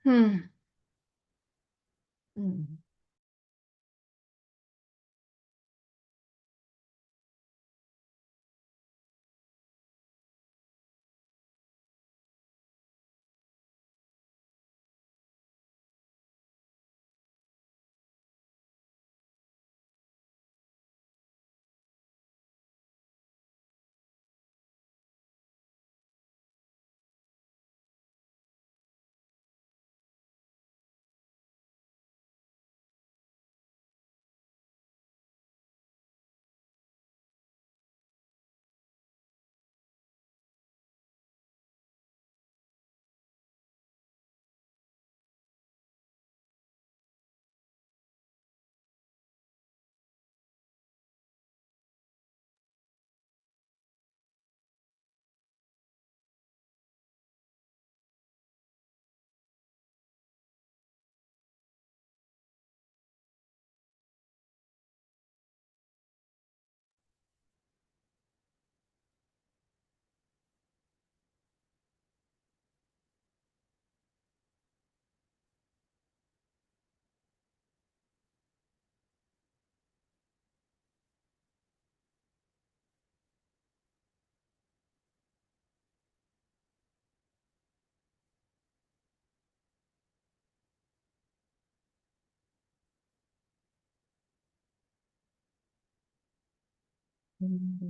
Hmm. Hmm. Hmm.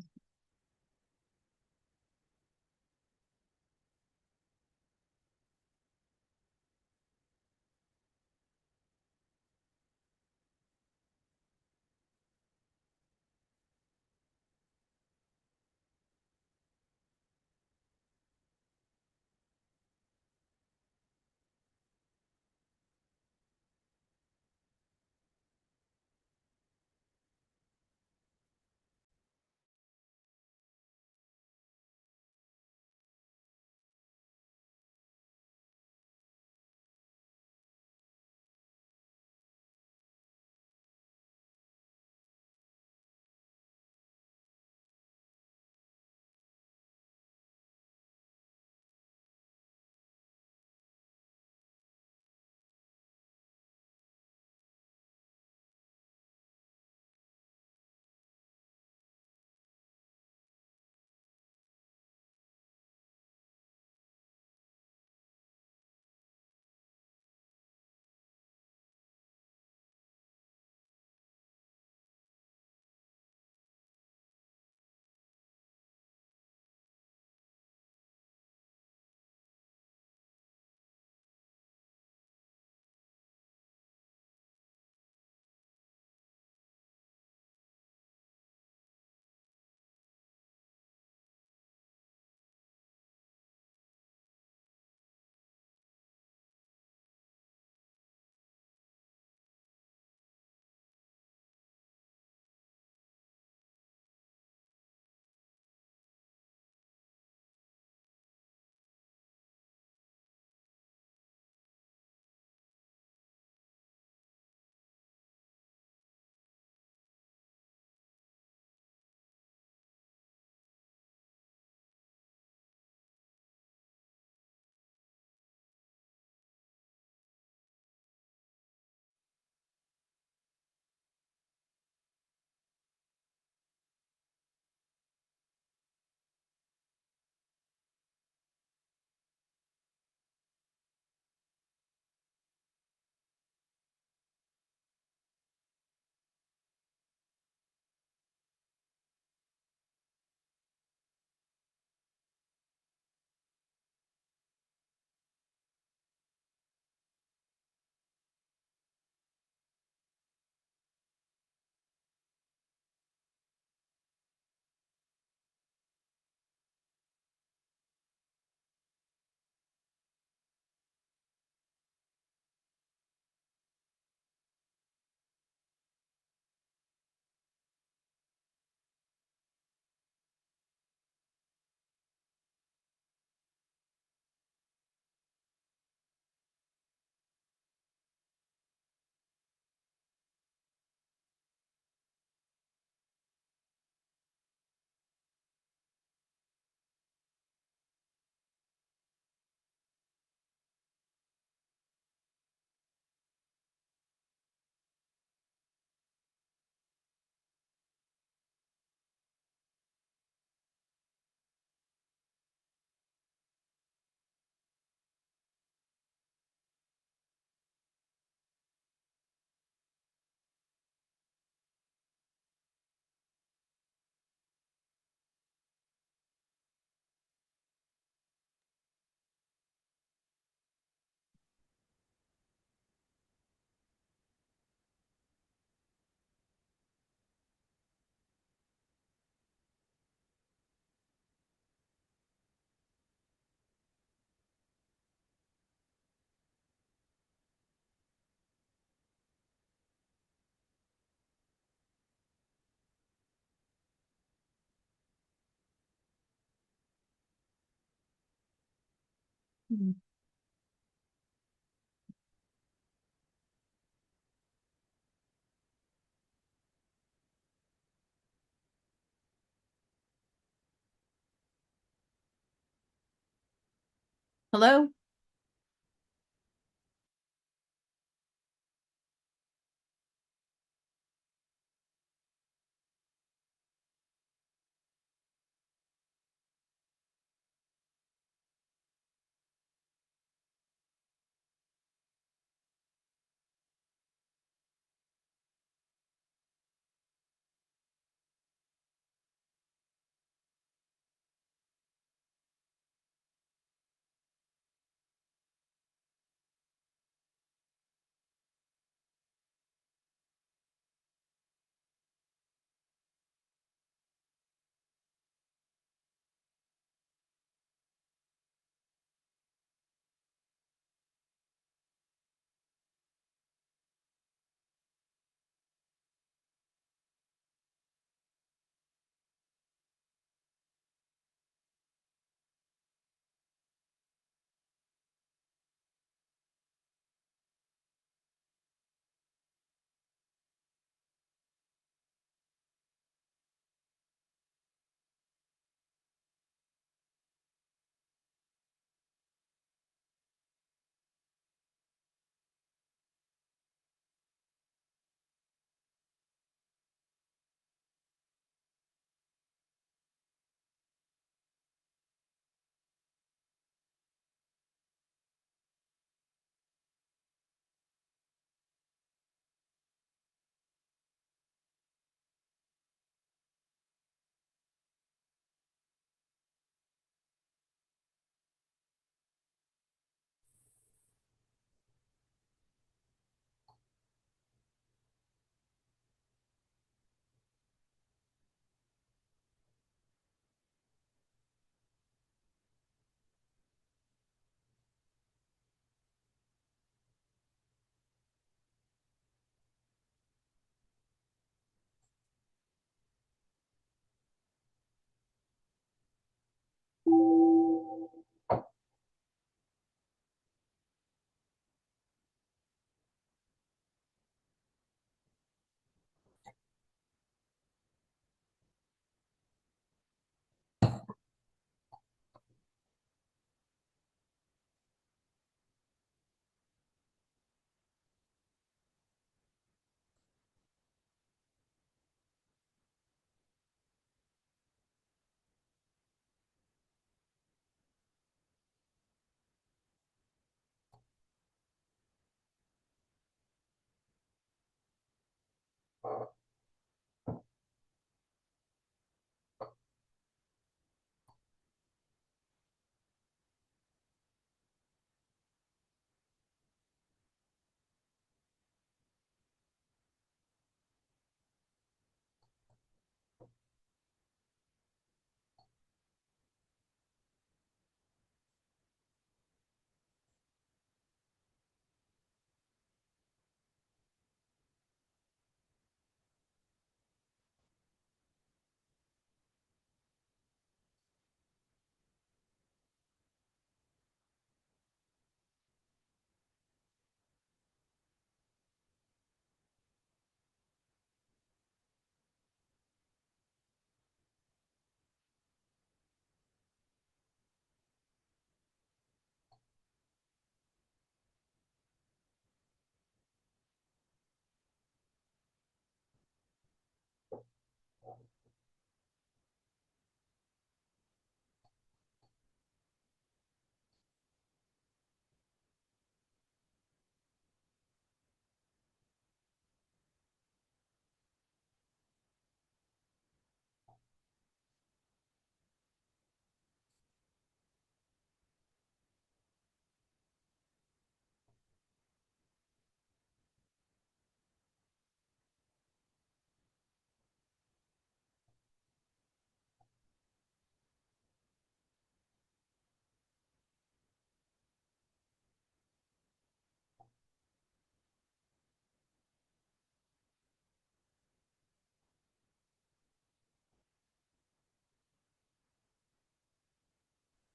Hmm. Hello?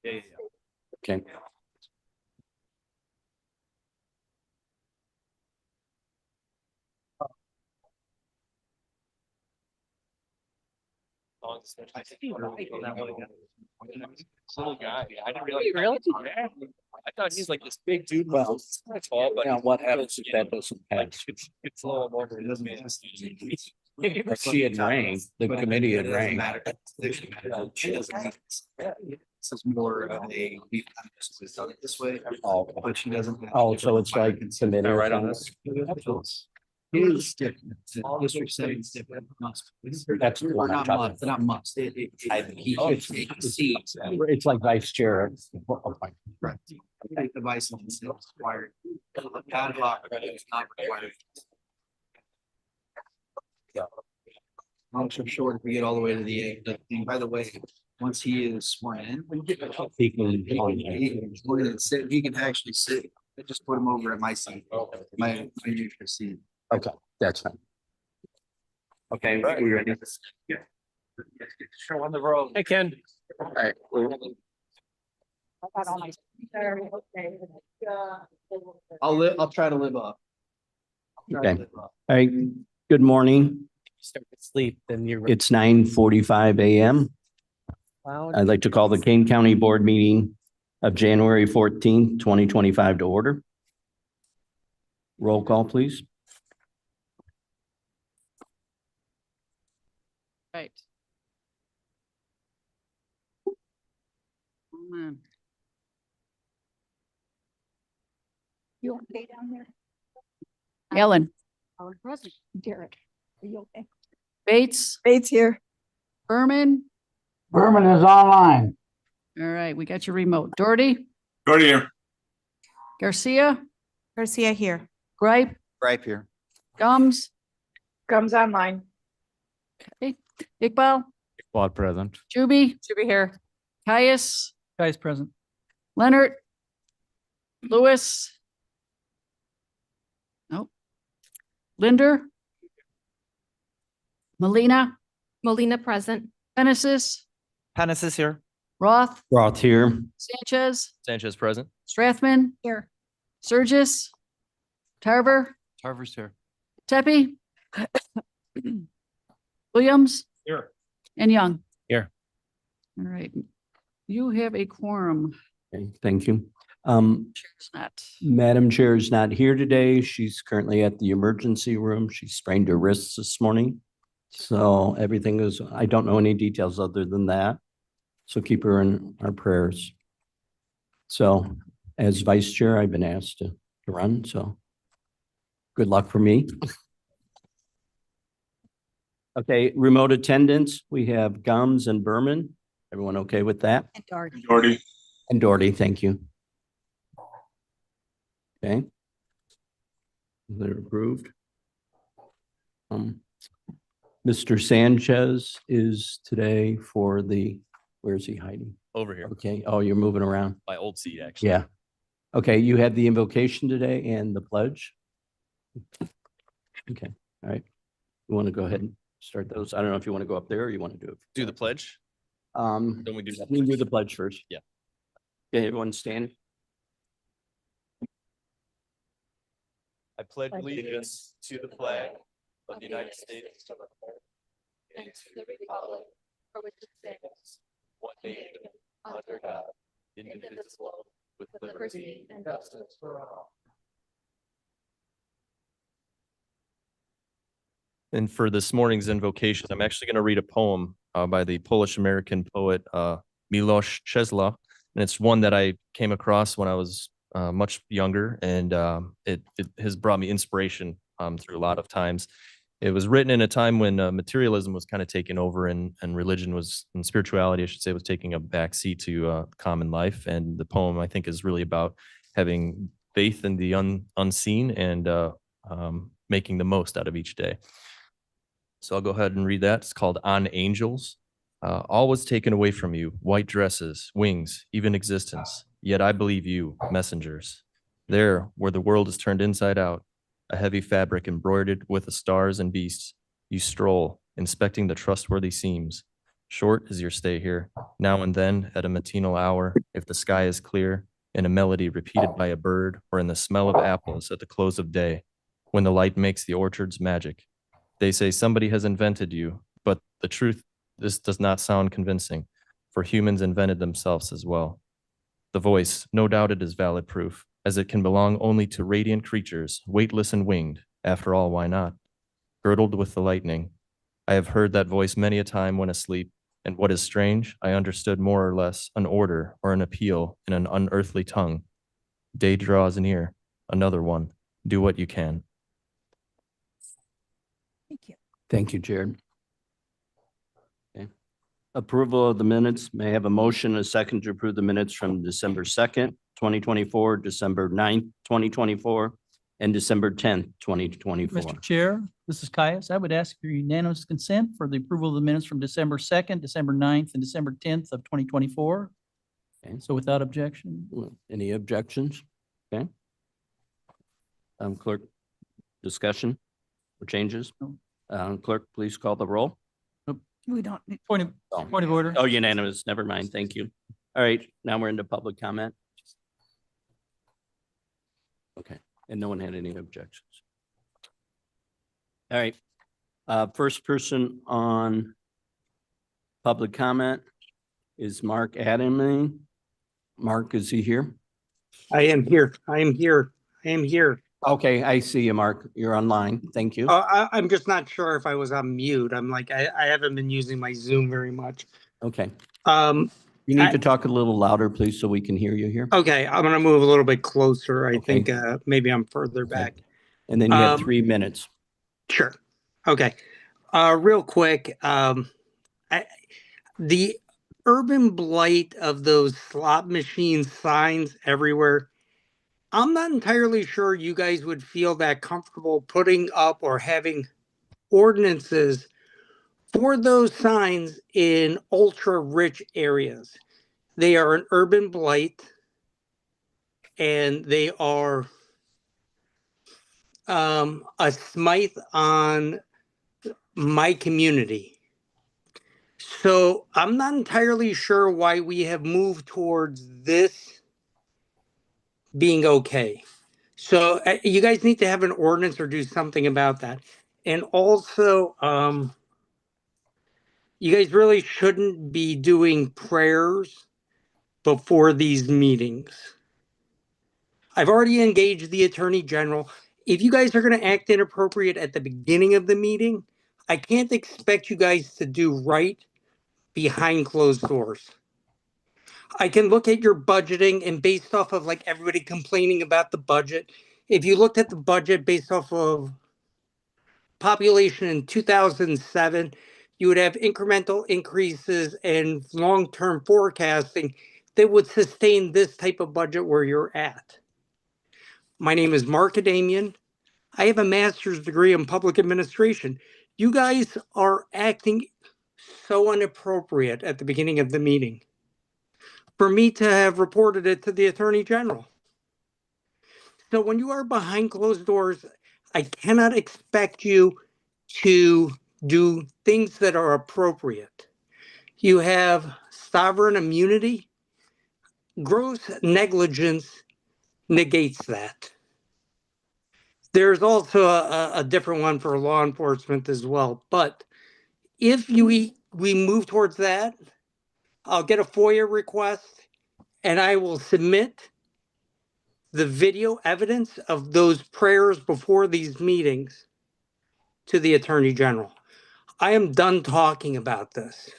Yeah, yeah, yeah. Okay. Little guy. I didn't realize. Really? Yeah. I thought he's like this big dude. Well, it's kind of tall, but what happens if that doesn't pass? It's a little more. She had rang, the committee had rang. This is more of a, we've done it this way, but she doesn't. Oh, so it's like committee right on this. Is different. District 7 is different. That's Or not must, not must. It's like vice chair. Right. I think the vice is required. Ad hoc is not required. Long story short, if we get all the way to the end, and by the way, once he is sworn in, he can actually sit. I just put him over at my seat, my usual seat. Okay, that's fine. Okay, we ready? Yeah. Show on the road. Hey, Ken. All right. I'll try to live up. Okay. All right. Good morning. Start to sleep, then you're. It's 9:45 a.m. I'd like to call the Kane County Board meeting of January 14th, 2025 to order. Roll call, please. Right. Oh, man. You okay down there? Ellen, Our president, Derek, are you okay? Bates, Bates here. Berman. Berman is online. All right, we got your remote. Doherty, Doherty here. Garcia, Garcia here. Gripe, Right here. Gums, Comes online. okay. Iqbal, Iqbal present. Juby, Should be here. Caius, Guys present. Leonard, Lewis. Nope. Linder. Molina, Molina present. Genesis, Hannes is here. Roth, Roth here. Sanchez, Sanchez present. Strathman, Here. Surgis, Tarver, Tarver's here. Tepe, Williams, Here. and Young. Here. All right. You have a quorum. Okay, thank you. Chair's not. Madam Chair is not here today. She's currently at the emergency room. She sprained her wrists this morning. So everything is, I don't know any details other than that. So keep her in our prayers. So as vice chair, I've been asked to run, so good luck for me. Okay, remote attendance, we have Gums and Berman. Everyone okay with that? And Doherty. Doherty. And Doherty, thank you. Okay. They're approved. Mr. Sanchez is today for the, where's he hiding? Over here. Okay, oh, you're moving around. My old seat, actually. Yeah. Okay, you had the invocation today and the pledge? Okay, all right. You want to go ahead and start those? I don't know if you want to go up there or you want to do it. Do the pledge. Don't we do that? We can do the pledge first. Yeah. Okay, everyone stand. I pledge allegiance to the flag of the United States of America and to the republic for which it stands, one nation, under God, indivisible, with liberty and justice for all. And for this morning's invocations, I'm actually going to read a poem by the Polish-American poet Miloš Czesla. And it's one that I came across when I was much younger, and it has brought me inspiration through a lot of times. It was written in a time when materialism was kind of taking over, and religion was, and spirituality, I should say, was taking a backseat to common life. And the poem, I think, is really about having faith in the unseen and making the most out of each day. So I'll go ahead and read that. It's called On Angels. All was taken away from you, white dresses, wings, even existence. Yet I believe you, messengers. There, where the world is turned inside out, a heavy fabric embroidered with the stars and beasts, you stroll, inspecting the trustworthy seams. Short is your stay here, now and then at a matinal hour, if the sky is clear, in a melody repeated by a bird, or in the smell of apples at the close of day, when the light makes the orchards magic. They say somebody has invented you, but the truth This does not sound convincing, for humans invented themselves as well. The voice, no doubt it is valid proof, as it can belong only to radiant creatures, weightless and winged. After all, why not? Girdled with the lightning. I have heard that voice many a time when asleep, and what is strange, I understood more or less an order or an appeal in an unearthly tongue. Day draws near, another one. Do what you can. Thank you. Thank you, Jared. Okay. Approval of the minutes. May I have a motion and a second to approve the minutes from December 2nd, 2024, December 9th, 2024, and December 10th, 2024. Mr. Chair, this is Caius. I would ask for unanimous consent for the approval of the minutes from December 2nd, December 9th, and December 10th of 2024. Okay. So without objection. Any objections? Okay. Clerk, discussion or changes? No. Clerk, please call the roll. We don't need. Point of order. Oh, unanimous. Never mind. Thank you. All right, now we're into public comment. Okay, and no one had any objections. All right, first person on public comment is Mark Adaming. Mark, is he here? I am here. I am here. I am here. Okay, I see you, Mark. You're online. Thank you. I'm just not sure if I was on mute. I'm like, I haven't been using my Zoom very much. Okay, Um, you need I- to talk a little louder, please, so we can hear you here. okay, I'm gonna move a little bit closer. I Okay. think maybe I'm further Okay. back. And then you have Um, 3 minutes. Sure. Okay. Real quick, the urban blight of those slot machine signs everywhere. I'm not entirely sure you guys would feel that comfortable putting up or having ordinances for those signs in ultra rich areas. They are an urban blight and they are a smite on my community. So I'm not entirely sure why we have moved towards this being okay. So you guys need to have an ordinance or do something about that. And also, you guys really shouldn't be doing prayers before these meetings. I've already engaged the Attorney General. If you guys are going to act inappropriate at the beginning of the meeting, I can't expect you guys to do right behind closed doors. I can look at your budgeting and based off of like everybody complaining about the budget, if you looked at the budget based off of population in 2007, you would have incremental increases and long-term forecasting that would sustain this type of budget where you're at. My name is Mark Adamian. I have a master's degree in public administration. You guys are acting so inappropriate at the beginning of the meeting for me to have reported it to the Attorney General. So when you are behind closed doors, I cannot expect you to do things that are appropriate. You have sovereign immunity. Gross negligence negates that. There's also a different one for law enforcement as well. But if we move towards that, I'll get a FOIA request and I will submit the video evidence of those prayers before these meetings to the Attorney General. I am done talking about this.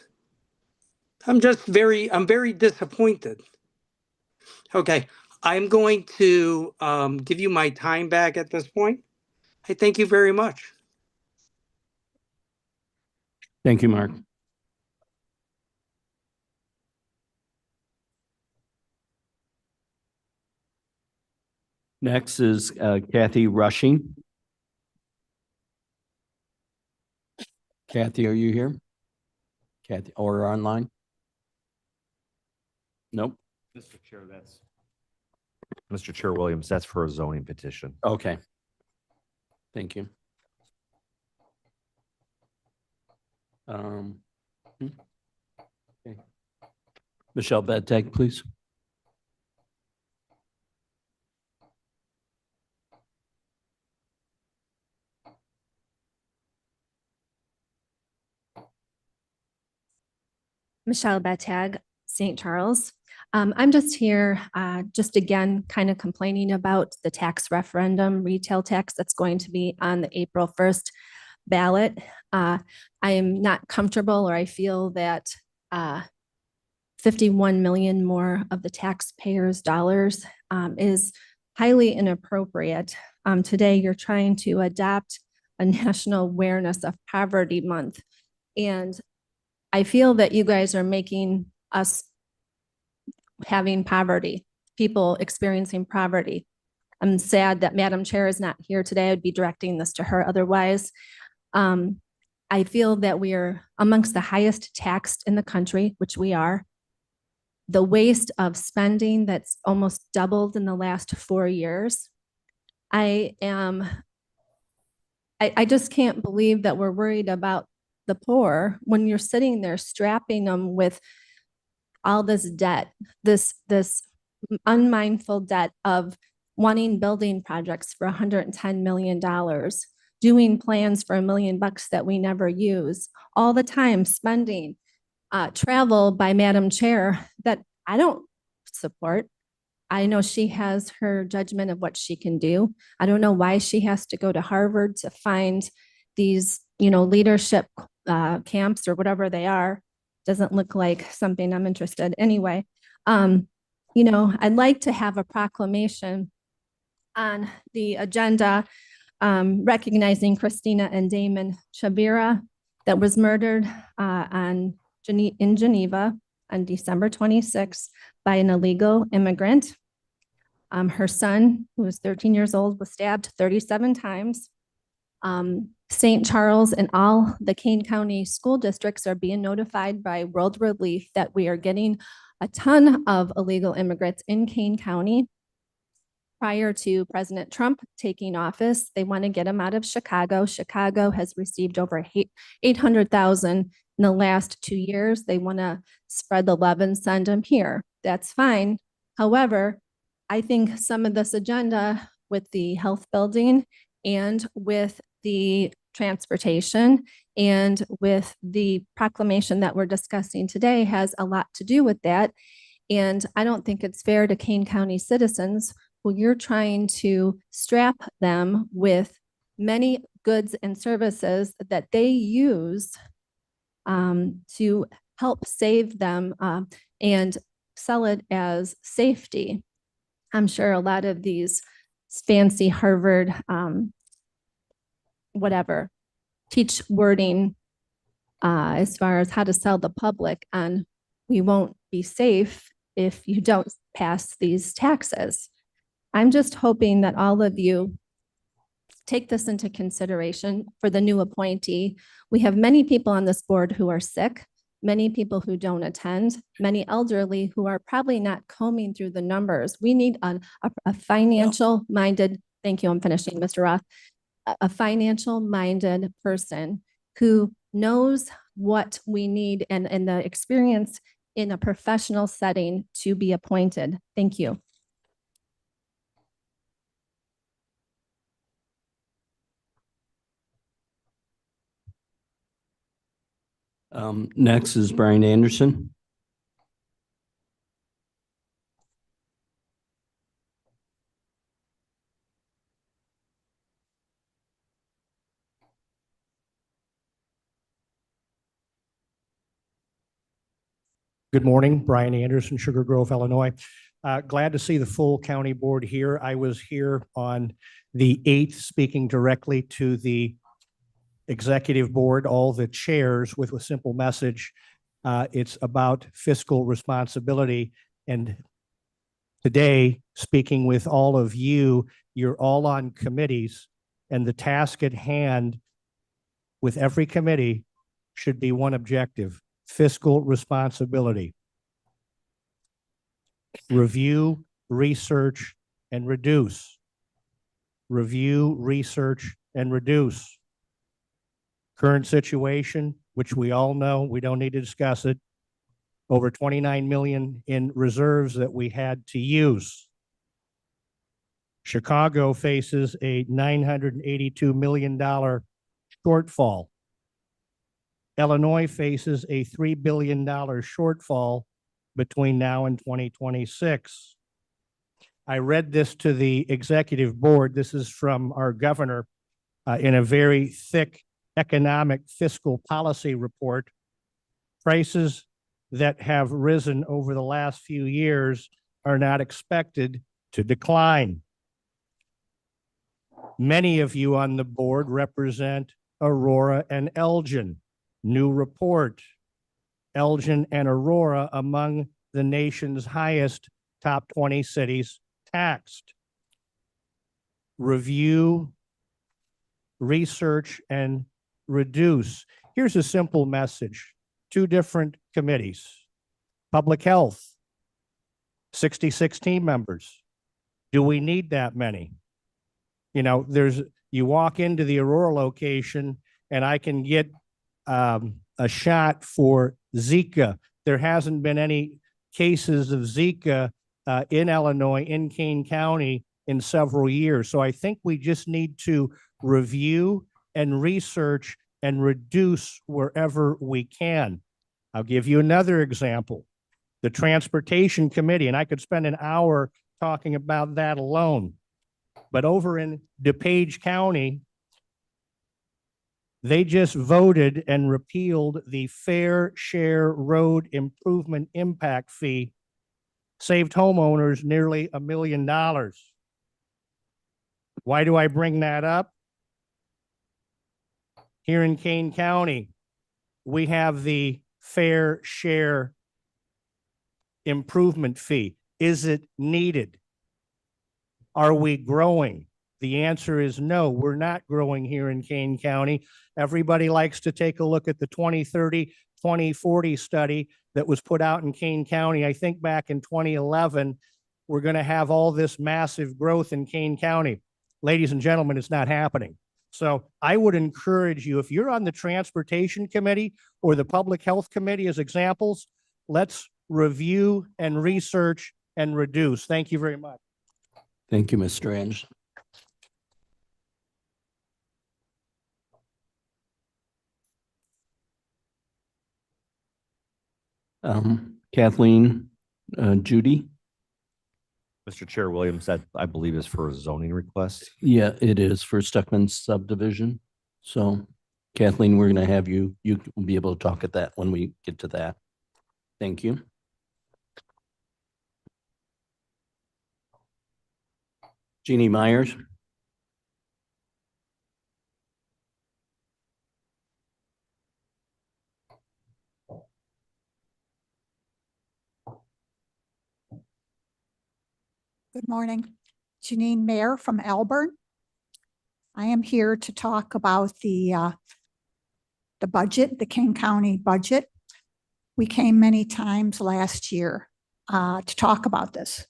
I'm very disappointed. Okay, I'm going to give you my time back at this point. I thank you very much. Thank you, Mark. Next is Kathy Rushing. Kathy, are you here? Kathy, or online? Nope. Mr. Chair Williams, that's for a zoning petition. Okay. Thank you. Okay. Michelle Bedtag, please. Michelle Betag, St. Charles. I'm just here, just again, kind of complaining about the tax referendum, retail tax that's going to be on the April 1st ballot. I am not comfortable, or I feel that 51 million more of the taxpayers' dollars is highly inappropriate. Today, you're trying to adopt a national awareness of poverty month. And I feel that you guys are making us having poverty, people experiencing poverty. I'm sad that Madam Chair is not here today. I'd be directing this to her otherwise. I feel that we are amongst the highest taxed in the country, which we are. The waste of spending that's almost doubled in the last 4 years. I just can't believe that we're worried about the poor when you're sitting there strapping them with all this debt, this unmindful debt of wanting building projects for $110 million, doing plans for $1 million that we never use, all the time spending, travel by Madam Chair that I don't support. I know she has her judgment of what she can do. I don't know why she has to go to Harvard to find these, leadership camps or whatever they are. Doesn't look like something I'm interested. Anyway, I'd like to have a proclamation on the agenda recognizing Christina and Damon Chabira that was murdered in Geneva on December 26th by an illegal immigrant. Her son, who was 13 years old, was stabbed 37 times. St. Charles and all the Kane County school districts are being notified by World Relief that we are getting a ton of illegal immigrants in Kane County. Prior to President Trump taking office, they want to get them out of Chicago. Chicago has received over 800,000 in the last 2 years. They want to spread the love and send them here. That's fine. However, I think some of this agenda with the health building and with the transportation and with the proclamation that we're discussing today has a lot to do with that. And I don't think it's fair to Kane County citizens who you're trying to strap them with many goods and services that they use to help save them and sell it as safety. I'm sure a lot of these fancy Harvard teach wording as far as how to sell the public on we won't be safe if you don't pass these taxes. I'm just hoping that all of you take this into consideration for the new appointee. We have many people on this board who are sick, many people who don't attend, many elderly who are probably not combing through the numbers. We need a financial minded, thank you, I'm finishing, Mr. Roth, a financial minded person who knows what we need and the experience in a professional setting to be appointed. Thank you. Next is Brian Anderson. Good morning, Brian Anderson, Sugar Grove, Illinois. Glad to see the full county board here. I was here on the 8th, speaking directly to the executive board, all the chairs, with a simple message. It's about fiscal responsibility. And today, speaking with all of you, you're all on committees, and the task at hand with every committee should be one objective: fiscal responsibility. Review, research, and reduce. Review, research, and reduce. Current situation, which we all know, we don't need to discuss it. Over 29 million in reserves that we had to use. Chicago faces a $982 million shortfall. Illinois faces a $3 billion shortfall between now and 2026. I read this to the executive board. This is from our governor in a very thick economic fiscal policy report. Prices that have risen over the last few years are not expected to decline. Many of you on the board represent Aurora and Elgin. New report, Elgin and Aurora among the nation's highest top 20 cities taxed. Review, research, and reduce. Here's a simple message. 2 different committees. Public Health, 66 team members. Do we need that many? You know, you walk into the Aurora location and I can get a shot for Zika. There hasn't been any cases of Zika in Illinois, in Kane County in several years. So I think we just need to review and research and reduce wherever we can. I'll give you another example. The Transportation Committee, and I could spend an hour talking about that alone. But over in DuPage County, they just voted and repealed the Fair Share Road Improvement Impact Fee, saved homeowners nearly $1 million. Why do I bring that up? Here in Kane County, we have the Fair Share Improvement Fee. Is it needed? Are we growing? The answer is no, we're not growing here in Kane County. Everybody likes to take a look at the 2030, 2040 study that was put out in Kane County. I think back in 2011, we're going to have all this massive growth in Kane County. Ladies and gentlemen, it's not happening. So I would encourage you, if you're on the Transportation Committee or the Public Health Committee as examples, let's review and research and reduce. Thank you very much. Thank you, Mr. Ange. Kathleen, Judy? Mr. Chair Williams, that I believe is for a zoning request. Yeah, it is for Stuckman subdivision. So Kathleen, we're going to have you will be able to talk at that when we get to that. Thank you. Jeannie Myers? Good morning. Janine Mayer from Elburn. I am here to talk about the budget, the King County budget. We came many times last year to talk about this.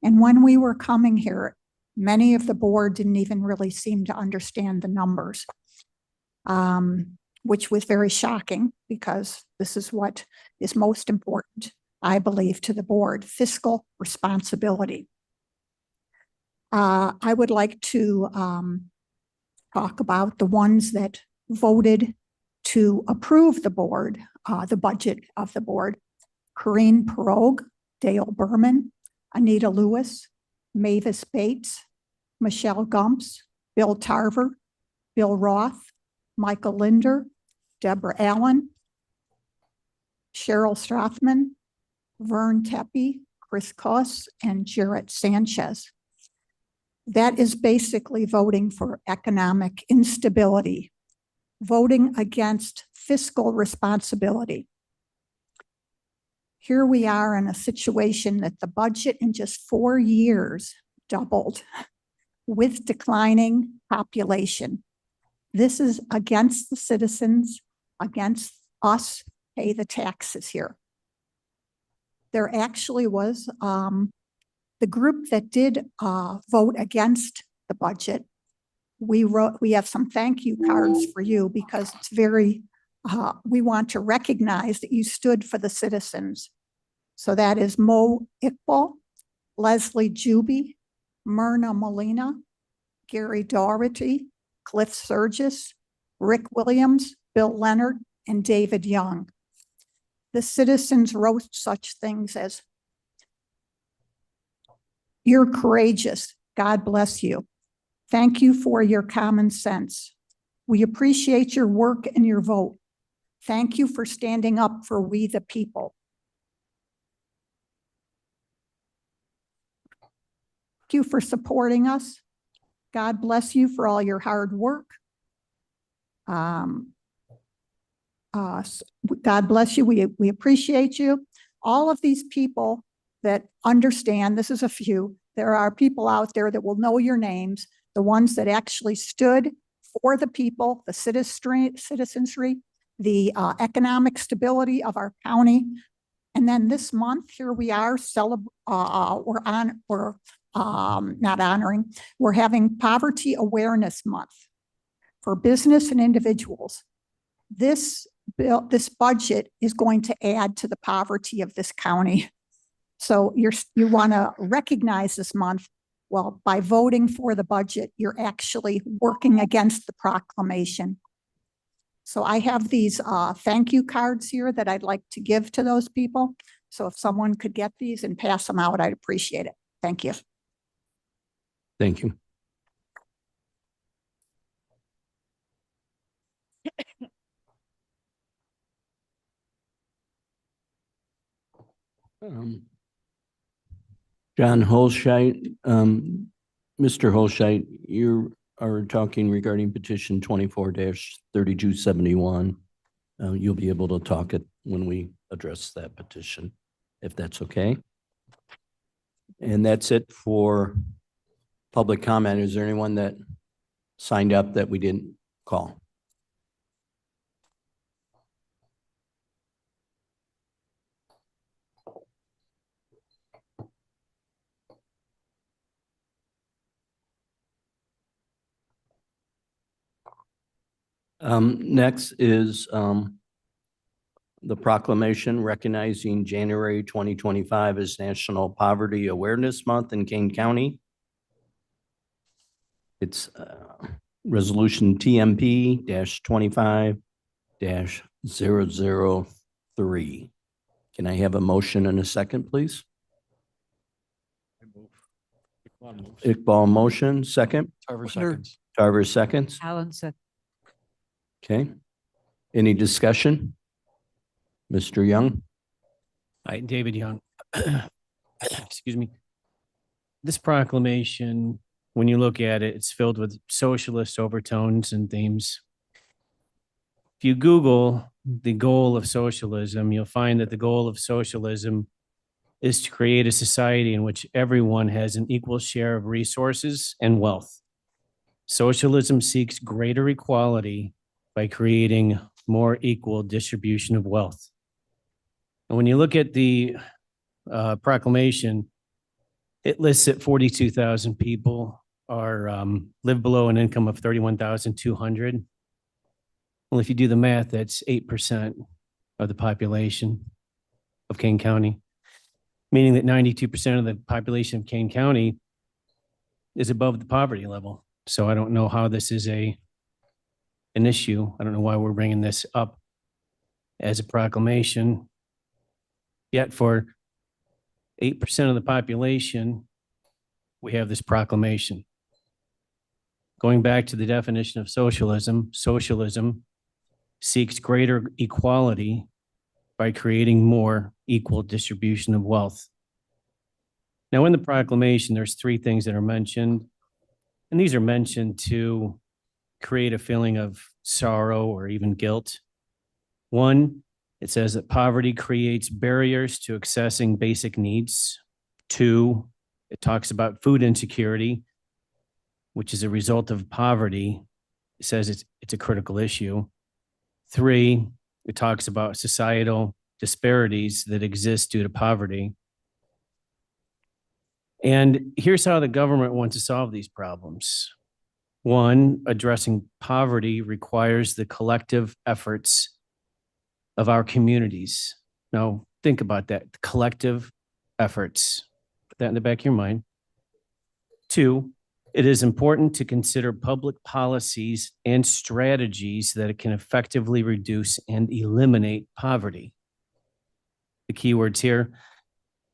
And when we were coming here, many of the board didn't even really seem to understand the numbers, which was very shocking because this is what is most important, I believe, to the board: fiscal responsibility. I would like to talk about the ones that voted to approve the board, the budget of the board: Corinne Perogue, Dale Berman, Anita Lewis, Mavis Bates, Michelle Gumps, Bill Tarver, Bill Roth, Michael Linder, Deborah Allen, Cheryl Strothman, Vern Tepe, Chris Koss, and Jarrett Sanchez. That is basically voting for economic instability, voting against fiscal responsibility. Here we are in a situation that the budget in just 4 years doubled with declining population. This is against the citizens, against us, pay the taxes here. There actually was the group that did vote against the budget. We have some thank you cards for you because it's very, we want to recognize that you stood for the citizens. So that is Mo Iqbal, Leslie Juby, Myrna Molina, Gary Doherty, Cliff Surgis, Rick Williams, Bill Leonard, and David Young. The citizens wrote such things as, "You're courageous. God bless you. Thank you for your common sense. We appreciate your work and your vote. Thank you for standing up for we the people. Thank you for supporting us. God bless you for all your hard work. God bless you. We appreciate you." All of these people that understand, this is a few, there are people out there that will know your names, the ones that actually stood for the people, the citizenry, the economic stability of our county. And then this month, here we are, we're having Poverty Awareness Month for business and individuals. This budget is going to add to the poverty of this county. So you want to recognize this month. Well, by voting for the budget, you're actually working against the proclamation. So I have these thank you cards here that I'd like to give to those people. So if someone could get these and pass them out, I'd appreciate it. Thank you. Thank you. John Holscheit, Mr. Holscheit, you are talking regarding petition 24-3271. You'll be able to talk it when we address that petition, if that's okay. And that's it for public comment. Is there anyone that signed up that we didn't call? Next is the proclamation recognizing January 2025 as National Poverty Awareness Month in Kane County. It's resolution TMP-25-003. Can I have a motion and a second, please? Iqbal motion, second. Tarver seconds. Tarver seconds. Alan said, Okay. Any discussion? Mr. Young? Hi, David Young. Excuse me. This proclamation, when you look at it, it's filled with socialist overtones and themes. If you Google the goal of socialism, you'll find that the goal of socialism is to create a society in which everyone has an equal share of resources and wealth. Socialism seeks greater equality by creating more equal distribution of wealth. And when you look at the proclamation, it lists that 42,000 people are live below an income of 31,200. Well, if you do the math, that's 8% of the population of Kane County, meaning that 92% of the population of Kane County is above the poverty level. So I don't know how this is an issue. I don't know why we're bringing this up as a proclamation. Yet for 8% of the population, we have this proclamation. Going back to the definition of socialism, socialism seeks greater equality by creating more equal distribution of wealth. Now, in the proclamation, there's three things that are mentioned, and these are mentioned to create a feeling of sorrow or even guilt. One, it says that poverty creates barriers to accessing basic needs. Two, it talks about food insecurity, which is a result of poverty. It says it's a critical issue. Three, it talks about societal disparities that exist due to poverty. And here's how the government wants to solve these problems. One, addressing poverty requires the collective efforts of our communities. Now, think about that, collective efforts. Put that in the back of your mind. Two, It is important to consider public policies and strategies that can effectively reduce and eliminate poverty. The key words here,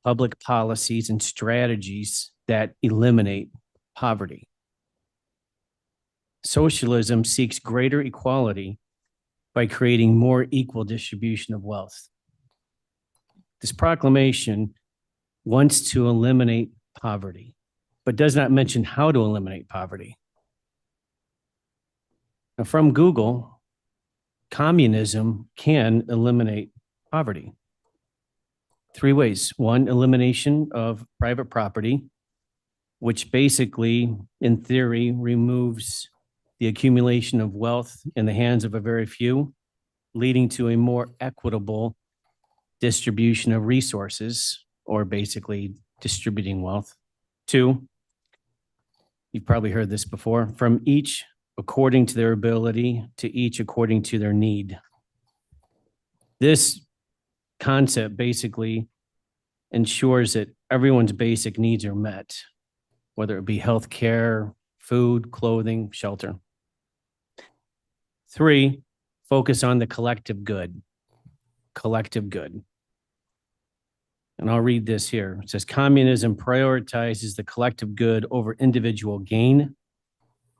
public policies and strategies that eliminate poverty. Socialism seeks greater equality by creating more equal distribution of wealth. This proclamation wants to eliminate poverty, but does not mention how to eliminate poverty. Now, from Google, communism can eliminate poverty. 3 ways. 1, elimination of private property, which basically, in theory, removes the accumulation of wealth in the hands of a very few, leading to a more equitable distribution of resources, or basically distributing wealth. 2, you've probably heard this before, from each according to their ability to each according to their need. This concept basically ensures that everyone's basic needs are met, whether it be health care, food, clothing, shelter. 3, focus on the collective good. Collective good. And I'll read this here. It says, communism prioritizes the collective good over individual gain.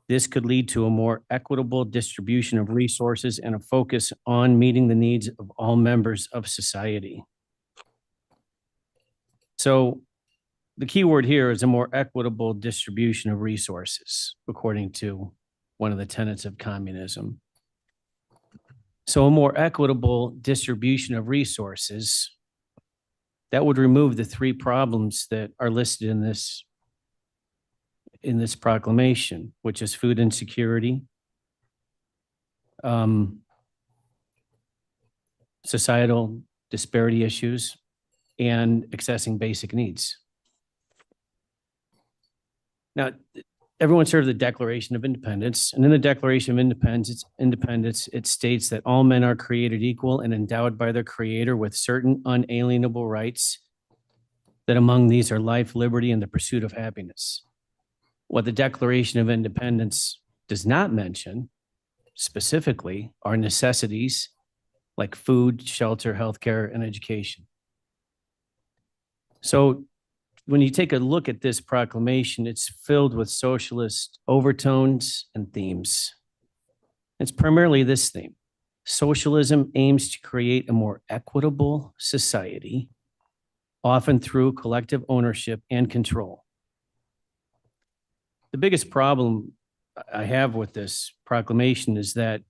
This could lead to a more equitable distribution of resources and a focus on meeting the needs of all members of society. So the key word here is a more equitable distribution of resources, according to one of the tenets of communism. So a more equitable distribution of resources, that would remove the 3 problems that are listed in this proclamation, which is food insecurity, societal disparity issues, and accessing basic needs. Now, everyone's heard of the Declaration of Independence, and in the Declaration of Independence, it states that all men are created equal and endowed by their Creator with certain unalienable rights, that among these are life, liberty, and the pursuit of happiness. What the Declaration of Independence does not mention specifically are necessities like food, shelter, healthcare, and education. So when you take a look at this proclamation, it's filled with socialist overtones and themes. It's primarily this theme. Socialism aims to create a more equitable society, often through collective ownership and control. The biggest problem I have with this proclamation is that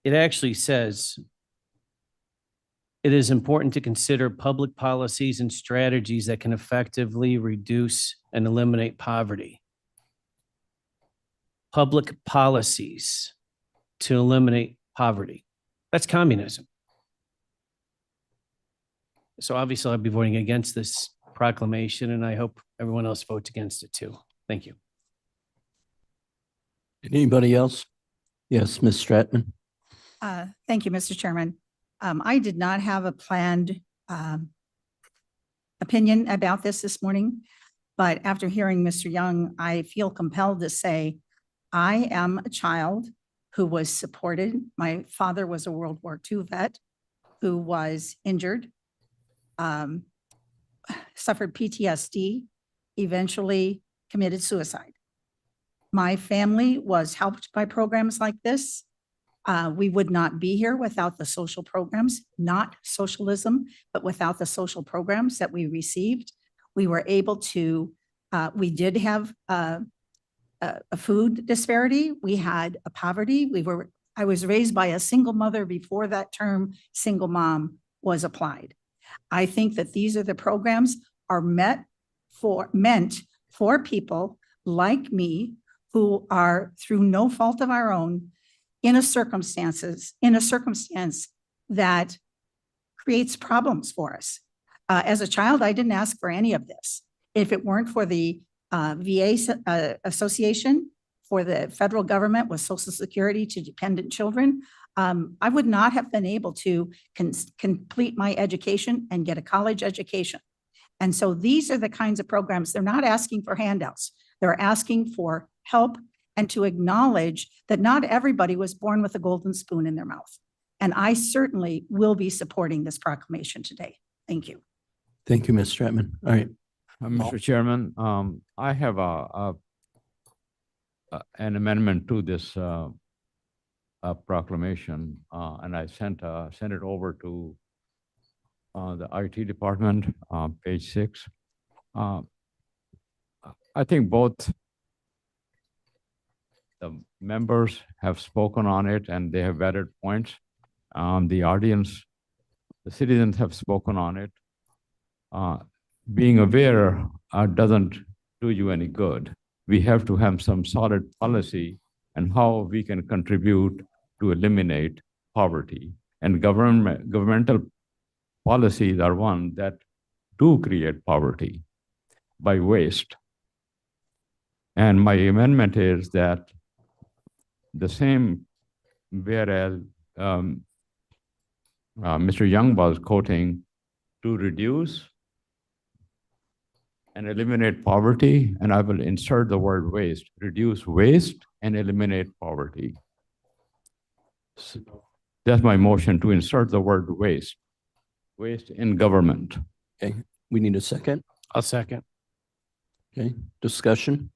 it actually says it is important to consider public policies and strategies that can effectively reduce and eliminate poverty. Public policies to eliminate poverty. That's communism. So obviously I'll be voting against this proclamation, and I hope everyone else votes against it too. Thank you. Anybody else? Yes, Ms. Stratman. Thank you, Mr. Chairman. I did not have a planned opinion about this morning, but after hearing Mr. Young, I feel compelled to say I am a child who was supported. My father was a World War II vet who was injured, suffered PTSD, eventually committed suicide. My family was helped by programs like this. We would not be here without the social programs, not socialism, but without the social programs that we received. We were able to, we did have a food disparity. We had a poverty. I was raised by a single mother before that term single mom was applied. I think that these are the programs are meant for people like me who are through no fault of our own in a circumstance that creates problems for us. As a child, I didn't ask for any of this. If it weren't for the VA Association, for the federal government with Social Security to dependent children, I would not have been able to complete my education and get a college education. And so these are the kinds of programs, they're not asking for handouts. They're asking for help and to acknowledge that not everybody was born with a golden spoon in their mouth. And I certainly will be supporting this proclamation today. Thank you. Thank you, Ms. Stratman. All right. Mr. Chairman, I have an amendment to this proclamation, and I sent it over to the IT department, page 6. I think both the members have spoken on it and they have added points. The audience, the citizens have spoken on it. Being aware doesn't do you any good. We have to have some solid policy and how we can contribute to eliminate poverty. And governmental policies are one that do create poverty by waste. And my amendment is that the same, whereas Mr. Young was quoting, to reduce and eliminate poverty, and I will insert the word waste, reduce waste and eliminate poverty. So that's my motion, to insert the word waste, waste in government. Okay, we need a second. I'll second. Okay, discussion.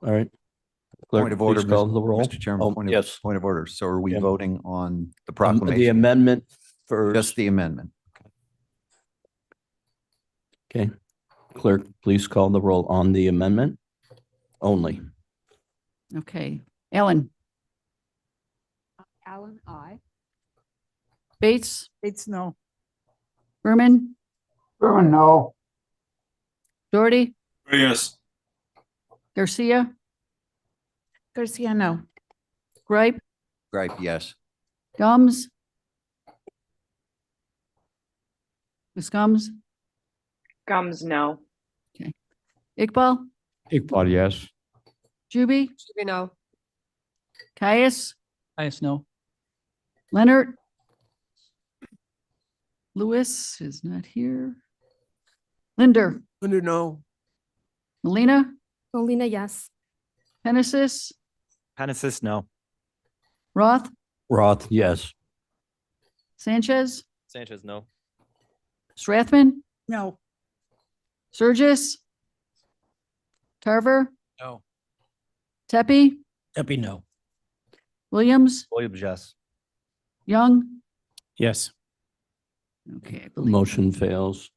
All right. Clerk, Point of order, please call the roll. Mr. Chairman, Oh, point of, yes. point of order. So are we Yeah. voting on the The proclamation? amendment for, Just the amendment. okay. Clerk, please call the roll on the amendment only. Okay. Ellen, Alan, aye. Bates, It's no. Berman, Berman, no. Doherty, Yes. Garcia, Garcia, no. Gripe, Gripe, yes. Gums. Ms. Gums, Gums, no. Iqbal, Iqbal, yes. Juby, No. Caius, Caius, no. Leonard. Lewis is not here. Linder, Under, no. Melina, Molina, yes. Genesis, Genesis, no. Roth, Roth, yes. Sanchez, Sanchez, no. Strathman, No. Surgis, Tarver, No. Tepe, Debbie, no. Williams, Williams, yes. Young. Yes. Okay. I The believe motion fails.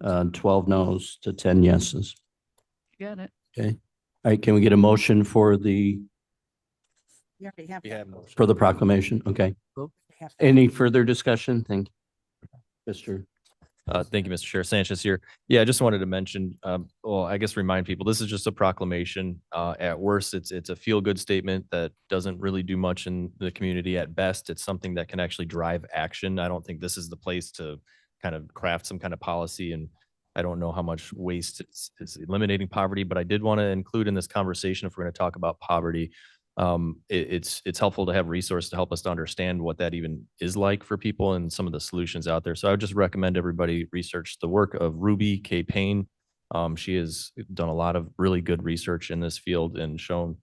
12 noes to 10 yeses. you got it. Okay. All right, can we get a motion for the You already have. Yeah. for the proclamation? Okay. Have- Any further discussion? Thank you. Mr. Thank you, Mr. Chair. Sanchez here. Yeah, I just wanted to mention, well, I guess remind people, this is just a proclamation. At worst, it's a feel-good statement that doesn't really do much in the community. At best, it's something that can actually drive action. I don't think this is the place to kind of craft some kind of policy, and I don't know how much waste is eliminating poverty, but I did want to include in this conversation, if we're going to talk about poverty, it's helpful to have resources to help us to understand what that even is like for people and some of the solutions out there. So I would just recommend everybody research the work of Ruby K. Payne. She has done a lot of really good research in this field and shown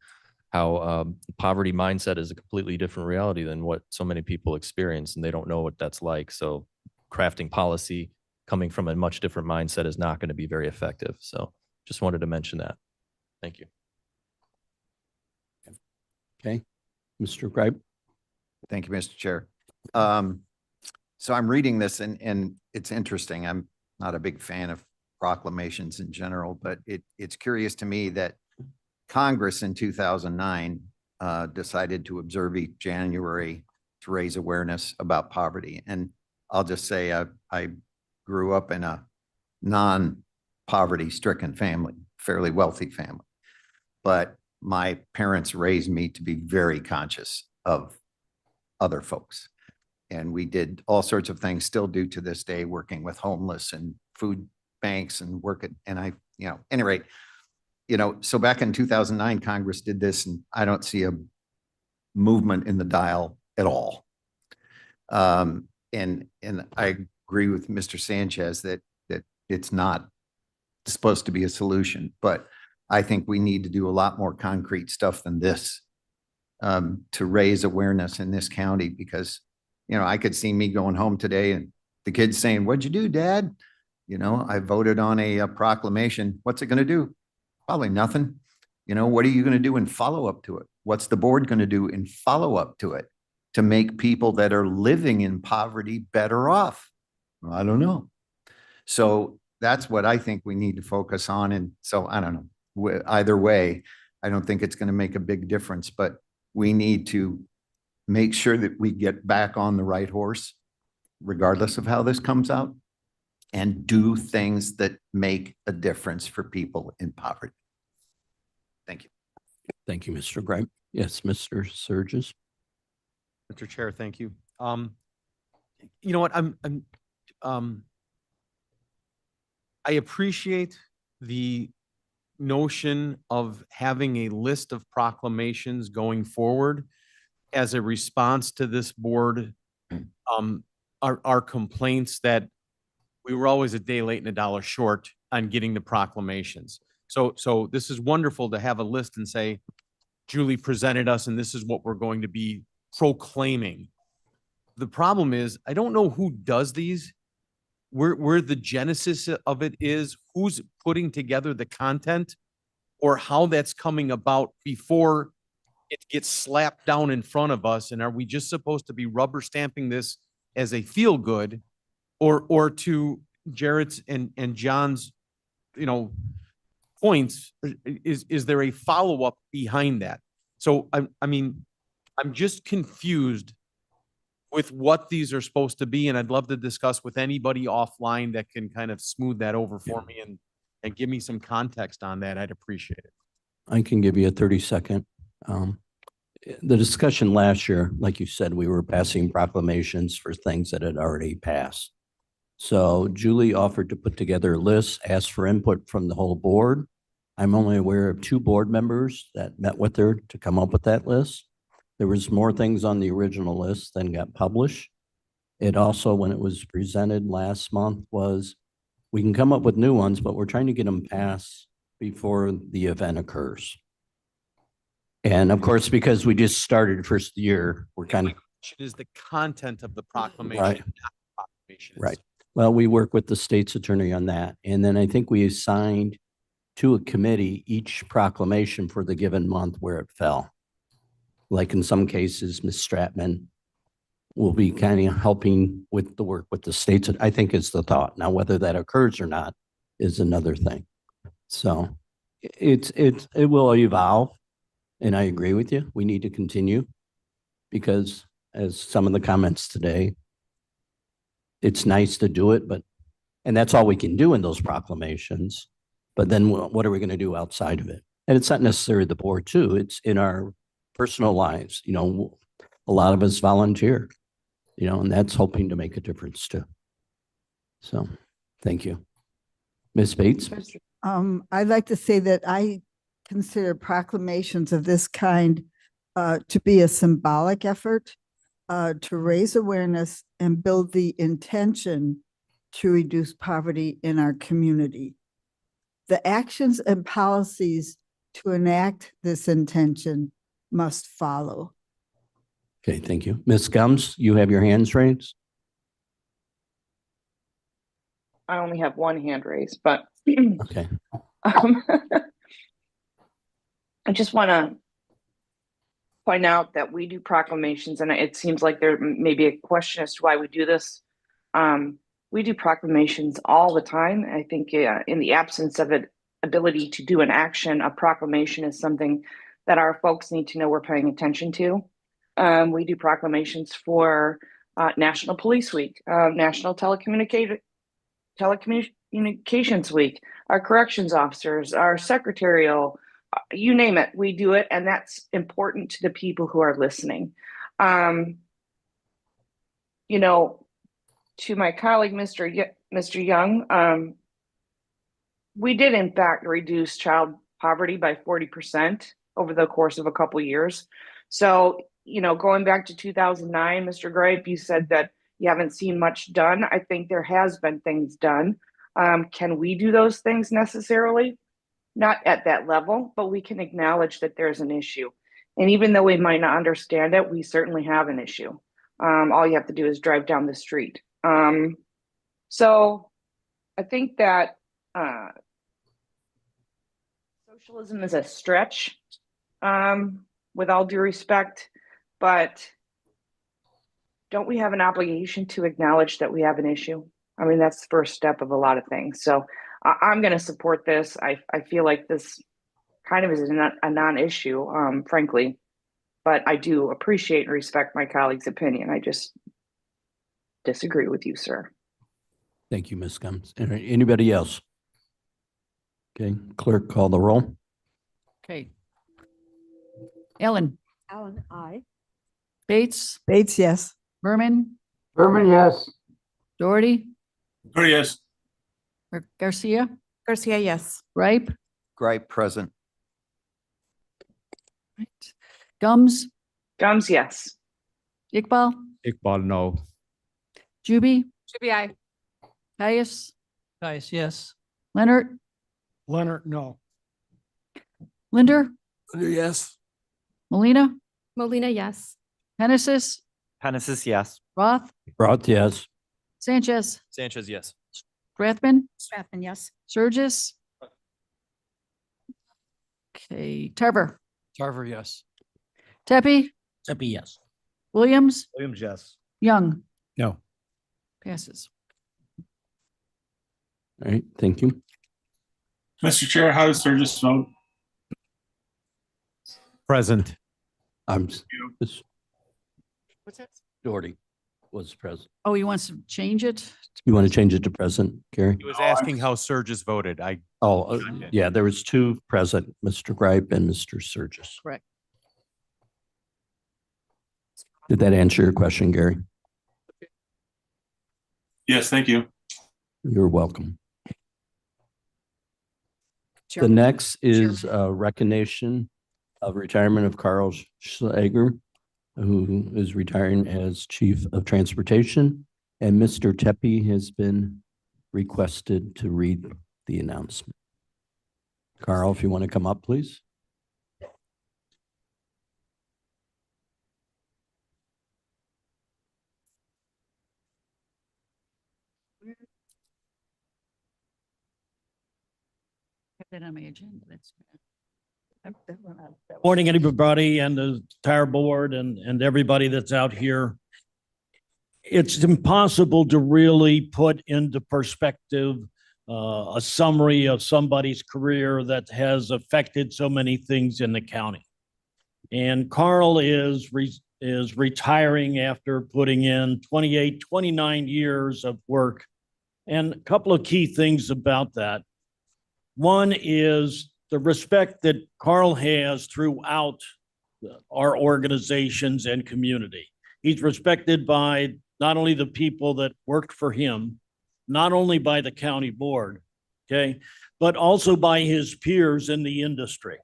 how poverty mindset is a completely different reality than what so many people experience, and they don't know what that's like. So crafting policy coming from a much different mindset is not going to be very effective. So just wanted to mention that. Thank you. Okay. Mr. Gripe. Thank you, Mr. Chair. So I'm reading this and it's interesting. I'm not a big fan of proclamations in general, but it's curious to me that Congress in 2009 decided to observe each January to raise awareness about poverty. And I'll just say I grew up in a non-poverty stricken family, fairly wealthy family. But my parents raised me to be very conscious of other folks. And we did all sorts of things, still do to this day, working with homeless and food banks and any rate, so back in 2009, Congress did this, and I don't see a movement in the dial at all. And I agree with Mr. Sanchez that it's not supposed to be a solution, but I think we need to do a lot more concrete stuff than this to raise awareness in this county, because, you know, I could see me going home today and the kids saying, "What'd you do, Dad?" You know, I voted on a proclamation. What's it going to do? Probably nothing. You know, what are you going to do in follow up to it? What's the board going to do in follow up to it to make people that are living in poverty better off? Well, I don't know. So that's what I think we need to focus on. And so I don't know. Either way, I don't think it's going to make a big difference, but we need to make sure that we get back on the right horse, regardless of how this comes out, and do things that make a difference for people in poverty. Thank you. Thank you, Mr. Gripe. Yes, Mr. Surges. Mr. Chair, thank you. You know what, I appreciate the notion of having a list of proclamations going forward as a response to this board. Our complaints that we were always a day late and a dollar short on getting the proclamations. So this is wonderful to have a list and say, Julie presented us and this is what we're going to be proclaiming. The problem is, I don't know who does these, where the genesis of it is, who's putting together the content, or how that's coming about before it gets slapped down in front of us. And are we just supposed to be rubber stamping this as a feel good, or to Jarrett's and John's, you know, points, is there a follow-up behind that? So I mean, I'm just confused with what these are supposed to be, and I'd love to discuss with anybody offline that can kind of smooth that over for me and give me some context on that. I'd appreciate it. I can give you a 30-second. The discussion last year, like you said, we were passing proclamations for things that had already passed. So Julie offered to put together a list, ask for input from the whole board. I'm only aware of 2 board members that met with her to come up with that list. There was more things on the original list than got published. It also, when it was presented last month, was we can come up with new ones, but we're trying to get them passed before the event occurs. And of course, because we just started first year, we're kind of Is the content of the proclamation, Right. not the proclamation. right. Well, we work with the state's attorney on that. And then I think we assigned to a committee each proclamation for the given month where it fell. Like in some cases, Ms. Stratman will be kind of helping with the work with the states, I think is the thought. Now, whether that occurs or not is another thing. So it will evolve. And I agree with you. We need to continue because as some of the comments today, it's nice to do it, and that's all we can do in those proclamations. But then what are we going to do outside of it? And it's not necessarily the board too. It's in our personal lives. You know, a lot of us volunteer, you know, and that's hoping to make a difference too. So thank you. Ms. Bates? I'd like to say that I consider proclamations of this kind to be a symbolic effort to raise awareness and build the intention to reduce poverty in our community. The actions and policies to enact this intention must follow. Okay, thank you. Ms. Gums, you have your hands raised. I only have one hand raised, but Okay. I just want to point out that we do proclamations, and it seems like there may be a question as to why we do this. We do proclamations all the time. I think in the absence of an ability to do an action, a proclamation is something that our folks need to know we're paying attention to. We do proclamations for National Police Week, National Telecommunications Week, our corrections officers, our secretarial, you name it, we do it. And that's important to the people who are listening. You know, to my colleague, Mr. Young, we did in fact reduce child poverty by 40% over the course of a couple years. So, you know, going back to 2009, Mr. Gripe, you said that you haven't seen much done. I think there has been things done. Can we do those things necessarily? Not at that level, but we can acknowledge that there's an issue. And even though we might not understand it, we certainly have an issue. All you have to do is drive down the street. So I think that socialism is a stretch, with all due respect, but don't we have an obligation to acknowledge that we have an issue? I mean, that's the first step of a lot of things. So I'm going to support this. I feel like this kind of is a non-issue, frankly, but I do appreciate and respect my colleague's opinion. I just disagree with you, sir. Thank you, Ms. Gumbs. Anybody else? Okay, clerk, call the roll. Okay. Ellen, Alan, aye. Bates, Bates, yes. Berman, Berman, yes. Doherty, Yes. Garcia, Garcia, yes. Ripe, Gripe present. right. Gums, Gums, yes. Iqbal, Iqbal, no. Juby, Should aye. Caius, Caius, yes. Leonard, Leonard, no. Linder, Yes. Molina, Molina, yes. Hennessis, Hennessis, yes. Roth, Roth, yes. Sanchez, Sanchez, yes. Strathman, Strathman, yes. Surges. Okay, Tarver, Tarver, yes. Tepe, Tepe, yes. Williams, Williams, yes. Young, No. passes. All right, thank you. Mr. Chair, how does Sturgis vote? Present. This Doherty was present. Oh, he wants to change it? You want to change it to present, Gary? He was asking how Surges voted. Oh, yeah, there was two present, Mr. Gripe and Mr. Surgis. Correct. Did that answer your question, Gary? Yes, thank you. You're welcome. The next is a recognition of retirement of Carl Schlager, who is retiring as Chief of Transportation. And Mr. Tepe has been requested to read the announcement. Carl, if you want to come up, please. Have that on my agenda. That's. Morning, everybody, and the entire board and everybody that's out here. It's impossible to really put into perspective a summary of somebody's career that has affected so many things in the county. And Carl is retiring after putting in 28, 29 years of work. And a couple of key things about that. One is the respect that Carl has throughout our organizations and community. He's respected by not only the people that worked for him, not only by the county board, okay, but also by his peers in the industry.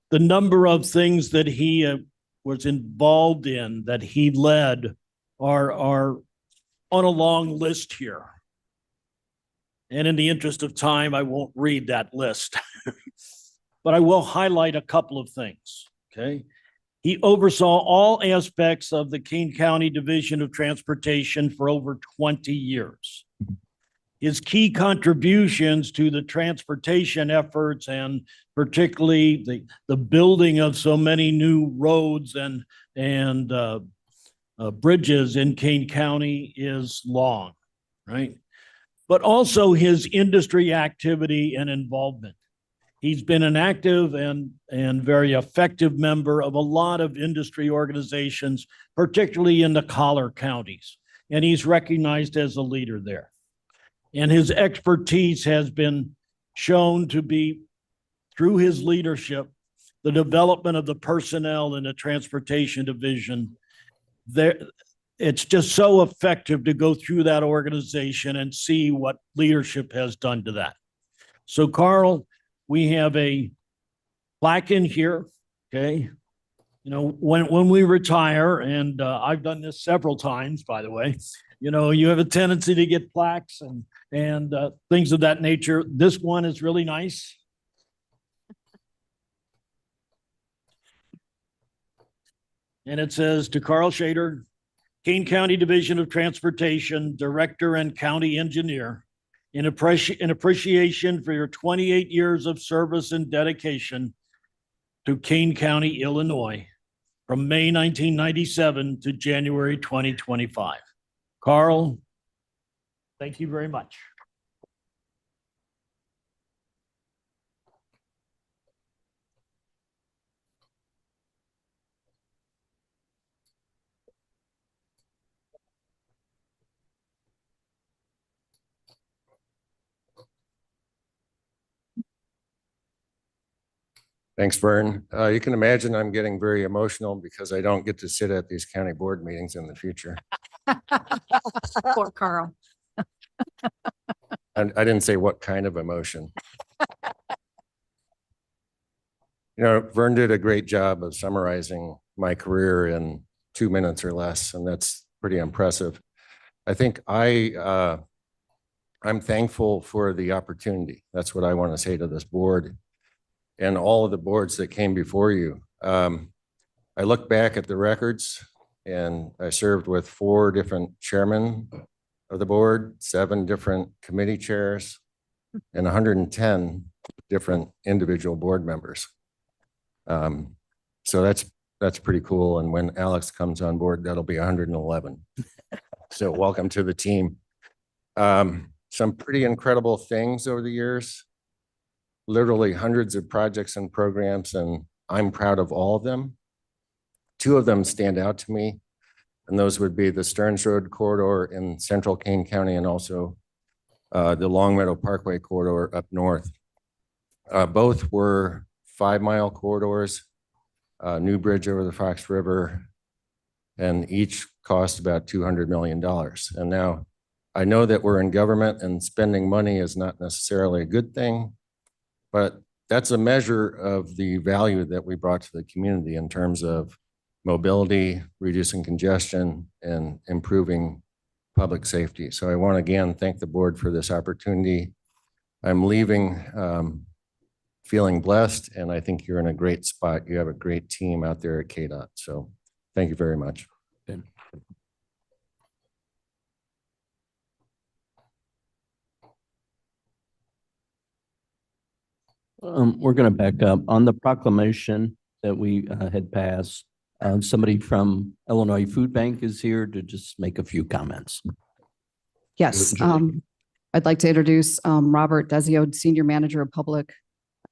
The number of things that he was involved in, that he led, are on a long list here. And in the interest of time, I won't read that list, but I will highlight a couple of things, okay? He oversaw all aspects of the Kane County Division of Transportation for over 20 years. His key contributions to the transportation efforts, and particularly the building of so many new roads and bridges in Kane County, is long, right? But also his industry activity and involvement. He's been an active and very effective member of a lot of industry organizations, particularly in the collar counties. And he's recognized as a leader there. And his expertise has been shown to be, through his leadership, the development of the personnel in the transportation division. It's just so effective to go through that organization and see what leadership has done to that. So Carl, we have a plaque in here, okay? You know, when we retire, and I've done this several times, by the way, you know, you have a tendency to get plaques, and things of that nature. This one is really nice. And it says to Carl Shader, Kane County Division of Transportation Director and County Engineer, in appreciation for your 28 years of service and dedication to Kane County, Illinois, from May 1997 to January 2025. Carl, thank you very much. Thanks, Vern. You can imagine I'm getting very emotional because I don't get to sit at these county board meetings in the future. Poor Carl. I didn't say what kind of emotion. You know, Vern did a great job of summarizing my career in 2 minutes or less, and that's pretty impressive. I think I'm thankful for the opportunity. That's what I want to say to this board and all of the boards that came before you. I look back at the records, and I served with 4 different chairmen of the board, 7 different committee chairs, and 110 different individual board members. So that's pretty cool. And when Alex comes on board, that'll be 111. So welcome to the team. Some pretty incredible things over the years. Literally hundreds of projects and programs, and I'm proud of all of them. 2 of them stand out to me, and those would be the Stearns Road corridor in central Kane County and also the Long Meadow Parkway corridor up north. Both were 5-mile corridors, new bridge over the Fox River, and each cost about $200 million. And now I know that we're in government and spending money is not necessarily a good thing, but that's a measure of the value that we brought to the community in terms of mobility, reducing congestion, and improving public safety. So I want to again thank the board for this opportunity. I'm leaving feeling blessed, and I think you're in a great spot. You have a great team out there at KDOT. So thank you very much. We're going to back up on the proclamation that we had passed. Somebody from Illinois Food Bank is here to just make a few comments. Yes, Julie. I'd like to introduce Robert Desiode, Senior Manager of Public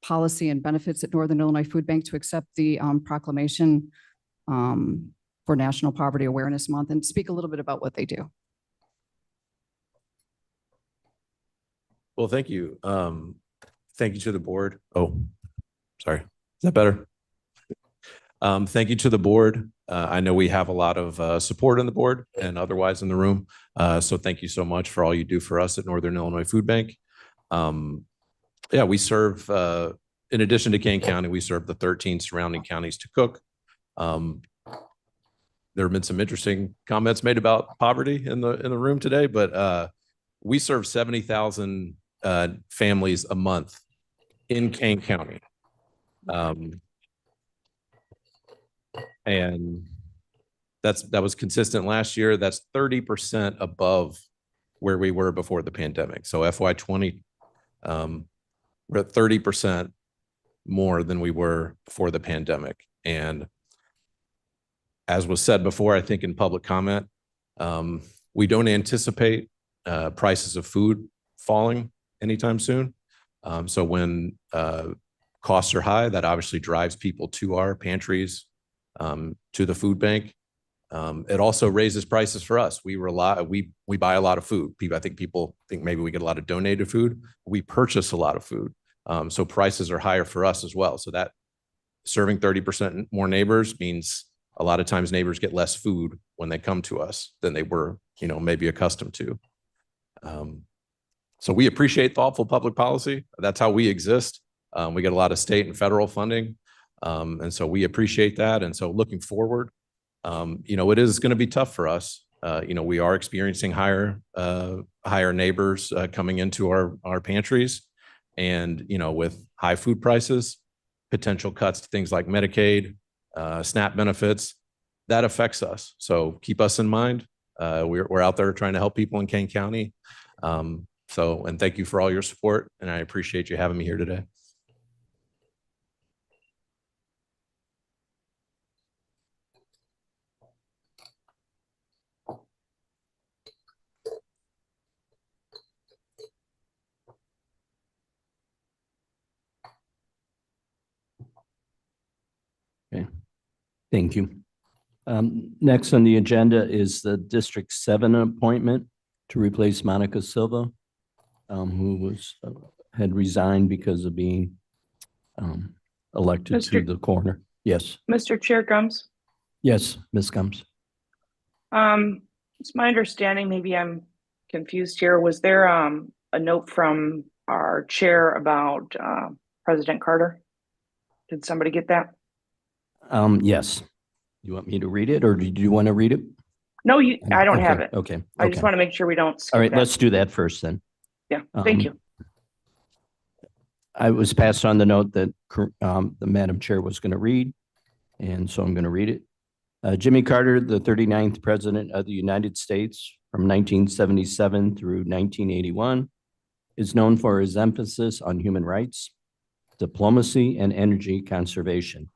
Policy and Benefits at Northern Illinois Food Bank, to accept the proclamation for National Poverty Awareness Month and speak a little bit about what they do. Well, thank you. Thank you to the board. Oh, sorry. Is that better? Thank you to the board. I know we have a lot of support on the board and otherwise in the room. So thank you so much for all you do for us at Northern Illinois Food Bank. Yeah, we serve, in addition to Kane County, we serve the 13 surrounding counties to cook. There have been some interesting comments made about poverty in the room today, but we serve 70,000 families a month in Kane County. And that was consistent last year. That's 30% above where we were before the pandemic. So FY20, we're at 30% more than we were before the pandemic. And as was said before, I think in public comment, we don't anticipate prices of food falling anytime soon. So when costs are high, that obviously drives people to our pantries, to the food bank. It also raises prices for us. We buy a lot of food. I think people think maybe we get a lot of donated food. We purchase a lot of food. So prices are higher for us as well. So that serving 30% more neighbors means a lot of times neighbors get less food when they come to us than they were, maybe accustomed to. So we appreciate thoughtful public policy. That's how we exist. We get a lot of state and federal funding. And so we appreciate that. And so looking forward, it is going to be tough for us. We are experiencing higher neighbors coming into our pantries. And, with high food prices, potential cuts to things like Medicaid, SNAP benefits, that affects us. So keep us in mind. We're out there trying to help people in Kane County. And thank you for all your support, and I appreciate you having me here today. Okay, thank you. Next on the agenda is the District 7 appointment to replace Monica Silva, who had resigned because of being elected to Mr. the coroner. Yes, Mr. Chair Gums. yes, Ms. Gumbs. It's my understanding, maybe I'm confused here. Was there a note from our chair about President Carter? Did somebody get that? Yes. You want me to read it, or did you want to read it? No, I don't Okay, have it. Okay. I just okay. want to make sure we don't skip All right, that. let's do that first then. Yeah, thank Um, you. I was passed on the note that the Madam Chair was going to read, and so I'm going to read it. Jimmy Carter, the 39th President of the United States from 1977 through 1981, is known for his emphasis on human rights, diplomacy, and energy conservation.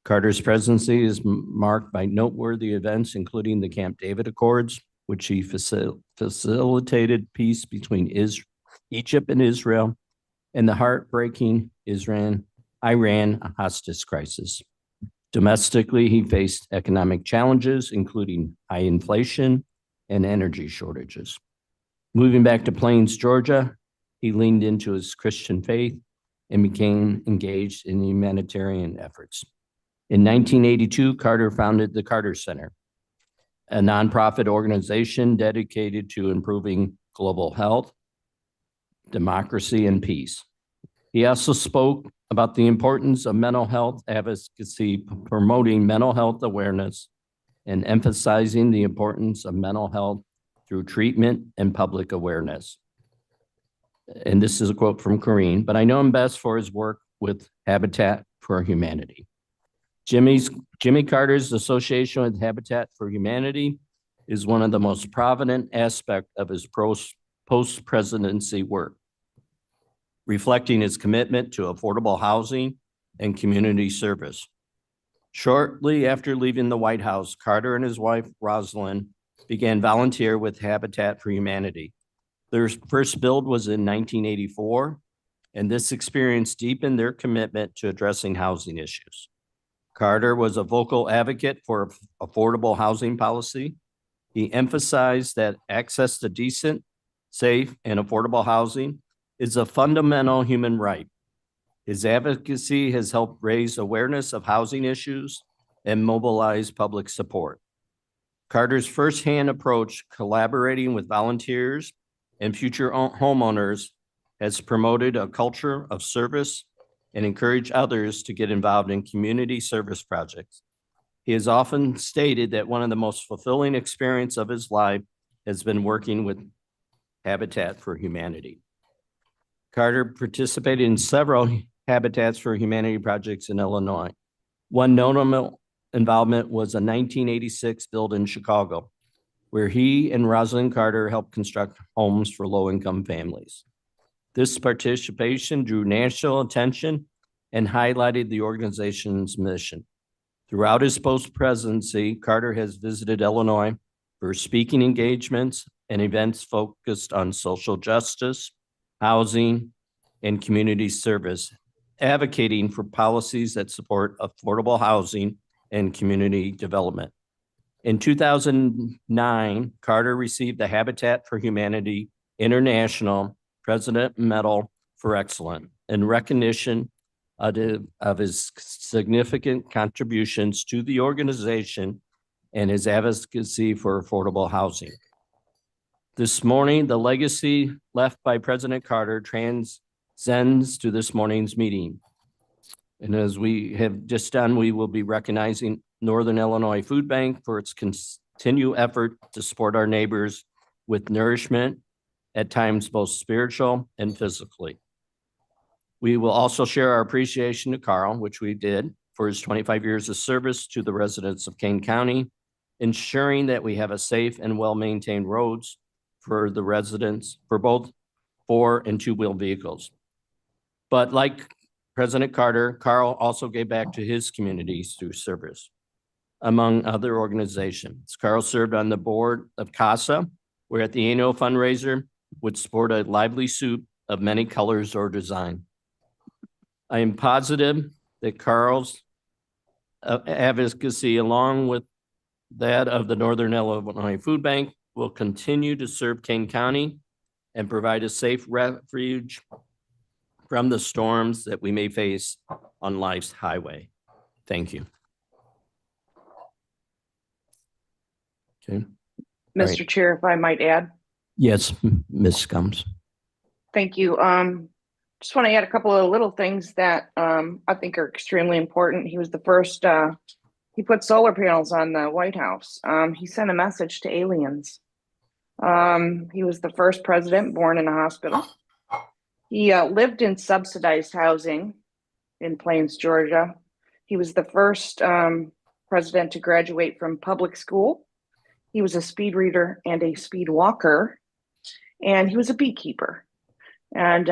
Carter's presidency is marked by noteworthy events, including the Camp David Accords, which he facilitated peace between Egypt and Israel, and the heartbreaking Iran hostage crisis. Domestically, he faced economic challenges, including high inflation and energy shortages. Moving back to Plains, Georgia, he leaned into his Christian faith and became engaged in humanitarian efforts. In 1982, Carter founded the Carter Center, a nonprofit organization dedicated to improving global health, democracy, and peace. He also spoke about the importance of mental health advocacy, promoting mental health awareness, and emphasizing the importance of mental health through treatment and public awareness. And this is a quote from Kane, but I know him best for his work with Habitat for Humanity. Jimmy Carter's association with Habitat for Humanity is one of the most prominent aspects of his post-presidency work, reflecting his commitment to affordable housing and community service. Shortly after leaving the White House, Carter and his wife, Rosalind, began volunteer with Habitat for Humanity. Their first build was in 1984, and this experience deepened their commitment to addressing housing issues. Carter was a vocal advocate for affordable housing policy. He emphasized that access to decent, safe, and affordable housing is a fundamental human right. His advocacy has helped raise awareness of housing issues and mobilize public support. Carter's firsthand approach, collaborating with volunteers and future homeowners, has promoted a culture of service and encouraged others to get involved in community service projects. He has often stated that one of the most fulfilling experiences of his life has been working with Habitat for Humanity. Carter participated in several Habitats for Humanity projects in Illinois. One notable involvement was a 1986 build in Chicago, where he and Rosalind Carter helped construct homes for low-income families. This participation drew national attention and highlighted the organization's mission. Throughout his post-presidency, Carter has visited Illinois for speaking engagements and events focused on social justice, housing, and community service, advocating for policies that support affordable housing and community development. In 2009, Carter received the Habitat for Humanity International President Medal for Excellence in recognition of his significant contributions to the organization and his advocacy for affordable housing. This morning, the legacy left by President Carter transcends to this morning's meeting. And as we have just done, we will be recognizing Northern Illinois Food Bank for its continue effort to support our neighbors with nourishment, at times both spiritual and physically. We will also share our appreciation to Carl, which we did, for his 25 years of service to the residents of Kane County, ensuring that we have a safe and well-maintained roads for the residents for both 4- and 2-wheel vehicles. But like President Carter, Carl also gave back to his communities through service. Among other organizations, Carl served on the board of CASA, where at the annual fundraiser would sport a lively suit of many colors or design. I am positive that Carl's advocacy, along with that of the Northern Illinois Food Bank, will continue to serve Kane County and provide a safe refuge from the storms that we may face on life's highway. Thank you. Okay. All right. Mr. Chair, if I might add. Yes, Ms. Scums. Thank you. Just want to add a couple of little things that I think are extremely important. He was the first, he put solar panels on the White House. He sent a message to aliens. He was the first president born in a hospital. He lived in subsidized housing in Plains, Georgia. He was the first president to graduate from public school. He was a speed reader and a speed walker, and he was a beekeeper. And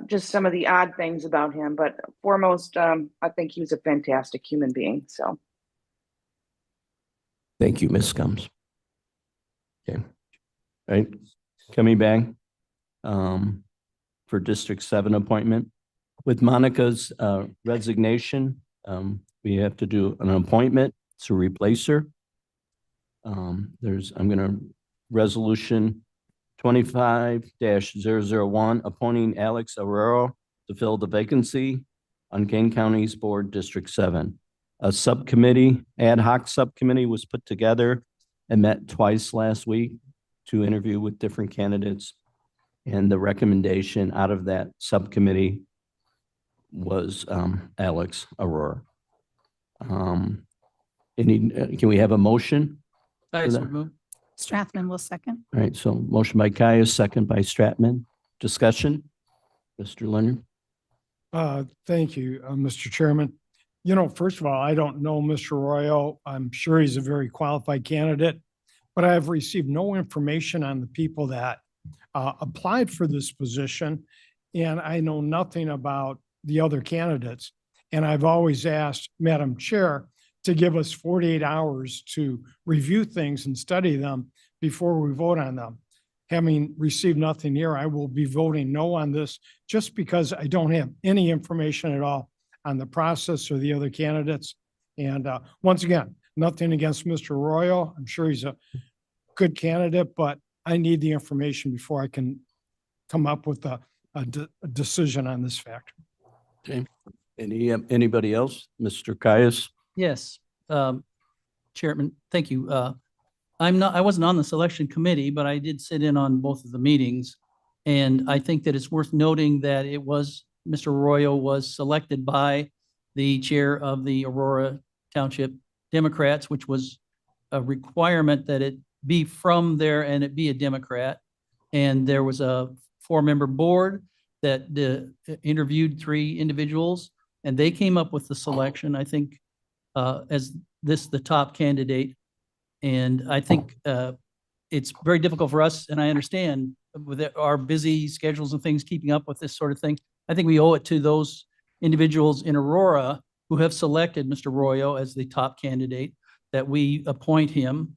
just some of the odd things about him, but foremost, I think he was a fantastic human being. So, Thank you, Ms. Scums. Okay. All right, coming back for District 7 appointment. With Monica's resignation, we have to do an appointment to replace her. Resolution 25-001, appointing Alex Arroyo to fill the vacancy on Kane County's Board District 7. A subcommittee, ad hoc subcommittee was put together and met twice last week to interview with different candidates. And the recommendation out of that subcommittee was Alex Arroyo. Can we have a motion? I so move. Strathman will second. All right, so motion by Caius, second by Stratman. Discussion, Mr. Leonard? Thank you, Mr. Chairman. You know, first of all, I don't know Mr. Arroyo. I'm sure he's a very qualified candidate, but I have received no information on the people that applied for this position, and I know nothing about the other candidates. And I've always asked Madam Chair to give us 48 hours to review things and study them before we vote on them. Having received nothing here, I will be voting no on this just because I don't have any information at all on the process or the other candidates. And once again, nothing against Mr. Arroyo. I'm sure he's a good candidate, but I need the information before I can come up with a decision on this fact. Okay. Anybody else? Mr. Caius? Yes, Chairman, thank you. I wasn't on the selection committee, but I did sit in on both of the meetings. And I think that it's worth noting that Mr. Arroyo was selected by the chair of the Aurora Township Democrats, which was a requirement that it be from there and it be a Democrat. And there was a 4-member board that interviewed 3 individuals, and they came up with the selection, I think, as the top candidate. And I think it's very difficult for us, and I understand with our busy schedules and things, keeping up with this sort of thing. I think we owe it to those individuals in Aurora who have selected Mr. Arroyo as the top candidate that we appoint him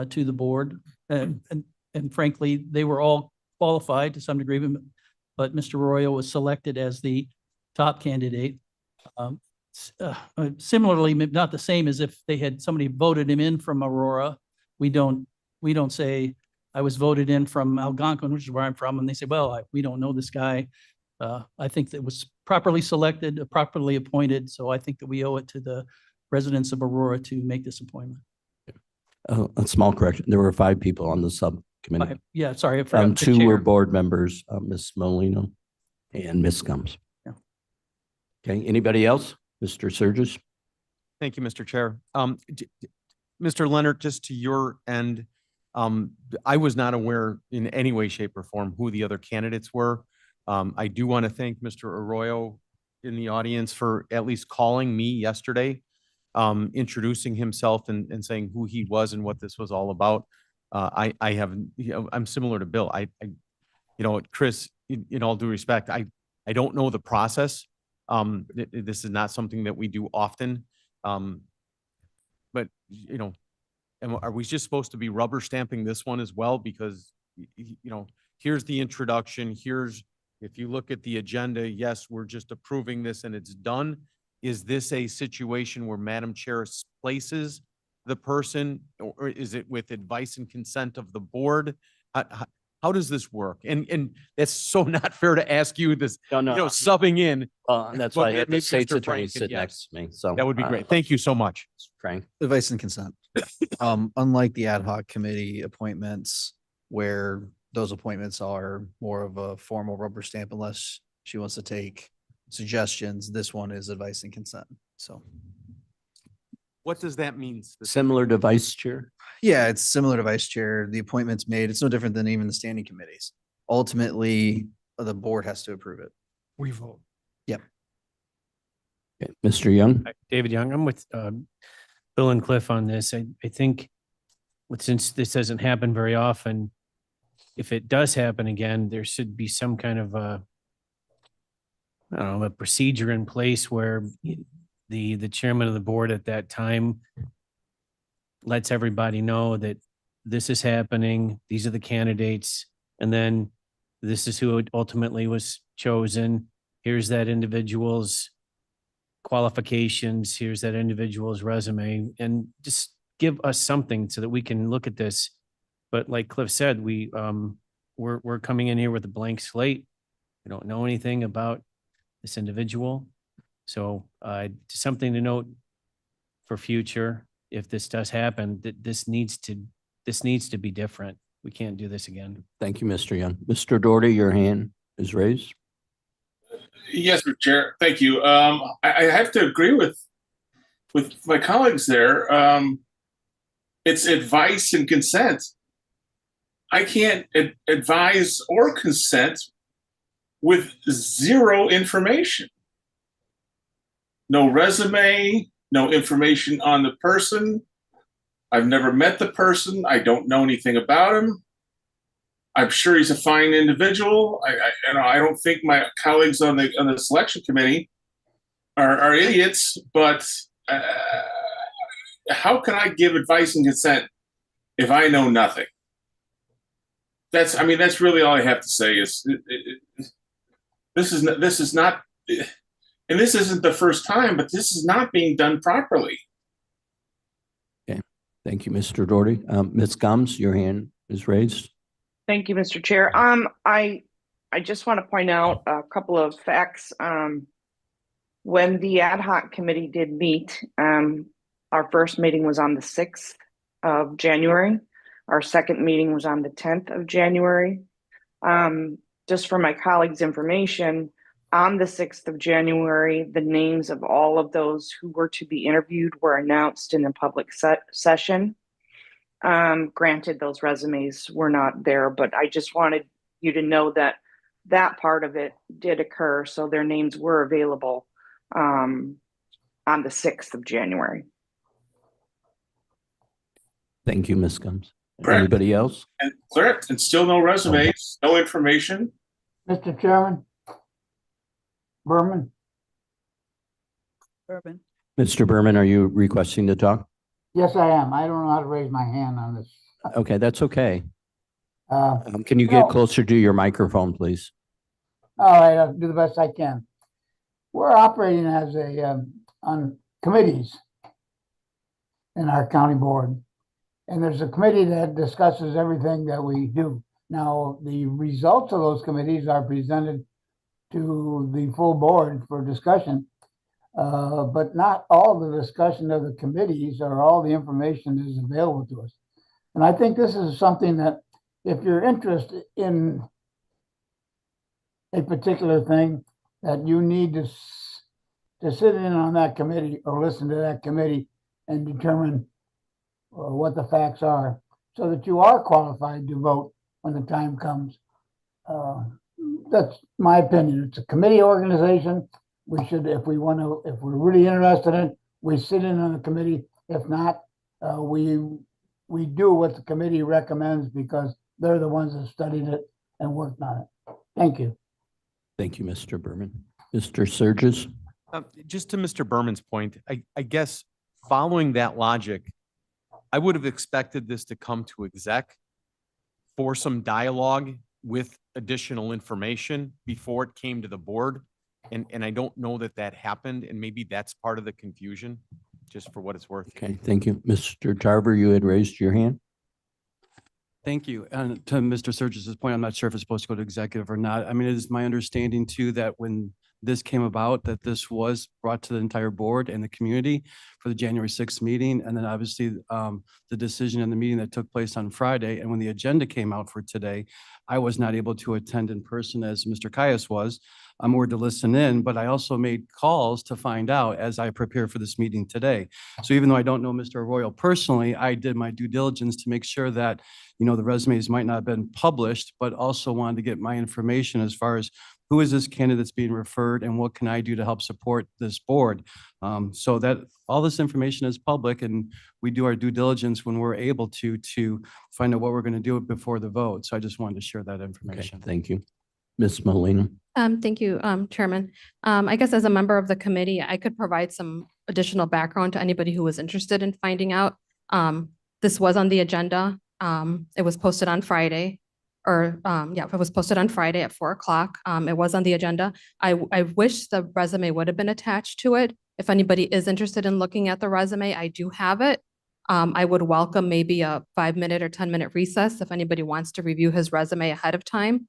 to the board. And frankly, they were all qualified to some degree, but Mr. Arroyo was selected as the top candidate. Similarly, not the same as if they had somebody voted him in from Aurora. We don't say, I was voted in from Algonquin, which is where I'm from, and they say, well, we don't know this guy. I think that was properly selected, properly appointed, so I think that we owe it to the residents of Aurora to make this appointment. A small correction. There were 5 people on the subcommittee. Yeah, sorry. I forgot the 2 were chair. board members, Ms. Molino and Ms. Scums. Yeah. Okay, anybody else? Mr. Surges? Thank you, Mr. Chair. Mr. Leonard, just to your end, I was not aware in any way, shape or form who the other candidates were. I do want to thank Mr. Arroyo in the audience for at least calling me yesterday, introducing himself and saying who he was and what this was all about. I have, I'm similar to Bill. Chris, in all due respect, I don't know the process. This is not something that we do often. But, and are we just supposed to be rubber stamping this one as well? Because, here's the introduction, if you look at the agenda, yes, we're just approving this and it's done. Is this a situation where Madam Chair places the person, or is it with advice and consent of the board? How does this work? And that's so not fair to ask you this, subbing in. That's but why I had the maybe state's Mr. attorney Frank could- sit yes. next to me, so. That would be great. Thank you so much. Frank. Advice and consent. Unlike the ad hoc committee appointments where those appointments are more of a formal rubber stamp unless she wants to take suggestions, this one is advice and consent. So, What does that mean? Similar to vice chair? yeah, it's similar to vice chair. The appointment's made. It's no different than even the standing committees. Ultimately, the board has to approve it. We vote. Yep. Okay, Mr. Young? Hi, David Young, I'm with Bill and Cliff on this. I think since this doesn't happen very often, if it does happen again, there should be some kind of a procedure in place where the chairman of the board at that time lets everybody know that this is happening, these are the candidates, and then this is who ultimately was chosen. Here's that individual's qualifications, here's that individual's resume, and just give us something so that we can look at this. But like Cliff said, we're coming in here with a blank slate. We don't know anything about this individual. So something to note for future, if this does happen, that this needs to be different. We can't do this again. Thank you, Mr. Young. Mr. Doherty, your hand is raised. Yes, Mr. Chair. Thank you. I have to agree with my colleagues there. It's advice and consent. I can't advise or consent with zero information. No resume, no information on the person. I've never met the person. I don't know anything about him. I'm sure he's a fine individual. I don't think my colleagues on the selection committee are idiots, but how can I give advice and consent if I know nothing? That's really all I have to say. This is not, and this isn't the first time, but this is not being done properly. Okay, thank you, Mr. Doherty. Ms. Gomes, your hand is raised. Thank you, Mr. Chair. I just want to point out a couple of facts. When the ad hoc committee did meet, our first meeting was on the 6th of January. Our second meeting was on the 10th of January. Just for my colleagues' information, on the 6th of January, the names of all of those who were to be interviewed were announced in a public session. Granted, those resumes were not there, but I just wanted you to know that that part of it did occur. So their names were available on the 6th of January. Thank you, Ms. Gomes. Correct. Anybody else? And correct, and still no resumes, no information. Mr. Chairman? Berman? Urban. Mr. Berman, are you requesting to talk? Yes, I am. I don't know how to raise my hand on this. Okay, that's okay. Can you get closer to your microphone, please? All right, I'll do the best I can. We're operating as on committees in our county board. And there's a committee that discusses everything that we do. Now, the results of those committees are presented to the full board for discussion. But not all the discussion of the committees or all the information is available to us. And I think this is something that if you're interested in a particular thing, that you need to sit in on that committee or listen to that committee and determine or what the facts are, so that you are qualified to vote when the time comes. That's my opinion. It's a committee organization. We should, if we want to, if we're really interested in it, we sit in on the committee. If not, we do what the committee recommends because they're the ones that studied it and worked on it. Thank you. Thank you, Mr. Berman. Mr. Surges? Just to Mr. Berman's point, I guess following that logic, I would have expected this to come to exec for some dialogue with additional information before it came to the board. And I don't know that that happened, and maybe that's part of the confusion, just for what it's worth. Okay, thank you. Mr. Tarver, you had raised your hand. Thank you. And to Mr. Surges' point, I'm not sure if it's supposed to go to executive or not. I mean, it is my understanding too that when this came about, that this was brought to the entire board and the community for the January 6th meeting. And then obviously the decision in the meeting that took place on Friday. And when the agenda came out for today, I was not able to attend in person as Mr. Caius was. I'm more to listen in, but I also made calls to find out as I prepare for this meeting today. So even though I don't know Mr. Arroyo personally, I did my due diligence to make sure that, you know, the resumes might not have been published, but also wanted to get my information as far as who is this candidate that's being referred and what can I do to help support this board? So that all this information is public and we do our due diligence when we're able to find out what we're going to do before the vote. So I just wanted to share that information. Okay, thank you. Ms. Molina? Thank you, Chairman. I guess as a member of the committee, I could provide some additional background to anybody who was interested in finding out. This was on the agenda. It was posted on Friday. It was posted on Friday at 4 o'clock. It was on the agenda. I wish the resume would have been attached to it. If anybody is interested in looking at the resume, I do have it. I would welcome maybe a 5-minute or 10-minute recess if anybody wants to review his resume ahead of time.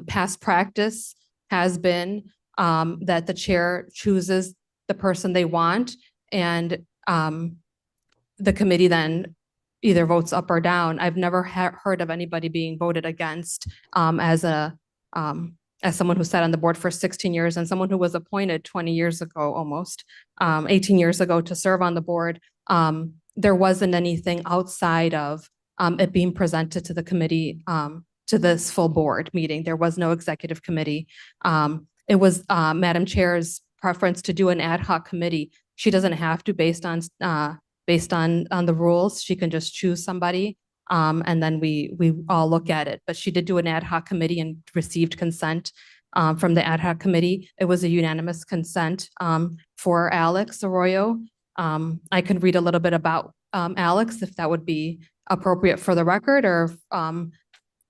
Past practice has been that the chair chooses the person they want and the committee then either votes up or down. I've never heard of anybody being voted against as someone who sat on the board for 16 years and someone who was appointed 20 years ago, almost 18 years ago to serve on the board. There wasn't anything outside of it being presented to the committee, to this full board meeting. There was no executive committee. It was Madam Chair's preference to do an ad hoc committee. She doesn't have to based on the rules. She can just choose somebody and then we all look at it. But she did do an ad hoc committee and received consent from the ad hoc committee. It was a unanimous consent for Alex Arroyo. I could read a little bit about Alex if that would be appropriate for the record, or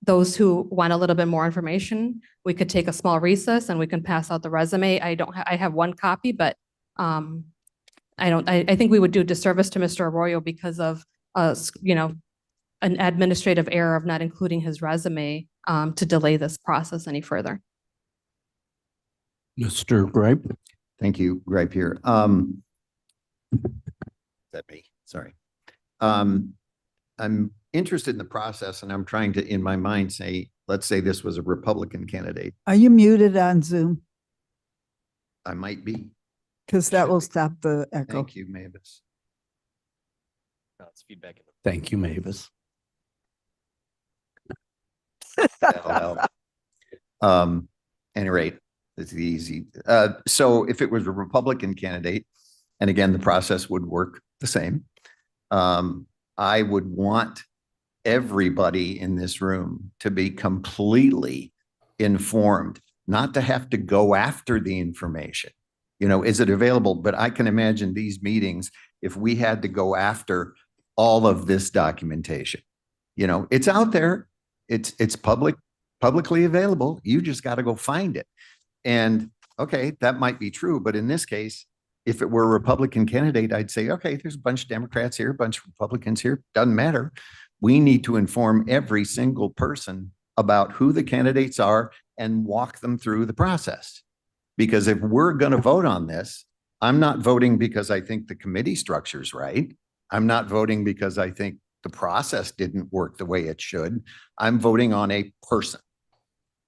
those who want a little bit more information, we could take a small recess and we can pass out the resume. I have one copy, but I think we would do a disservice to Mr. Arroyo because of an administrative error of not including his resume to delay this process any further. Mr. Gripe? Thank you, Gripe here. Is that me? Sorry. I'm interested in the process and I'm trying to, in my mind, say, let's say this was a Republican candidate. Are you muted on Zoom? I might be. Because that will stop the echo. Thank you, Mavis. It's feedback. Thank you, Mavis. That'll help. Any rate, it's easy. So if it was a Republican candidate, and again, the process would work the same, I would want everybody in this room to be completely informed, not to have to go after the information. You know, is it available? But I can imagine these meetings, if we had to go after all of this documentation, you know, it's out there. It's publicly available. You just got to go find it. And okay, that might be true. But in this case, if it were a Republican candidate, I'd say, okay, there's a bunch of Democrats here, a bunch of Republicans here. Doesn't matter. We need to inform every single person about who the candidates are and walk them through the process. Because if we're going to vote on this, I'm not voting because I think the committee structure's right. I'm not voting because I think the process didn't work the way it should. I'm voting on a person.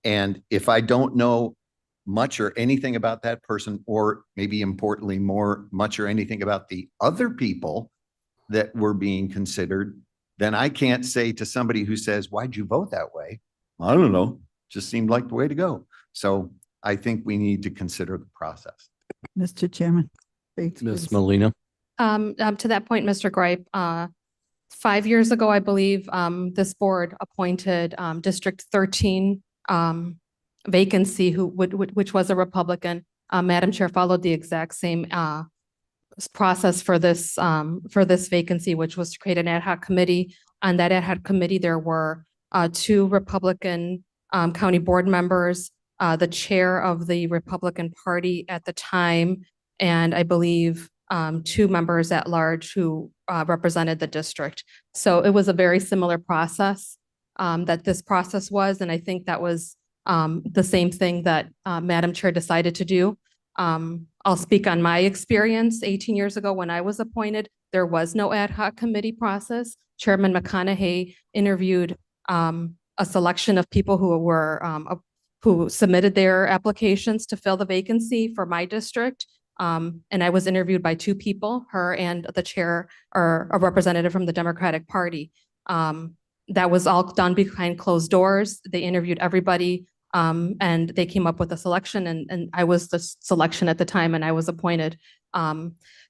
And if I don't know much or anything about that person, or maybe importantly, much or anything about the other people that were being considered, then I can't say to somebody who says, why'd you vote that way? I don't know, just seemed like the way to go. So I think we need to consider the process. Mr. Chairman. Bates, Ms. please. Molina. To that point, Mr. Gripe, 5 years ago, I believe, this board appointed, District 13, vacancy which was a Republican. Madam Chair followed the exact same, process for this vacancy, which was to create an ad hoc committee. On that ad hoc committee, there were, 2 Republican, county board members, the chair of the Republican Party at the time, and I believe 2 members at large who represented the district. So it was a very similar process that this process was, and I think that was the same thing that Madam Chair decided to do. I'll speak on my experience 18 years ago when I was appointed. There was no ad hoc committee process. Chairman McConaughey interviewed a selection of people who submitted their applications to fill the vacancy for my district. And I was interviewed by 2 people, her and the chair or a representative from the Democratic Party. That was all done behind closed doors. They interviewed everybody, and they came up with a selection, and I was the selection at the time, and I was appointed.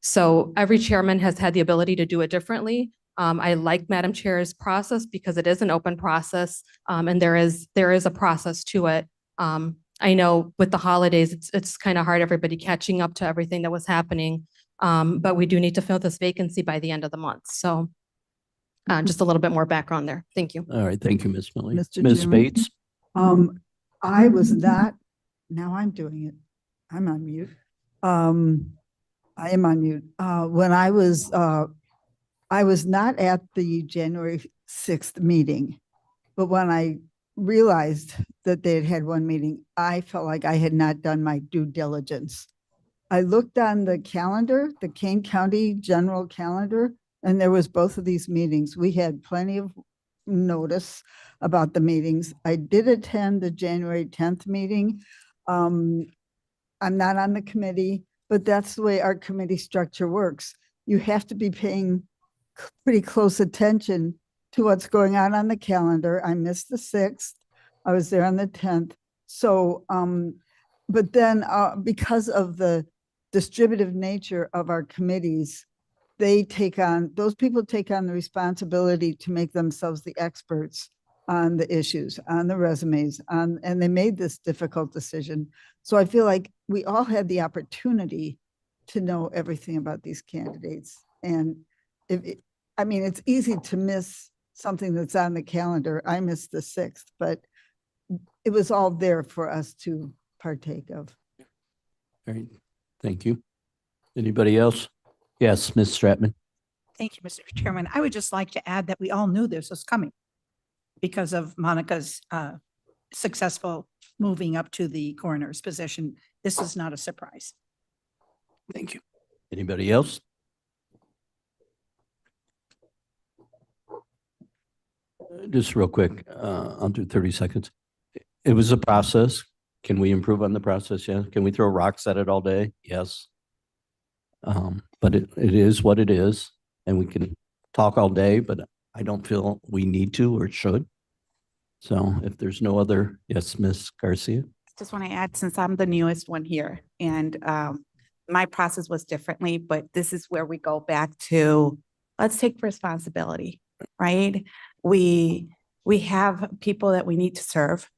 So every chairman has had the ability to do it differently. I like Madam Chair's process because it is an open process, and there is a process to it. I know with the holidays, it's kind of hard, everybody catching up to everything that was happening. But we do need to fill this vacancy by the end of the month. So just a little bit more background there. Thank you. All right, thank you, Ms. Molina. Mr. Ms. Chairman. Bates. I was not, now I'm doing it. I'm on mute. I am on mute. When I was not at the January 6th meeting, but when I realized that they had had one meeting, I felt like I had not done my due diligence. I looked on the calendar, the Kane County General Calendar, and there was both of these meetings. We had plenty of notice about the meetings. I did attend the January 10th meeting. I'm not on the committee, but that's the way our committee structure works. You have to be paying pretty close attention to what's going on the calendar. I missed the 6th. I was there on the 10th. So, but then because of the distributive nature of our committees, those people take on the responsibility to make themselves the experts on the issues, on the resumes, and they made this difficult decision. So I feel like we all had the opportunity to know everything about these candidates. And it's easy to miss something that's on the calendar. I missed the 6th, but it was all there for us to partake of. All right, thank you. Anybody else? Yes, Ms. Stratman. Thank you, Mr. Chairman. I would just like to add that we all knew this was coming because of Monica's successful moving up to the coroner's position. This is not a surprise. Thank you. Anybody else? Just real quick, under 30 seconds. It was a process. Can we improve on the process? Yeah. Can we throw rocks at it all day? Yes. But it is what it is, and we can talk all day, but I don't feel we need to or should. So if there's no other, yes, Ms. Garcia. Just want to add, since I'm the newest one here, and my process was differently, but this is where we go back to, let's take responsibility, right? We have people that we need to serve.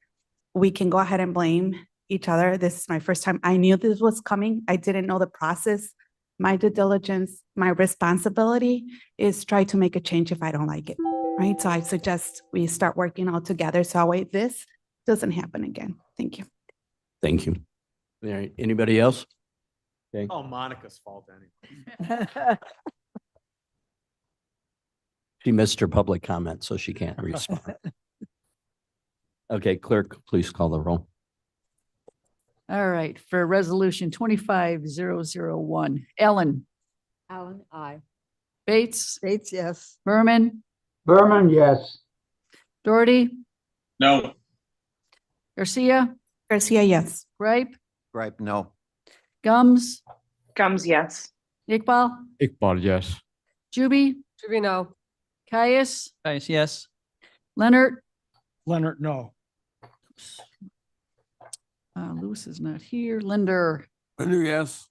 We can go ahead and blame each other. This is my first time. I knew this was coming. I didn't know the process. My due diligence, my responsibility is try to make a change if I don't like it, right? So I suggest we start working all together so that this doesn't happen again. Thank you. Thank you. All right, anybody else? Okay. Oh, Monica's fault anyway. She missed her public comment, so she can't respond. Okay, clerk, please call the roll. All right, for resolution 25001, Ellen. Alan, aye. Bates. Bates, yes. Berman. Berman, yes. Doherty. No. Garcia, yes. Gripe. Gripe, no. Gums. Gums, yes. Iqbal. Iqbal, yes. Juby. Trevino. Caius, Guys, yes. Leonard, Leonard, no. Lewis is not here. Linder, Linder, yes.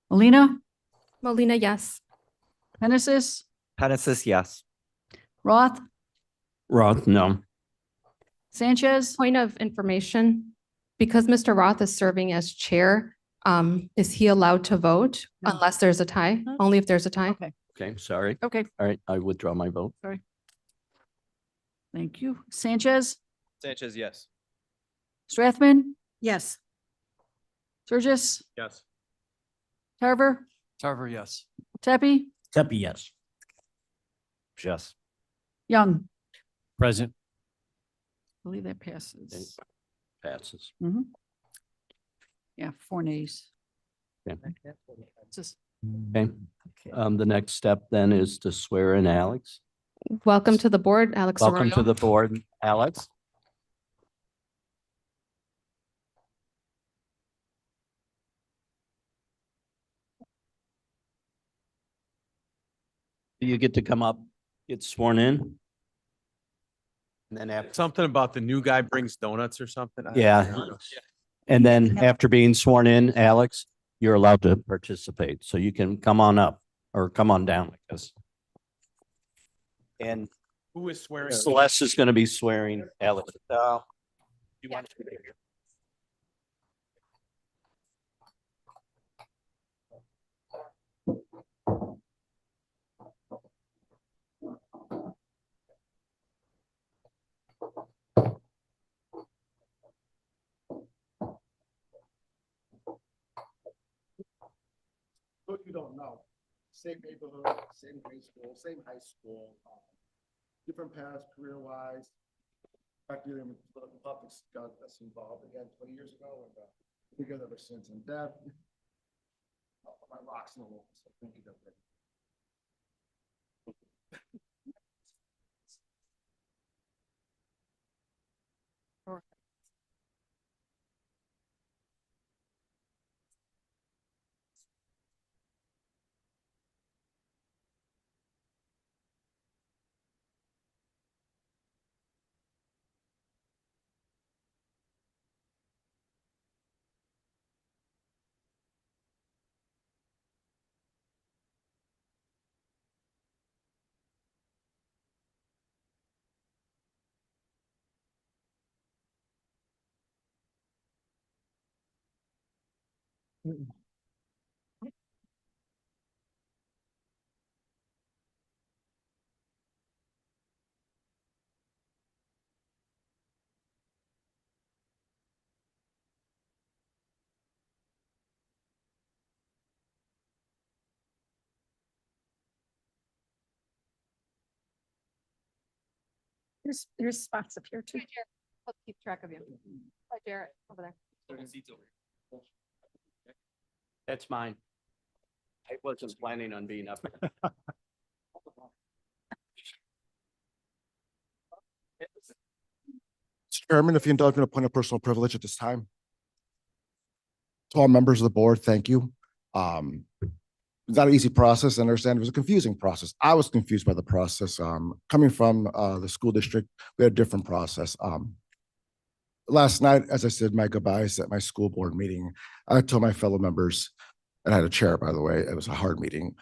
Molina, Molina, yes. Genesis, Genesis, yes. Roth, Roth, no. Sanchez. Point of information, because Mr. Roth is serving as chair, is he allowed to vote No. unless there's a tie? No. Only if there's a tie? Okay, Okay, sorry. okay, All right, I withdraw my vote. sorry. Thank you. Sanchez, Sanchez, yes. Strathman, Yes. Surges, Yes. Tarver, Tarver, yes. Tepe, Tepe, yes. Yes. Young. Present. I believe that passes. Passes. Mhm. Yeah, 4 nays. Okay. Just, Okay. The next step then is to swear in Alex. Welcome to the board, Alex Welcome to Arroyo. the board, Alex. You get to come up, get sworn in. And then after, Something about the new guy brings donuts or something. yeah. And then after being sworn in, Alex, you're allowed to participate. So you can come on up or come on down, I guess. And Who is swearing? Celeste is going to be swearing Alex. You want to be here? What you don't know, same neighborhood, same grade school, same high school, different paths career-wise. Back dealing with political politics, got us involved again 20 years ago, and together ever since. And Deb, my rocks in the wall, so thank you, Deb. There's spots up here too. Let's keep track of you. Hi, Jarrett, over there. That's mine. I wasn't planning on being up. Chairman, if you indulge me a point of personal privilege at this time. To all members of the board, thank you. It's not an easy process. I understand it was a confusing process. I was confused by the process. Coming from the school district, we had a different process. Last night, as I said my goodbyes at my school board meeting, I told my fellow members, and I had a chair, by the way, it was a hard meeting.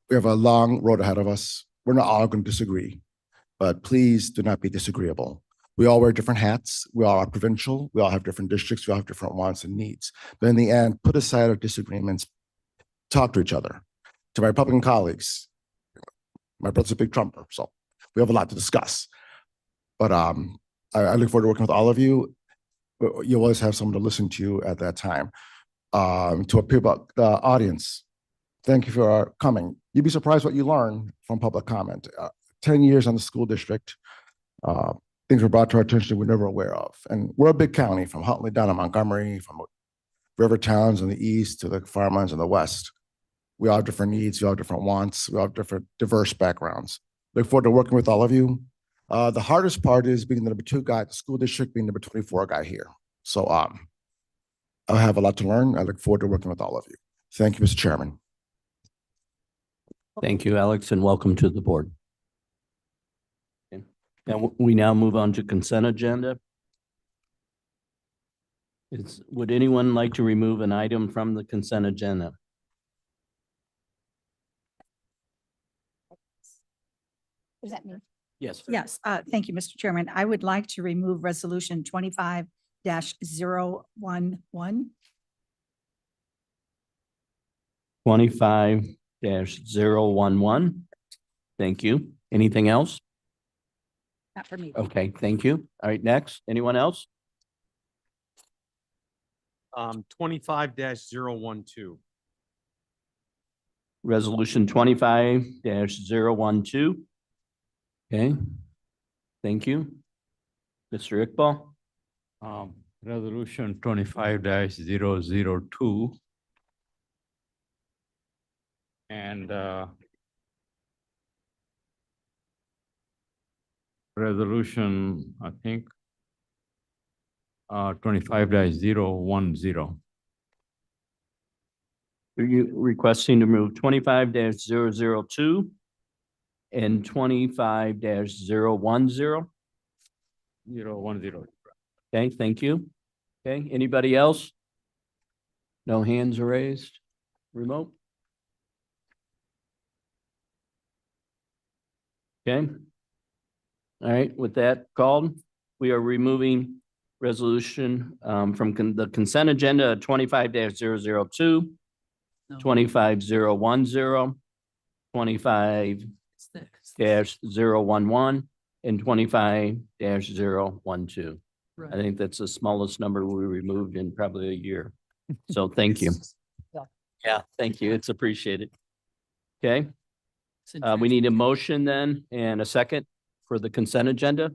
We have a long road ahead of us. We're not all going to disagree, but please do not be disagreeable. We all wear different hats. We all are provincial. We all have different districts. We all have different wants and needs. But in the end, put aside our disagreements, talk to each other. To my Republican colleagues, my brother's a big Trumper, so we have a lot to discuss. But I look forward to working with all of you. You always have someone to listen to you at that time. To our people, the audience, thank you for coming. You'd be surprised what you learn from public comment. 10 years on the school district, things were brought to our attention we were never aware of. And we're a big county, from Huntley down to Montgomery, from river towns in the east to the farmlands in the west. We all have different needs, we all have different wants, we all have different diverse backgrounds. Look forward to working with all of you. The hardest part is being the number 2 guy at the school district, being number 24 guy here. So I have a lot to learn. I look forward to working with all of you. Thank you, Mr. Chairman. Thank you, Alex, and welcome to the board. Okay. And we now move on to consent agenda. Would anyone like to remove an item from the consent agenda? Is that me? Yes. Yes, thank you, Mr. Chairman. I would like to remove resolution 25-011. 25-011. Thank you. Anything else? Not for me. Okay, thank you. All right, next. Anyone else? 25-012. Resolution 25-012. Okay. Thank you. Mr. Iqbal? Resolution 25-002. And resolution, I think, 25-010. Are you requesting to move 25-002 and 25-010? 010. Okay, thank you. Okay, anybody else? No hands are raised? Remote? Okay. All right, with that called, we are removing resolution from the consent agenda 25-002, 25-010, 25-011, and 25-012. I think that's the smallest number we removed in probably a year. So thank you. Yeah, thank you. It's appreciated. Okay. We need a motion then and a second for the consent agenda.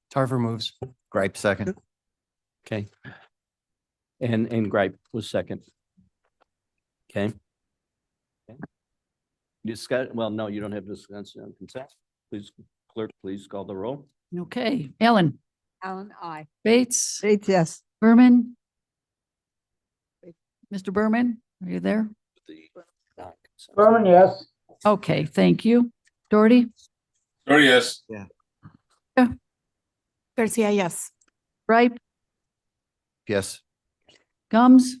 Tarver moves. Gripe second. Okay. And Gripe was second. Okay. Discuss, well, no, you don't have discussion on consent. Please, clerk, please call the roll. Okay, Ellen, Alan, aye. Bates, Bates, yes. Berman. Mr. Berman, are you there? Berman, yes. Okay, thank you. Doherty, Oh, yes. Garcia, yes. Ripe, Yes. Gums,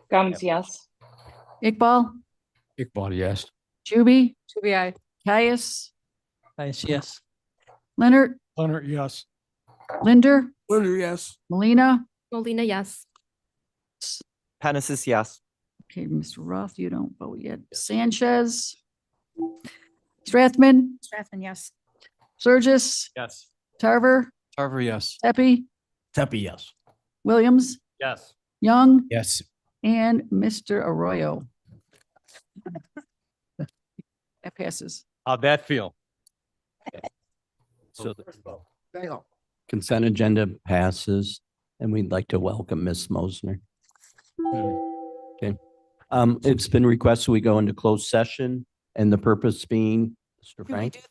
Gums, yes. Iqbal, Iqbal, yes. Juby, I. Yes, yes. Leonard, Leonard, yes. Linder, Linder, yes. Molina. Molina, yes. Genesis, yes. Okay, Mr. Roth, you don't vote yet. Sanchez, Strathman, Strathman, yes. Surges, Yes. Tarver, yes. Tepe, Tepe, yes. Williams, Yes. Young, Yes. and Mr. Arroyo. That passes. How'd that feel? So the consent agenda passes and we'd like to welcome Ms. Mosner. Okay. It's been requested we go into closed session and the purpose being, Mr. Frank?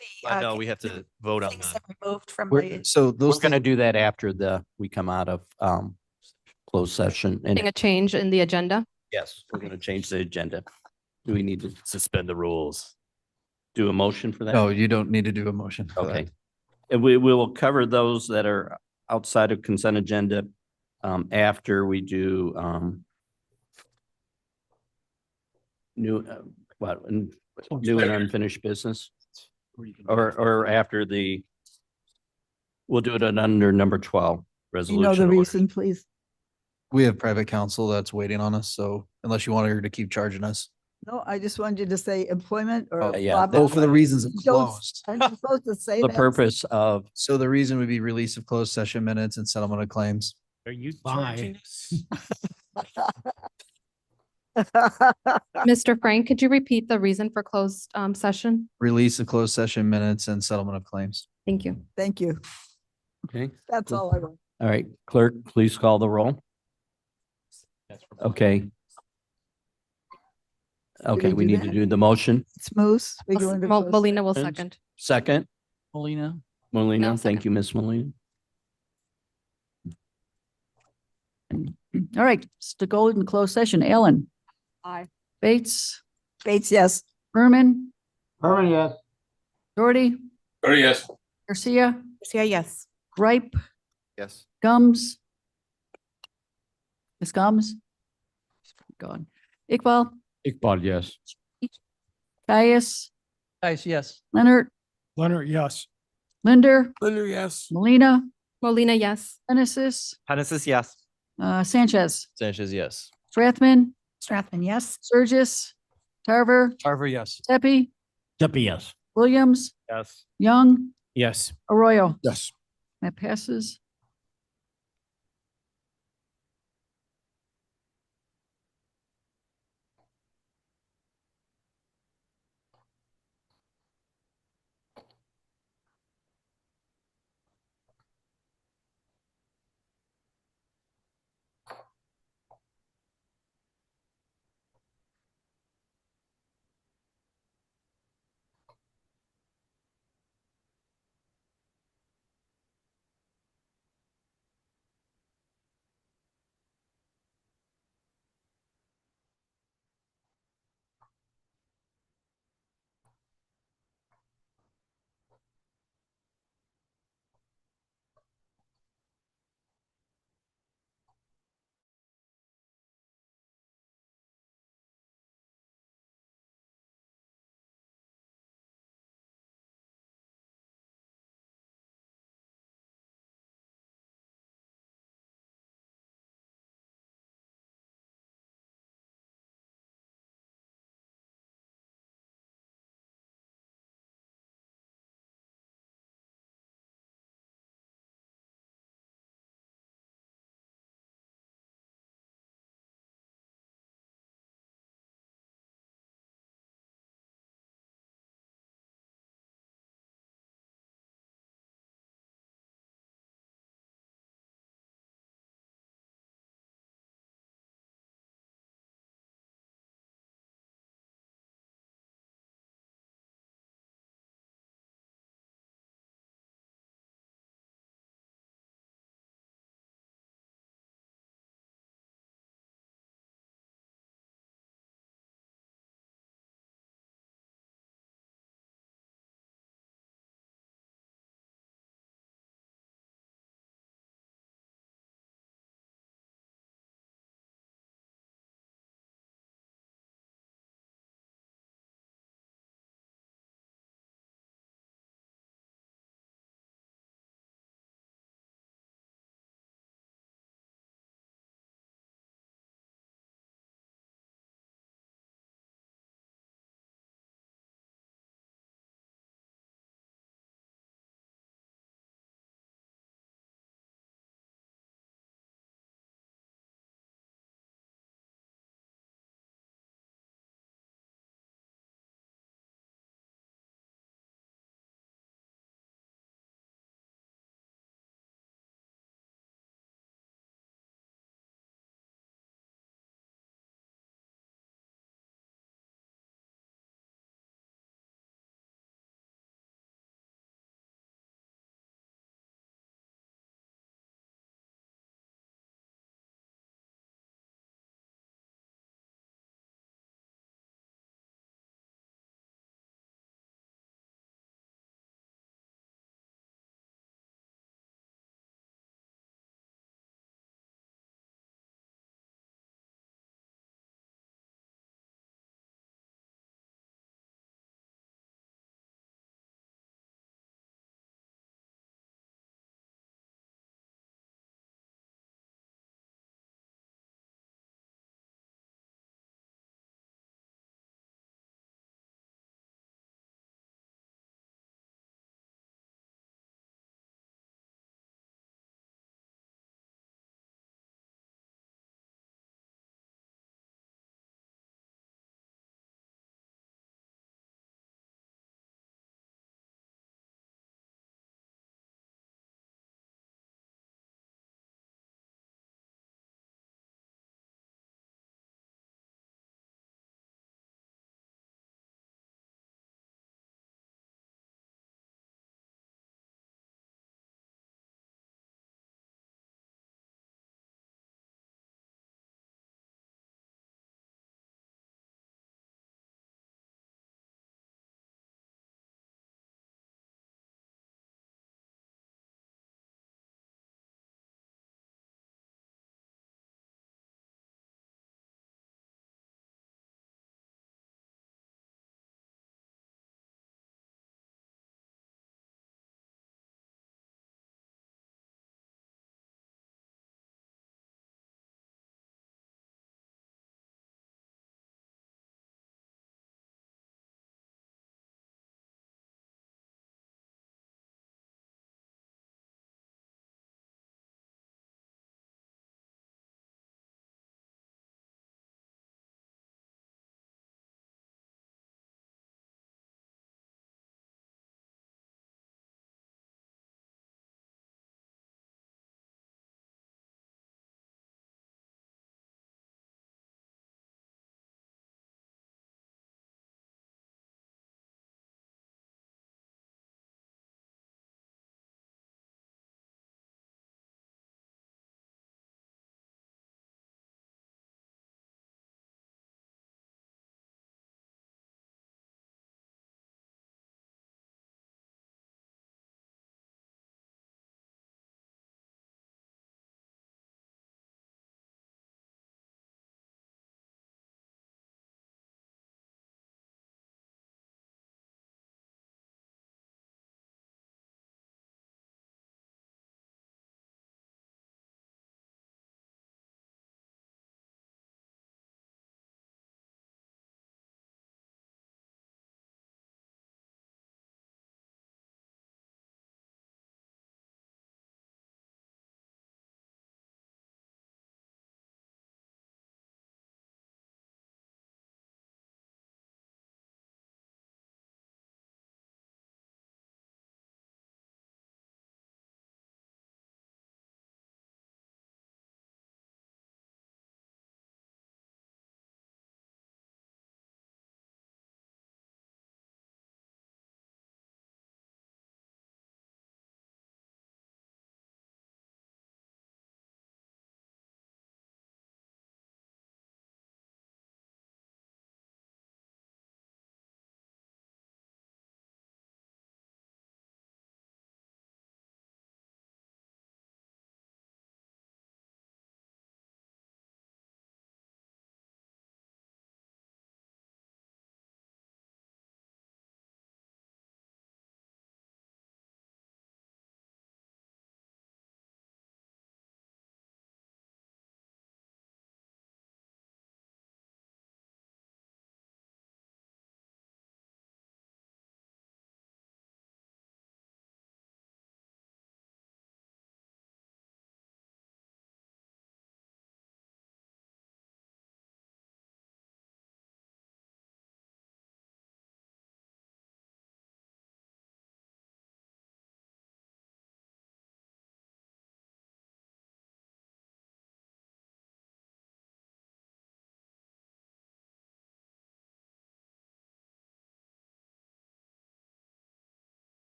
No, we have to vote on that. Removed from We're- the. So We're those going to do that after we come out of closed session. And A change in the agenda. yes, we're going to change the agenda. Do we need to Suspend the rules. do a motion for that? No, you don't need to do a motion. for that. Okay. And we will cover those that are outside of consent agenda after we do new new and unfinished business. Or after we'll do it under number 12, You resolution. know the order. reason, please? We have private counsel that's waiting on us, so unless you want her to keep charging us. No, I just wanted you to say employment or. Oh, yeah. blah, blah, Oh, for the blah. reasons of You don't- closed. Aren't you supposed to say The that? purpose of, So the reason would be release of closed session minutes and settlement of claims. Are you Bye. charging us? Mr. Frank, could you repeat the reason for closed session? Release of closed session minutes and settlement of claims. Thank you. Thank you. okay. That's all I want. All right, clerk, please call the roll. Okay. Okay, we do need to that? do the motion. Smooth. We go into closed Molina will session. second. Second, Molina. Molina, No, thank you, Miss Molina. All right, to go in closed session, Ellen, Aye. Bates, Bates, yes. Berman, Herman, yes. Doherty, Or yes. Garcia, Yes. Gripe, Yes. Gums. Ms. Gums? Gone. Iqbal, Iqbal, yes. Caius, Guys, yes. Leonard, Leonard, yes. Linder, Linder, yes. Molina, Molina, yes. Genesis, Genesis, yes. Sanchez, Sanchez, yes. Strathman, Strathman, yes. Surges, Tarver, Tarver, yes. Tepe, Tepe, yes. Williams, Yes. Young, Yes. Arroyo. Yes. That passes.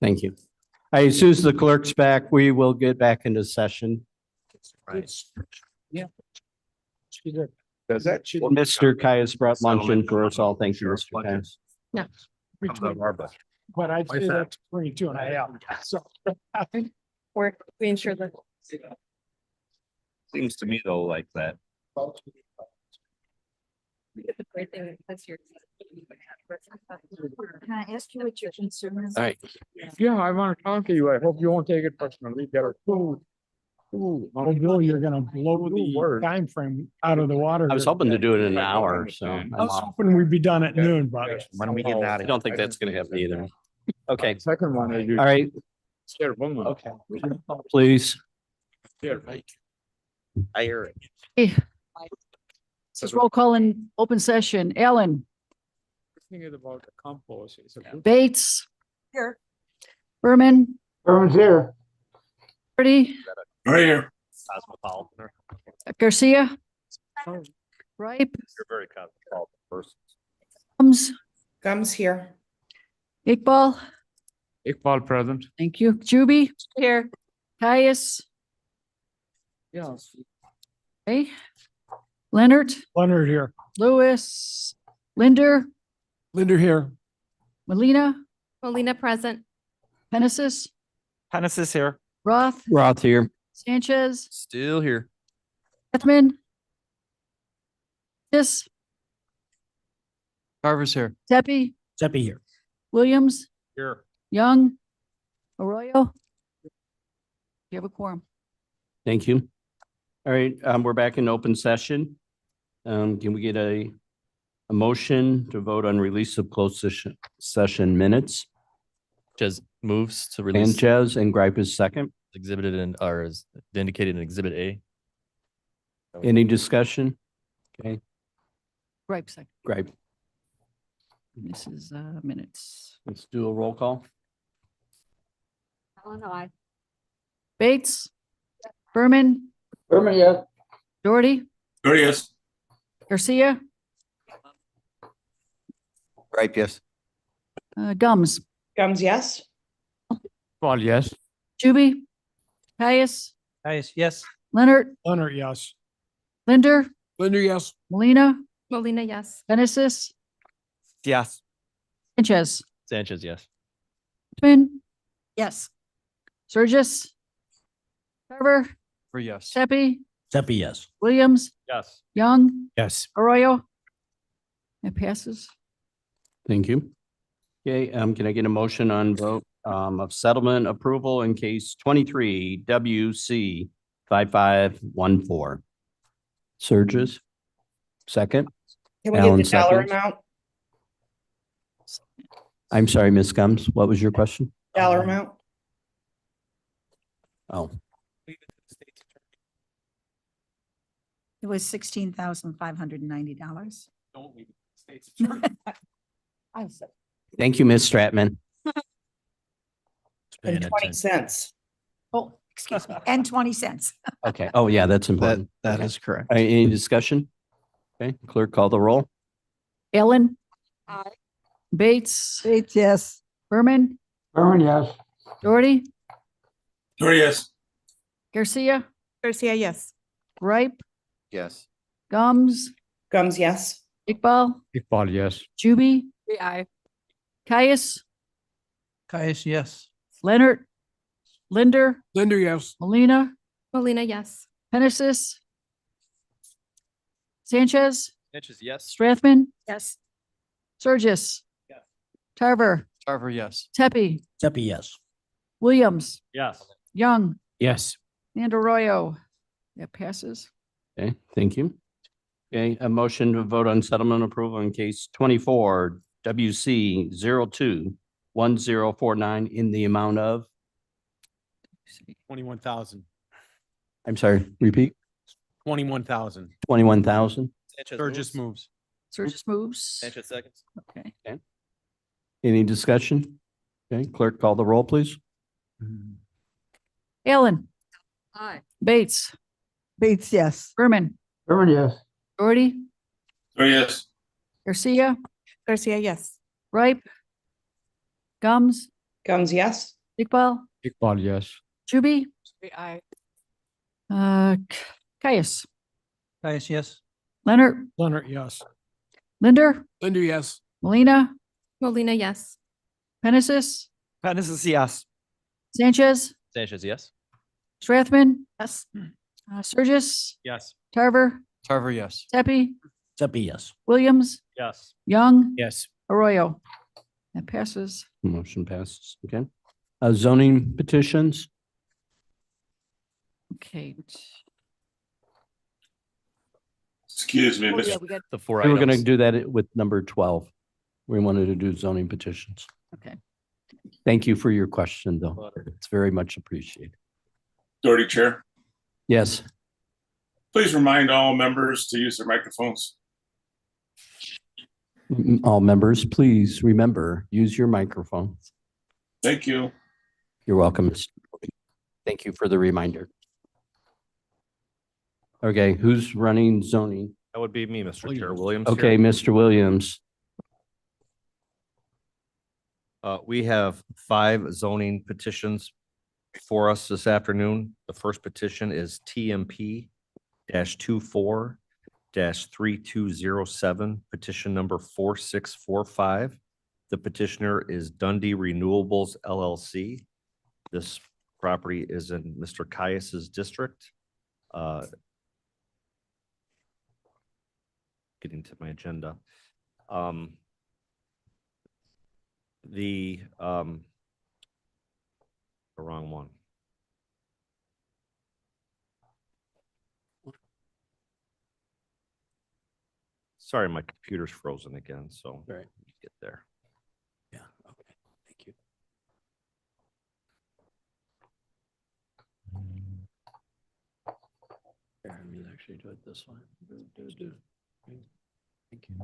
Thank you. All right, as soon as the clerk's back, we will get back into session. Yeah. Does that? Mr. Caius brought lunch in for us all. Thank you, Mr. Caius. Yeah. But I'd say that's 22.5. So I think We ensure that. Seems to me though, like that. Can I ask you what your concern is? All right. Yeah, I want to talk to you. I hope you won't take it personally. Oh, Bill, you're gonna blow the time frame out of the water. I was hoping to do it in an hour, so. I'm I was off. hoping we'd be done at noon, but. When are we getting out I of don't think that's gonna happen either. Okay, Second one. all right, Okay. please. I hear it. This is roll call in open session. Ellen, Thinking about the compost. Bates, Here. Berman, Everyone's here. Doherty, Right here. Garcia, Ripe, You're very cosmopolitan person. Combs, Gums here. Iqbal. Iqbal present. Thank you. Juby. Here. Caius. Yes. Okay. Leonard, Leonard here. Lewis, Linder, Linder here. Molina, Molina present. Penesis, Genesis here. Roth, Roth here. Sanchez, Still here. Ethman. This, Carver's here. Tepe, Steppy here. Williams, Here. Young, Arroyo. You have a quorum. Thank you. All right, we're back in open session. Can we get a motion to vote on release of closed session minutes? Just moves to release Sanchez and Gripe is second. exhibited in, or is indicated in Exhibit A. Any discussion? Okay, Gripe second. Gripe. This is minutes. Let's do a roll call. Illinois. Bates, Berman, Berman, yes. Doherty, There he is. Garcia, Right, yes. Gums, Gums, yes. Well, yes. Juby, Caius, Yes. Leonard, Leonard, yes. Linder, Linder, yes. Molina, Molina, yes. Penesis, Yes. Sanchez, Sanchez, yes. Twin, Yes. Surgis, Carver, For yes. Tepe, Steppy, yes. Williams, Yes. Young, Yes. Arroyo. It passes. Thank you. Okay, can I get a motion on vote of settlement approval in case 23 WC 5514? Surges. Second. Can we Alan get the dollar seconds. amount? I'm sorry, Ms. Gums. What was your question? Dollar amount? Oh, It was $16,590. I said. thank you, Ms. Stratman. Paying And 20 attention. cents. Oh, excuse me, and 20 cents. Okay. Oh, yeah, that's That, important. that Okay. is correct. All right, any discussion? Okay, clerk call the roll. Ellen. Aye. Bates, Bates, yes. Berman, Berman, yes. Doherty, There he is. Garcia, Garcia, yes. Ripe, Yes. Gums, Gums, yes. Iqbal, Iqbal, yes. Juby. Aye. Caius, Caius, yes. Leonard, Linder, Linder, yes. Molina, Molina, yes. Penesis, Sanchez, Sanchez, yes. Strathman, Yes. Surgis, Tarver, Carver, yes. Tepe, Steppy, yes. Williams, Yes. Young, Yes. and Arroyo. That passes. Okay, thank you. Okay, a motion to vote on settlement approval in case 24 WC 021049 in the amount of, 21,000. I'm sorry, repeat, 21,000. 21,000. Sanchez Burgess moves. Surgis moves. Sanchez seconds. Okay. Any discussion? Okay, clerk call the roll, please. Allen. Aye. Bates, Bates, yes. Berman, Berman, yes. Doherty, There he is. Garcia, Garcia, yes. Ripe, Gums, Guns, yes. Iqbal, Iqbal, yes. Juby, Aye. Caius, Caius, yes. Leonard, yes. Linder, Linda, yes. Molina, Molina, yes. Genesis, Genesis, yes. Sanchez, Sanchez, yes. Strathman, Yes. Surges, Yes. Tarver, Tarver, yes. Tepe, Seppi, yes. Williams, Yes. Young, Yes. Arroyo. That passes. Motion passes. Okay. Zoning petitions. Okay. Excuse me, Oh, yeah, Mr. we got, The four We were going to items. do that with number 12. We wanted to do zoning petitions. okay. Thank you for your question, though. It's very much appreciated. Doherty Chair. Yes. Please remind all members to use their microphones. All members, please remember, use your microphone. Thank you. You're welcome. Mr. Doherty. Thank you for the reminder. Okay, who's running zoning? That would be me, Mr. Chair. Williams. Okay, here. Mr. Williams. We have 5 zoning petitions for us this afternoon. The first petition is TMP -24 -3207, petition number 4645. The petitioner is Dundee Renewables LLC. This property is in Mr. Caius's district. Getting to my agenda. The wrong one. Sorry, my computer's frozen again, so Right. get there. Yeah, okay, thank you. Here, let me actually do it this way. Thank you.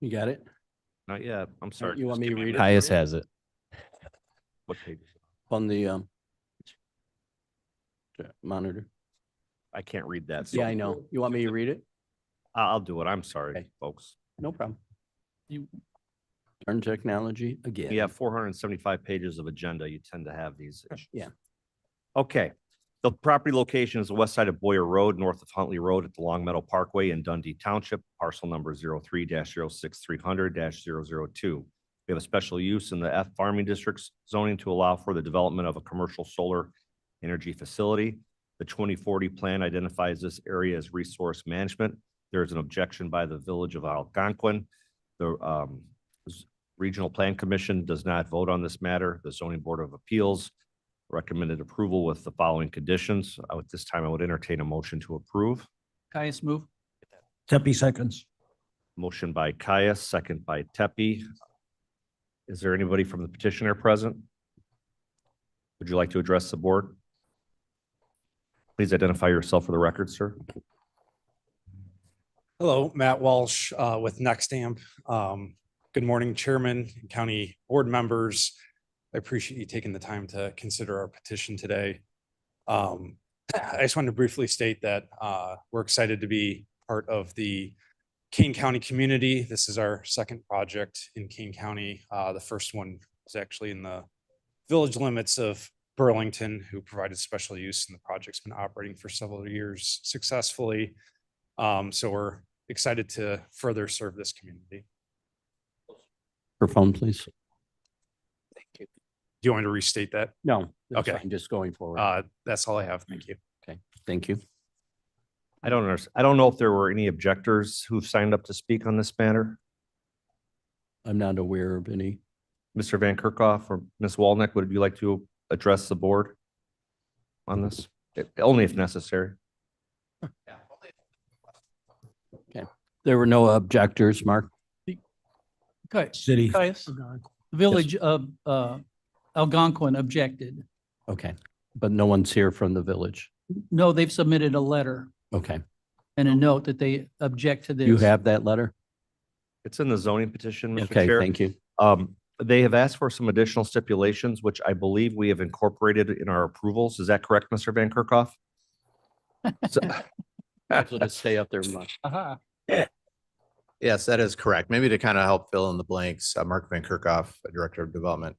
You got it? Not yet. I'm sorry. You want Just me give to a read it? minute. Caius has it. What page? On the monitor. I can't read that. Yeah, I know. You want me to read it? I'll do it. I'm sorry, Okay. folks. No problem. You turn technology again. You have 475 pages of agenda. You tend to have these issues. Yeah. Okay. The property location is the west side of Boyer Road, north of Huntley Road at the Long Meadow Parkway in Dundee Township, parcel number 03-06300-002. We have a special use in the F farming districts zoning to allow for the development of a commercial solar energy facility. The 2040 plan identifies this area as resource management. There is an objection by the village of Algonquin. The Regional Plan Commission does not vote on this matter. The Zoning Board of Appeals recommended approval with the following conditions. At this time, I would entertain a motion to approve. Caius, move. Seppi, seconds. Motion by Caius, second by Tepe. Is there anybody from the petitioner present? Would you like to address the board? Please identify yourself for the record, sir. Hello, Matt Walsh with Nextamp. Good morning, Chairman, and County Board members. I appreciate you taking the time to consider our petition today. I just wanted to briefly state that we're excited to be part of the Kane County community. This is our second project in Kane County. The first one was actually in the village limits of Burlington, who provided special use, and the project's been operating for several years successfully. So we're excited to further serve this community. Per phone, please. Thank you. Do you want me to restate that? No. that's Okay. fine, just going forward. That's all I have. Thank you. Okay, thank you. I don't understand. I don't know if there were any objectors who've signed up to speak on this matter. I'm not aware of any. Mr. Van Kerkhoff or Ms. Walnick, would you like to address the board on this? Only if necessary. Okay, there were no objectors, Mark. City. Caius, the village of Algonquin objected. Okay, but no one's here from the village. No, they've submitted a letter Okay, and a note that they object to this. you have that letter? It's in the zoning petition, Mr. Okay, Chair. thank you. They have asked for some additional stipulations, which I believe we have incorporated in our approvals. Is that correct, Mr. Van Kerkhoff? So- So to stay up there much. Aha. Yes, that is correct. Maybe to kind of help fill in the blanks, Mark Van Kerkhoff, Director of Development.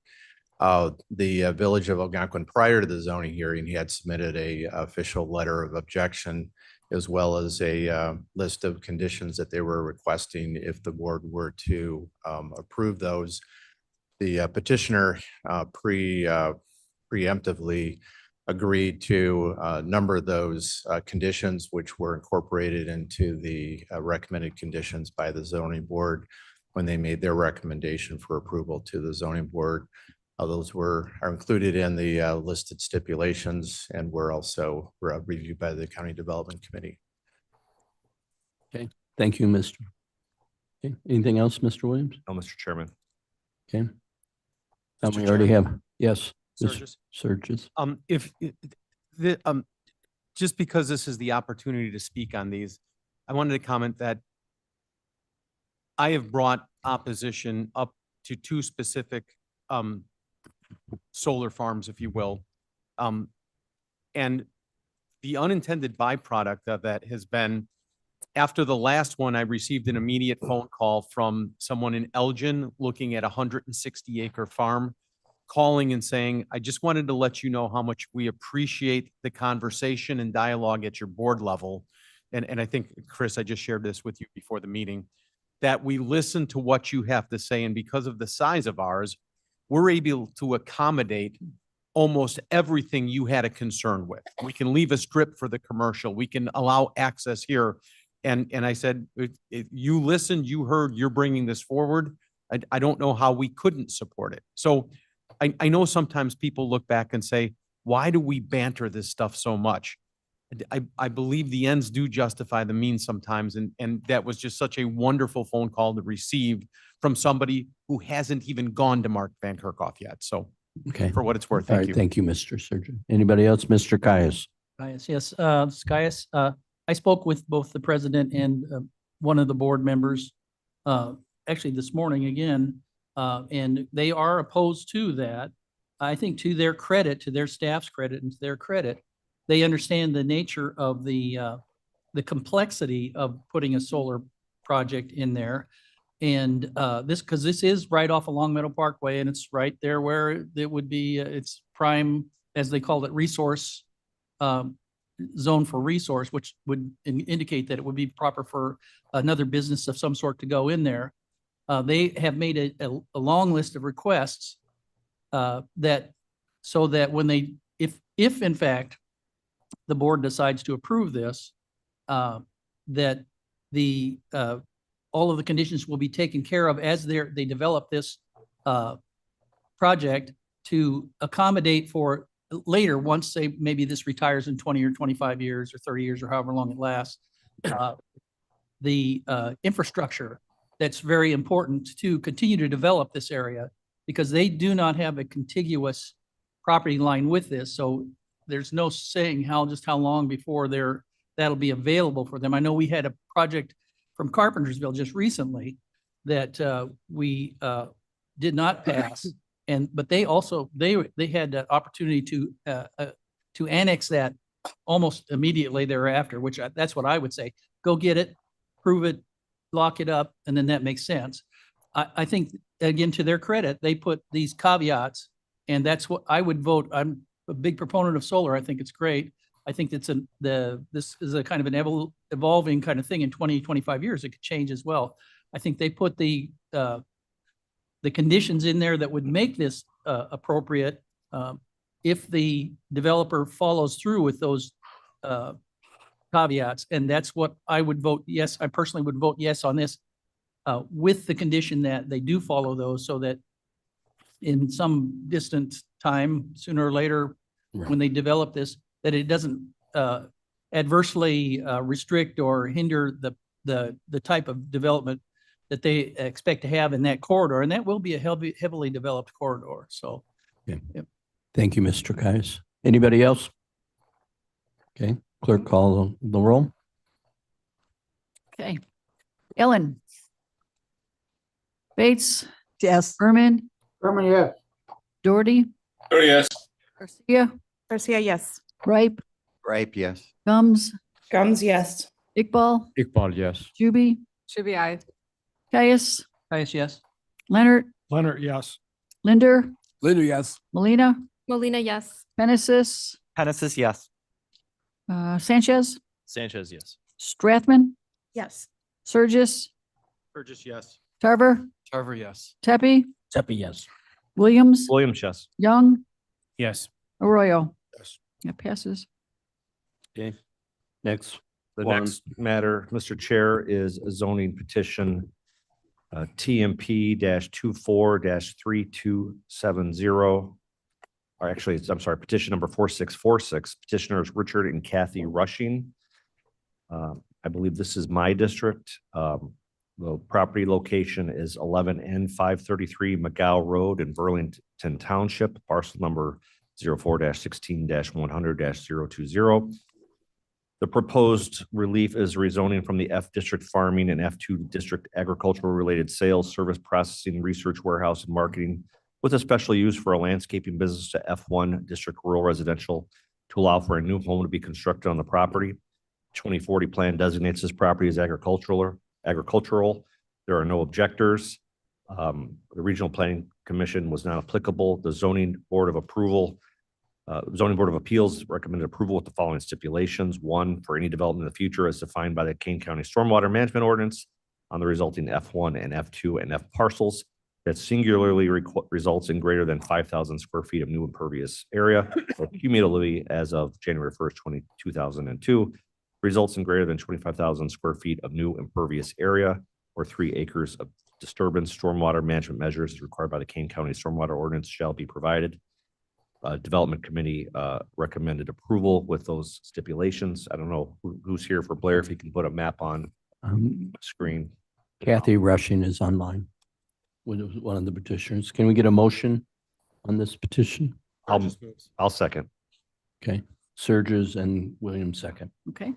The Village of Algonquin, prior to the zoning hearing, he had submitted a official letter of objection as well as a list of conditions that they were requesting if the board were to approve those. The petitioner preemptively agreed to a number of those conditions, which were incorporated into the recommended conditions by the zoning board when they made their recommendation for approval to the zoning board. Those are included in the listed stipulations and were also reviewed by the County Development Committee. Okay, thank you, Mr. Okay, anything else, Mr. Williams? No, Mr. Chairman. Okay. Mr. We already Chairman? have, yes. Mr. Surges? Surges. Just because this is the opportunity to speak on these, I wanted to comment that I have brought opposition up to two specific solar farms, if you will. And the unintended byproduct of that has been, after the last one, I received an immediate phone call from someone in Elgin looking at a 160-acre farm, calling and saying, I just wanted to let you know how much we appreciate the conversation and dialogue at your board level. And I think, Chris, I just shared this with you before the meeting, that we listen to what you have to say. And because of the size of ours, we're able to accommodate almost everything you had a concern with. We can leave a strip for the commercial. We can allow access here. And I said, if you listened, you heard, you're bringing this forward. I don't know how we couldn't support it. So I know sometimes people look back and say, why do we banter this stuff so much? I believe the ends do justify the means sometimes. And that was just such a wonderful phone call to receive from somebody who hasn't even gone to Mark Van Kerkhoff yet. So Okay. for what it's worth, All thank right, you. thank you, Mr. Surgeon. Anybody else? Mr. Caius? Caius, yes, Caius, I spoke with both the president and one of the board members, actually this morning again, and they are opposed to that. I think to their credit, to their staff's credit and to their credit, they understand the nature of the complexity of putting a solar project in there. And because this is right off along Meadow Parkway and it's right there where it would be, it's prime, as they called it, resource zone for resource, which would indicate that it would be proper for another business of some sort to go in there. They have made a long list of requests that so that when they, if in fact the board decides to approve this, that the all of the conditions will be taken care of as they develop this project to accommodate for later, once say maybe this retires in 20 or 25 years or 30 years or however long it lasts, the infrastructure that's very important to continue to develop this area, because they do not have a contiguous property line with this. So there's no saying how long before that'll be available for them. I know we had a project from Carpentersville just recently that we did not pass. But they also, they had the opportunity to annex that almost immediately thereafter, which that's what I would say. Go get it, prove it, lock it up, and then that makes sense. I think, again, to their credit, they put these caveats, and that's what I would vote. I'm a big proponent of solar. I think it's great. I think this is a kind of an evolving kind of thing. In 20, 25 years, it could change as well. I think they put the conditions in there that would make this appropriate if the developer follows through with those caveats. And that's what I would vote yes. I personally would vote yes on this with the condition that they do follow those, so that in some distant time, sooner or later, when they develop this, that it doesn't adversely restrict or hinder the type of development that they expect to have in that corridor. And that will be a heavily developed corridor. So, okay. Yep. Thank you, Mr. Caius. Anybody else? Okay, clerk, call the roll. Okay. Ellen. Bates. Yes. Berman. Berman, yes. Doherty. Oh, yes. Garcia. Garcia, yes. Ripe. Ripe, yes. Gums. Gums, yes. Iqbal. Iqbal, yes. Juby. Should be aye. Caius, Caius, yes. Leonard, Leonard, yes. Linder, Linder, yes. Molina, Molina, yes. Penisys, Genesis, yes. Sanchez, Sanchez, yes. Strathman, Yes. Surges, Burgess, yes. Tarver, Tarver, yes. Tepe, Tepe, yes. Williams, Williams, yes. Young, Yes. Arroyo. Yes. It passes. Okay. Next The one. next matter, Mr. Chair, is a zoning petition TMP 24 3270. Or actually, I'm sorry, petition number 4646. Petitioners Richard and Kathy Rushing. I believe this is my district. The property location is 11N 533 McGow Road in Burlington Township, parcel number 04-16-100-020. The proposed relief is rezoning from the F District Farming and F2 District Agricultural Related Sales, Service Processing, Research Warehouse, and Marketing with a special use for a landscaping business to F1 District Rural Residential to allow for a new home to be constructed on the property. 2040 plan designates this property as agricultural. There are no objectors. The Regional Planning Commission was not applicable. The Zoning Board of Appeals recommended approval with the following stipulations. One, for any development in the future as defined by the Kane County Stormwater Management Ordinance on the resulting F1 and F2 and F parcels that singularly results in greater than 5,000 square feet of new impervious area or cumulatively as of January 1st, 2002, results in greater than 25,000 square feet of new impervious area or 3 acres of disturbance. Stormwater management measures required by the Kane County Stormwater Ordinance shall be provided. Development Committee recommended approval with those stipulations. I don't know who's here for Blair, if he can put a map on screen. Kathy Rushing is online with one of the petitioners. Can we get a motion on this petition? I'll second. Okay, Surges and Williams second. Okay.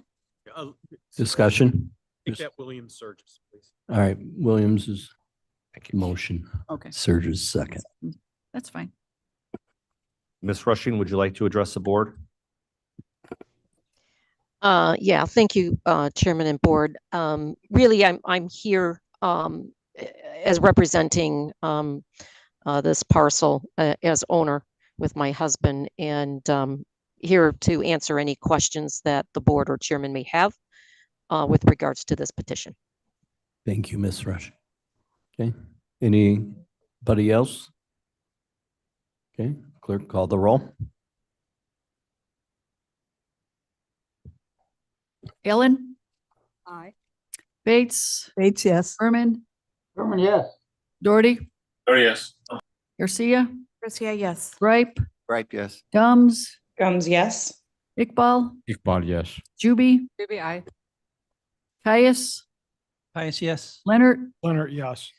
Discussion? Take that Williams Surges, please. All right, Williams is motion. Okay. Surges second. That's fine. Ms. Rushing, would you like to address the board? Yeah, thank you, Chairman and Board. Really, I'm here as representing this parcel as owner with my husband, and here to answer any questions that the board or chairman may have with regards to this petition. Thank you, Ms. Rush. Okay, anybody else? Okay, clerk, call the roll. Ellen, Aye. Bates, Bates, yes. Berman, Berman, yes. Doherty, Oh, yes. Garcia, Garcia, yes. Gripe, Right, yes. Gums, Gums, yes. Iqbal, Iqbal, yes. Juby, Juby, aye. Caius, Caius, yes. Leonard, Leonard, yes.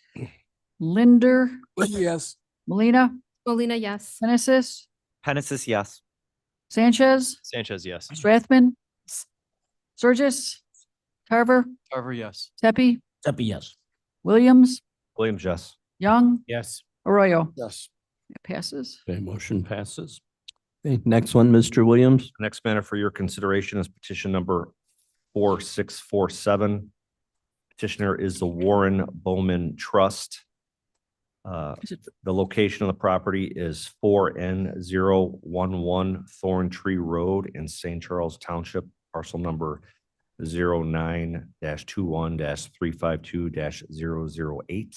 Linder, Linder, yes. Molina, Molina, yes. Penisys, Genesis, yes. Sanchez, Sanchez, yes. Strathman, Surges, Tarver, Tarver, yes. Tepe, Tepe, yes. Williams, Williams, yes. Young, Yes. Arroyo. Yes. It passes. Okay, motion passes. Okay, next one, Mr. Williams. Next matter for your consideration is petition number 4647. Petitioner is the Warren Bowman Trust. The location of the property is 4N011 Thorn Tree Road in St. Charles Township, parcel number 09-21-352-008.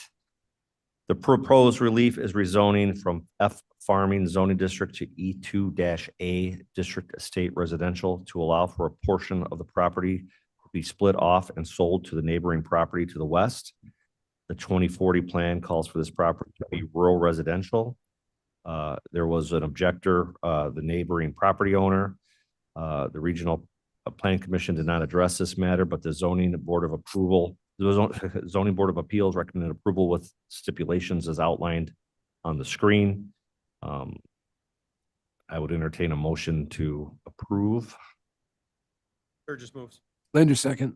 The proposed relief is rezoning from F Farming Zoning District to E2-A District Estate Residential to allow for a portion of the property to be split off and sold to the neighboring property to the west. The 2040 plan calls for this property to be rural residential. There was an objector, the neighboring property owner. The Regional Planning Commission did not address this matter, but the Zoning Board of Appeals recommended approval with stipulations as outlined on the screen. I would entertain a motion to approve. Burgess moves. Linder, second.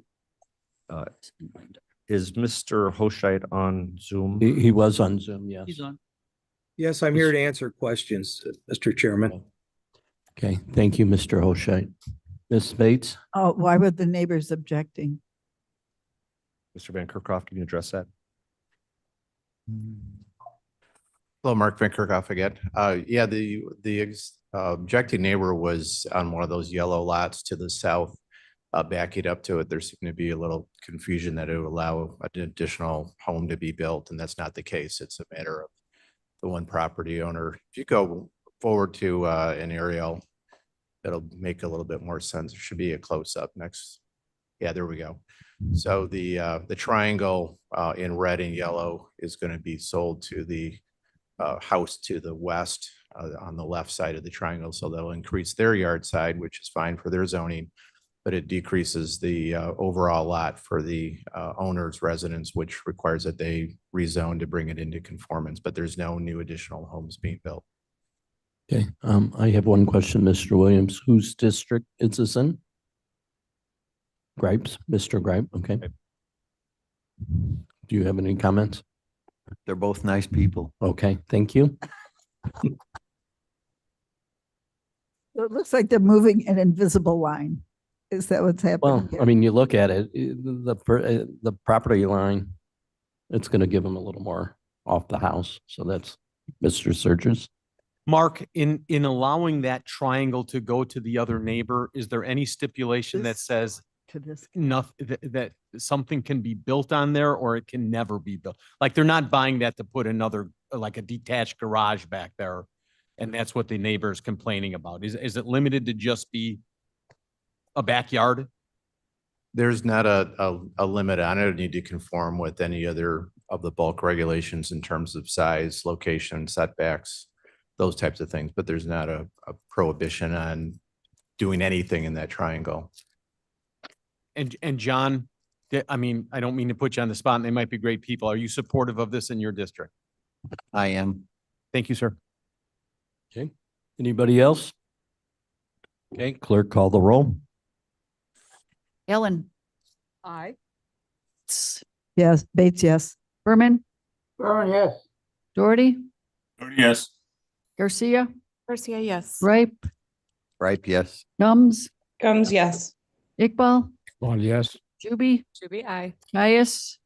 Is Mr. Hoshite on Zoom? He was on Zoom, yes. He's on. Yes, I'm here to answer questions, Mr. Chairman. Okay, thank you, Mr. Hoshite. Ms. Bates? Oh, why were the neighbors objecting? Mr. Van Kerkhoff, can you address that? Hello, Mark Van Kirkhoff again. Yeah, the objecting neighbor was on one of those yellow lots to the south. Backing up to it, there seemed to be a little confusion that it would allow an additional home to be built, and that's not the case. It's a matter of the one property owner. If you go forward to an aerial, that'll make a little bit more sense. There should be a close-up next. Yeah, there we go. So the triangle in red and yellow is going to be sold to the house to the west on the left side of the triangle. So that'll increase their yard side, which is fine for their zoning, but it decreases the overall lot for the owner's residence, which requires that they rezone to bring it into conformance, but there's no new additional homes being built. Okay, I have one question, Mr. Williams. Whose district is this in? Gripes, Mr. Gripe, okay. Do you have any comments? They're both nice people. Okay, thank you. It looks like they're moving an invisible line. Is that what's happening? Well, here? I mean, you look at it, the property line, it's gonna give them a little more off the house. So that's Mr. Surges. Mark, in allowing that triangle to go to the other neighbor, is there any stipulation that This- says To this. nothing, that something can be built on there or it can never be built? Like they're not buying that to put another, like a detached garage back there. And that's what the neighbor is complaining about. Is it limited to just be a backyard? There's not a limit on it. It need to conform with any other of the bulk regulations in terms of size, location, setbacks, those types of things, but there's not a prohibition on doing anything in that triangle. And John, I mean, I don't mean to put you on the spot, and they might be great people. Are you supportive of this in your district? I am. Thank you, sir. Okay, anybody else? Okay, clerk, call the roll. Ellen, Aye. Yes, Bates, yes. Berman, Berman, yes. Doherty, Yes. Garcia, Garcia, yes. Ripe, Ripe, yes. Gums, Gums, yes. Iqbal, Well, yes. Juby, Juby, aye. Caius,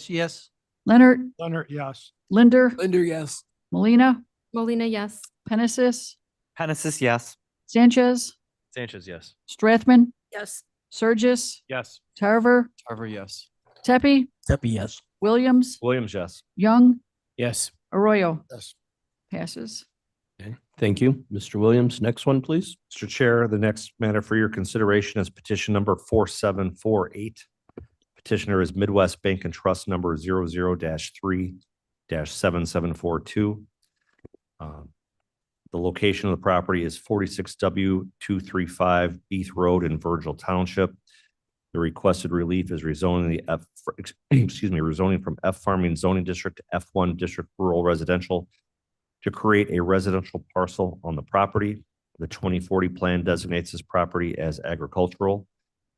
yes. Leonard, Leonard, yes. Linder, Linder, yes. Molina, Molina, yes. Genesis, Penesis, yes. Sanchez, Sanchez, yes. Strathman, Yes. Surges, Yes. Tarver, Tarver, yes. Tepe, Tepe, yes. Williams, Williams, yes. Young, Yes. Arroyo. Yes. Passes. Okay, thank you. Mr. Williams, next one, please. Mr. Chair, the next matter for your consideration is petition number 4748. Petitioner is Midwest Bank and Trust number 00-3-7742. The location of the property is 46W235 Beath Road in Virgil Township. The requested relief is rezoning rezoning from F Farming Zoning District to F1 District Rural Residential to create a residential parcel on the property. The 2040 plan designates this property as agricultural.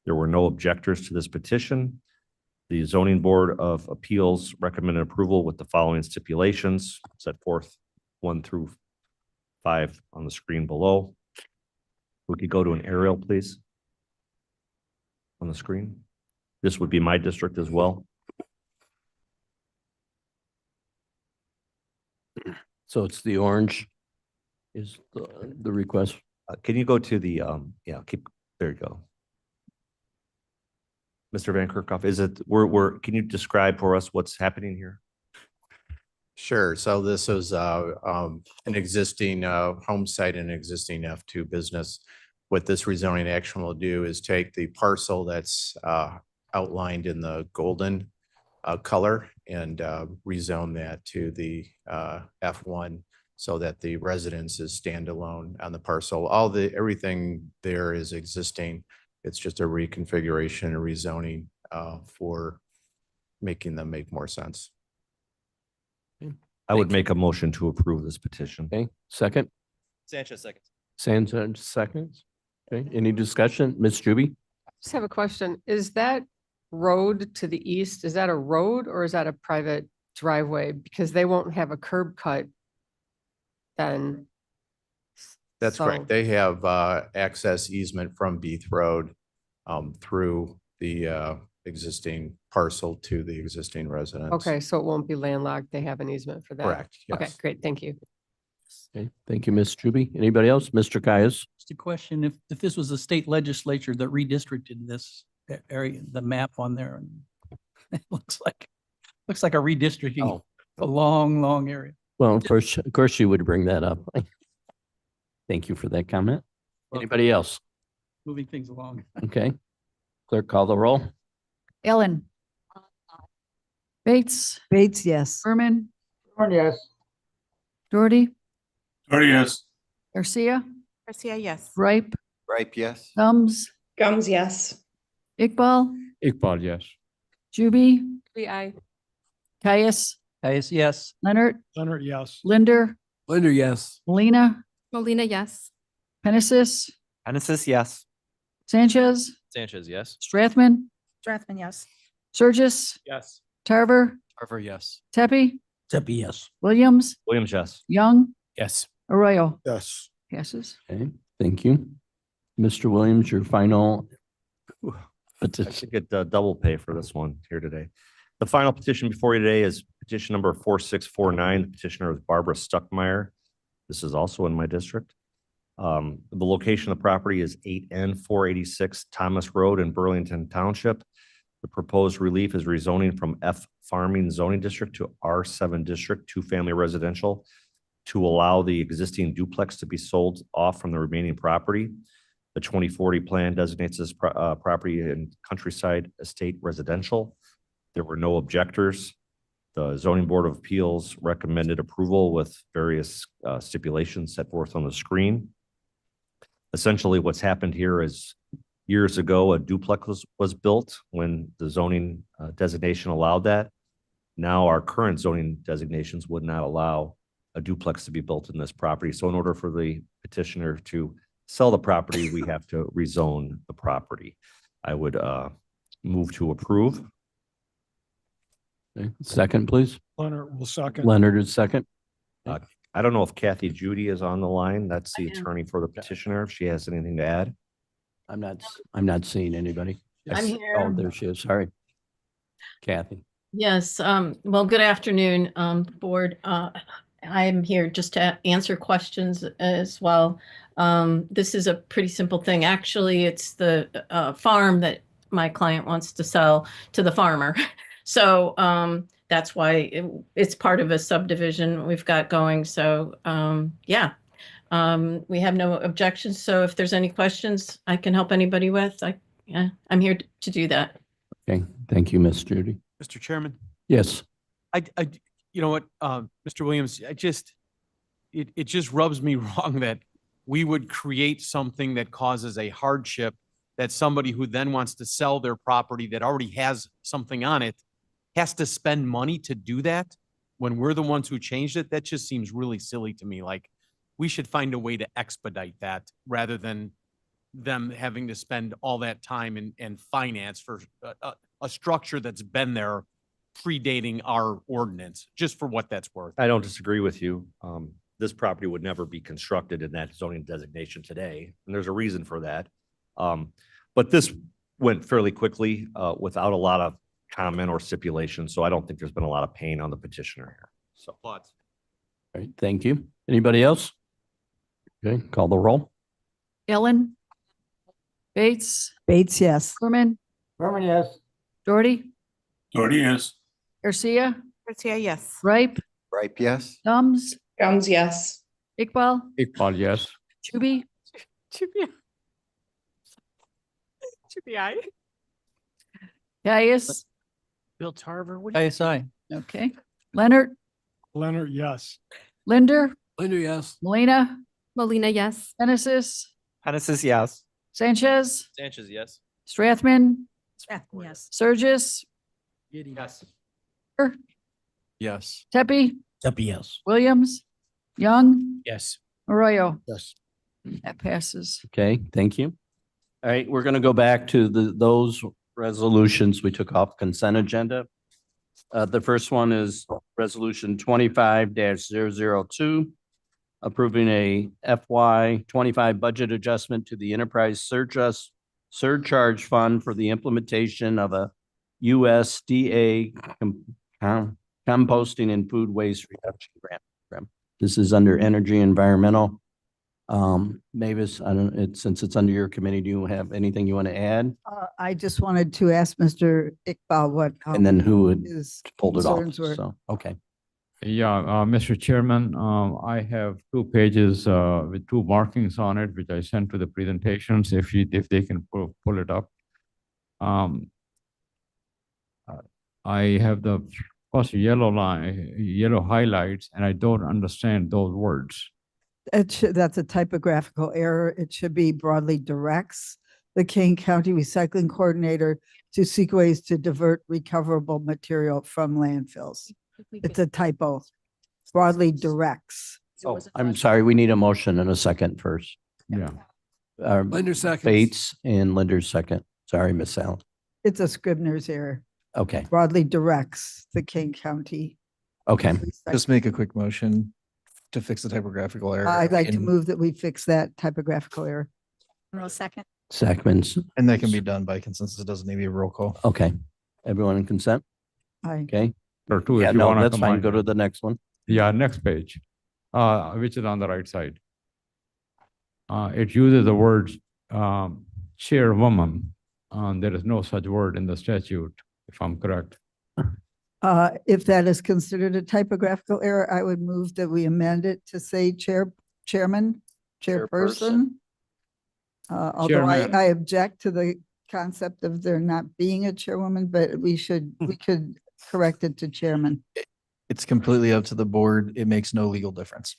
There were no objectors to this petition. The Zoning Board of Appeals recommended approval with the following stipulations set forth 1 through 5 on the screen below. We could go to an aerial, please. On the screen. This would be my district as well. So it's the orange is the request. Can you go to the, there you go. Mr. Van Kerkhoff, is it, can you describe for us what's happening here? Sure. So this is an existing home site and existing F2 business. What this rezoning action will do is take the parcel that's outlined in the golden color and rezone that to the F1 so that the residence is standalone on the parcel. Everything there is existing. It's just a reconfiguration and rezoning for making them make more sense. I would make a motion to approve this petition. Okay, second. Sanchez, second. Sanchez, seconds. Okay, any discussion? Ms. Juby? Just have a question. Is that road to the east, is that a road or is that a private driveway? Because they won't have a curb cut then. That's So- correct. They have access easement from Beath Road through the existing parcel to the existing residence. Okay, so it won't be landlocked. They have an easement for that. Correct, Okay, yes. great. Thank you. Okay, thank you, Ms. Juby. Anybody else? Mr. Caius? Just a question, if this was a state legislature that redistricted this area, the map on there, and it looks like a redistricting, Oh. a long, long area. Well, of course you would bring that up. Thank you for that comment. Anybody else? Moving things along. Okay. Clerk, call the roll. Ellen. Bates, Bates, yes. Berman, Yes. Doherty, yes. Garcia, Garcia, yes. Ripe, Ripe, yes. Gums, Gums, yes. Iqbal, Iqbal, yes. Juby, I. Caius, Caius, yes. Leonard, yes. Linder, Linder, yes. Molina, Molina, yes. Penisys, Genesis, yes. Sanchez, Sanchez, yes. Strathman, Strathman, yes. Surgis, Yes. Tarver, Tarver, yes. Tepe, Zepi, yes. Williams, Williams, yes. Young, Yes. Arroyo. Yes. Passes. Okay, thank you. Mr. Williams, your final I petition. should get double pay for this one here today. The final petition before you today is petition number 4649. The petitioner is Barbara Stuckmeyer. This is also in my district. The location of the property is 8N 486 Thomas Road in Burlington Township. The proposed relief is rezoning from F Farming Zoning District to R7 District, two-family residential, to allow the existing duplex to be sold off from the remaining property. The 2040 plan designates this property in Countryside Estate Residential. There were no objectors. The Zoning Board of Appeals recommended approval with various stipulations set forth on the screen. Essentially, what's happened here is years ago, a duplex was built when the zoning designation allowed that. Now our current zoning designations would not allow a duplex to be built in this property. So in order for the petitioner to sell the property, we have to rezone the property. I would move to approve. Okay, second, please. Leonard will second. Leonard is second. I don't know if Kathy Judy is on the line. That's the attorney for the petitioner. If she has anything to add. I'm not seeing anybody. I'm here. Oh, there she is. Sorry. Kathy. Yes, well, good afternoon, board. I'm here just to answer questions as well. This is a pretty simple thing. Actually, it's the farm that my client wants to sell to the farmer. So that's why it's part of a subdivision we've got going. So yeah, we have no objections. So if there's any questions I can help anybody with, I'm here to do that. Okay, thank you, Miss Judy. Mr. Chairman, Yes. You know what, Mr. Williams, it just rubs me wrong that we would create something that causes a hardship that somebody who then wants to sell their property that already has something on it has to spend money to do that when we're the ones who changed it. That just seems really silly to me. Like, we should find a way to expedite that rather than them having to spend all that time and finance for a structure that's been there predating our ordinance, just for what that's worth. I don't disagree with you. This property would never be constructed in that zoning designation today, and there's a reason for that. But this went fairly quickly without a lot of comment or stipulation, so I don't think there's been a lot of pain on the petitioner here. So, All right, thank you. Anybody else? Okay, call the roll. Ellen, Bates, Bates, yes. Berman, Berman, yes. Doherty, Doherty, yes. Garcia, Garcia, yes. Ripe, Ripe, yes. Gums, Gums, yes. Iqbal, Iqbal, yes. Juby, I. Caius. Bill Tarver, what? ISI. Okay. Leonard, Leonard, yes. Linder, Linder, yes. Molina, Molina, yes. Penisys, Genesis, yes. Sanchez, Sanchez, yes. Strathman, Strathman, yes. Surgis, Yes. Yes. Tepe, Zepi, yes. Williams, Young, Yes. Arroyo. Yes. That passes. Okay, thank you. All right, we're going to go back to those resolutions we took off consent agenda. The first one is resolution 25-002, approving a FY 25 budget adjustment to the enterprise surcharge fund for the implementation of a USDA composting and food waste reduction grant program. This is under energy environmental. Mavis, I don't, since it's under your committee, do you have anything you want to add? I just wanted to ask Mr. Iqbal what. And then who would his pulled it off? concerns were. So, okay. Yeah, Mr. Chairman, I have 2 pages with 2 markings on it, which I sent to the presentations, if they can pull it up. I have the first yellow line, yellow highlights, and I don't understand those words. That's a typographical error. It should be broadly directs the Kane County Recycling Coordinator to seek ways to divert recoverable material from landfills. It's a typo. Broadly directs. Oh, I'm sorry. We need a motion and a second first. Yeah. Linder seconds. Bates and Linder second. Sorry, Miss Allen. It's a Scribner's error. Okay. Broadly directs the Kane County. Okay. Just make a quick motion to fix the typographical error. I'd like to move that we fix that typographical error. Roll second. Sackman's. And that can be done by consensus. It doesn't need to be a roll call. Okay. Everyone in consent? Aye. Okay. Or 2, Yeah, if you no, want to that's fine. combine Go to them. the next one. Yeah, next page, which is on the right side. It uses the words chairwoman. There is no such word in the statute, if I'm correct. If that is considered a typographical error, I would move that we amend it to say chairman, chairperson. Although Chairman. I object to the concept of there not being a chairwoman, but we could correct it to chairman. It's completely up to the board. It makes no legal difference.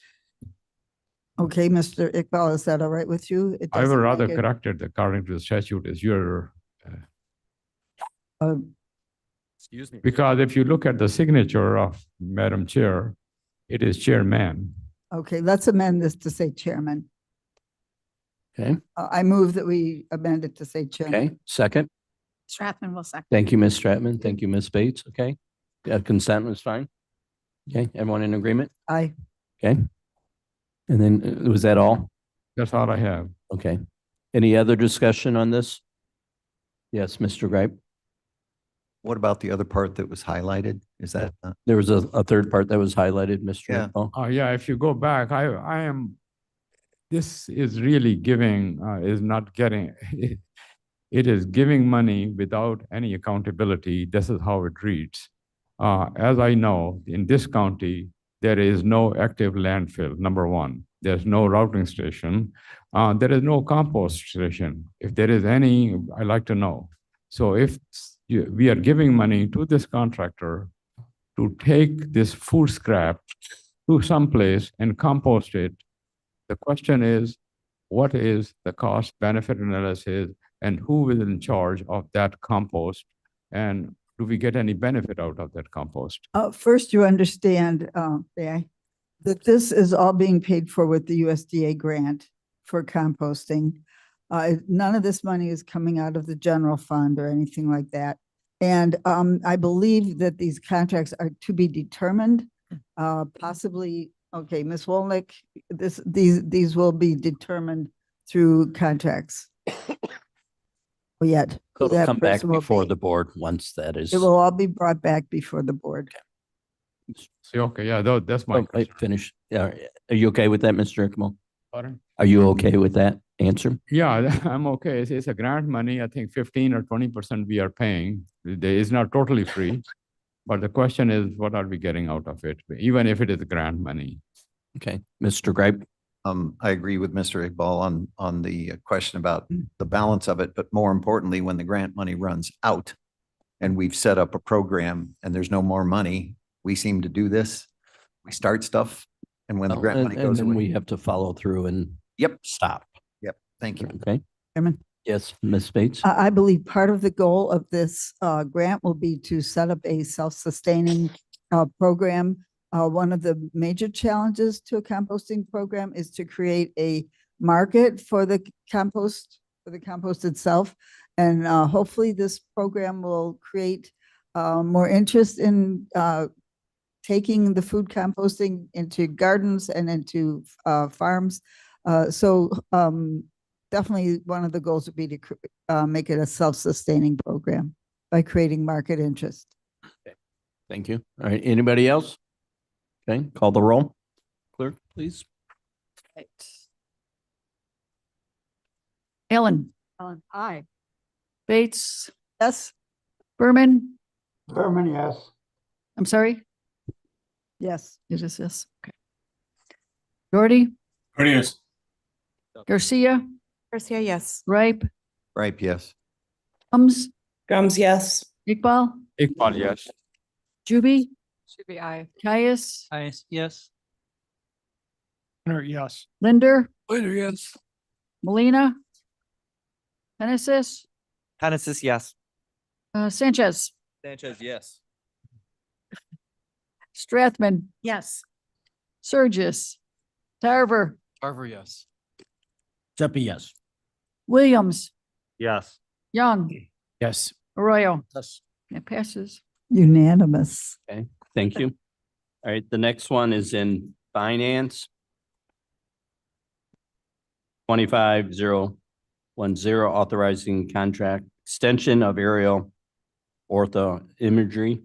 Okay, Mr. Iqbal, is that all right with you? It I would doesn't rather make it- correct it according to the statute is your, Excuse me. because if you look at the signature of Madam Chair, it is chairman. Okay, let's amend this to say chairman. Okay. I move that we amend it to say chairman. Okay. Second. Strathman will second. Thank you, Ms. Stratman. Thank you, Ms. Bates. Okay. Consent was fine. Okay. Everyone in agreement? Aye. Okay. And then was that all? That's all I have. Okay. Any other discussion on this? Yes, Mr. Gripe. What about the other part that was highlighted? Is that? There was a third part that was highlighted, Mr. Yeah. Iqbal. Yeah, if you go back, I am, this is really giving, is not getting, it is giving money without any accountability. This is how it reads. As I know, in this county, there is no active landfill, number 1. There's no routing station. There is no compost station. If there is any, I like to know. So if we are giving money to this contractor to take this food scrap to someplace and compost it, the question is, what is the cost benefit analysis and who is in charge of that compost? And do we get any benefit out of that compost? First, you understand, may I, that this is all being paid for with the USDA grant for composting. None of this money is coming out of the general fund or anything like that. And I believe that these contracts are to be determined, possibly, okay, Ms. Wolnick, these will be determined through contracts. Yet. who It'll that come back person will before be. the board once that is. It will all be brought back before the board. So, okay, yeah, that's my Oh, I finished. Yeah. Are you okay with that, Mr. Iqbal? Pardon? Are you okay with that answer? Yeah, I'm okay. It's a grant money. I think 15 or 20% we are paying. It's not totally free. But the question is, what are we getting out of it, even if it is grant money? Okay, Mr. Gripe. I agree with Mr. Iqbal on the question about the balance of it, but more importantly, when the grant money runs out and we've set up a program and there's no more money, we seem to do this. We start stuff, and when the grant money And goes then away. we have to follow through and Yep. stop. Yep. Thank you. Okay. Chairman? Yes, Ms. Bates. I believe part of the goal of this grant will be to set up a self-sustaining program. One of the major challenges to a composting program is to create a market for the compost itself. And hopefully this program will create more interest in taking the food composting into gardens and into farms. So definitely one of the goals would be to make it a self-sustaining program. by creating market interest. Thank you. All right, anybody else? Okay, call the roll. Clerk, please. Ellen, Ellen, aye. Bates, Yes. Berman, Berman, yes. I'm sorry, Yes. it is yes, okay. Doherty, Yes. Garcia, Garcia, yes. Ripe, Right, yes. Gums, Gums, yes. Iqbal, Iqbal, yes. Juby, Should be aye. Caius, Yes. Yes. Linder, Later, yes. Molina, Genesis, Genesis, yes. Sanchez, Sanchez, yes. Strathman, Yes. Surgis, Tarver, Tarver, yes. Zepi, yes. Williams, Yes. Young, Yes. Arroyo. Yes. It passes. Unanimous. Okay, thank you. All right, the next one is in finance. 25010, authorizing contract extension of aerial ortho imagery.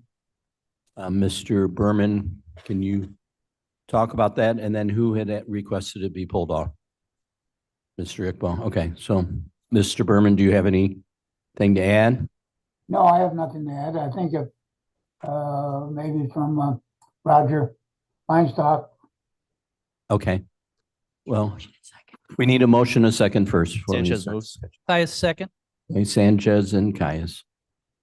Mr. Berman, can you talk about that? And then who had requested it be pulled off? Mr. Iqbal. Okay, so Mr. Berman, do you have anything to add? No, I have nothing to add. I think if, maybe from, Roger Feinstock. Okay. Well, we need a motion a second first. before we Sanchez start. moves. Caius second. Okay, Sanchez and Caius.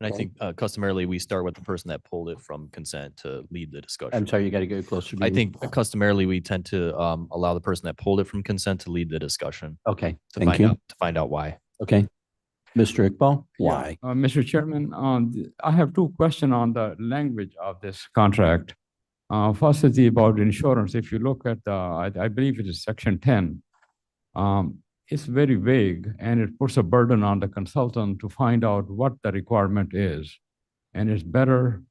And I think customarily we start with the person that pulled it from consent to lead the discussion. I'm sorry, you got to get closer to I you. think customarily we tend to allow the person that pulled it from consent to lead the discussion Okay, to thank you. find out why. Okay. Mr. Iqbal, Yeah, why? Mr. Chairman, I have two questions on the language of this contract. First is about insurance. If you look at the, I believe it is section 10, it's very vague and it puts a burden on the consultant to find out what the requirement is. And it's better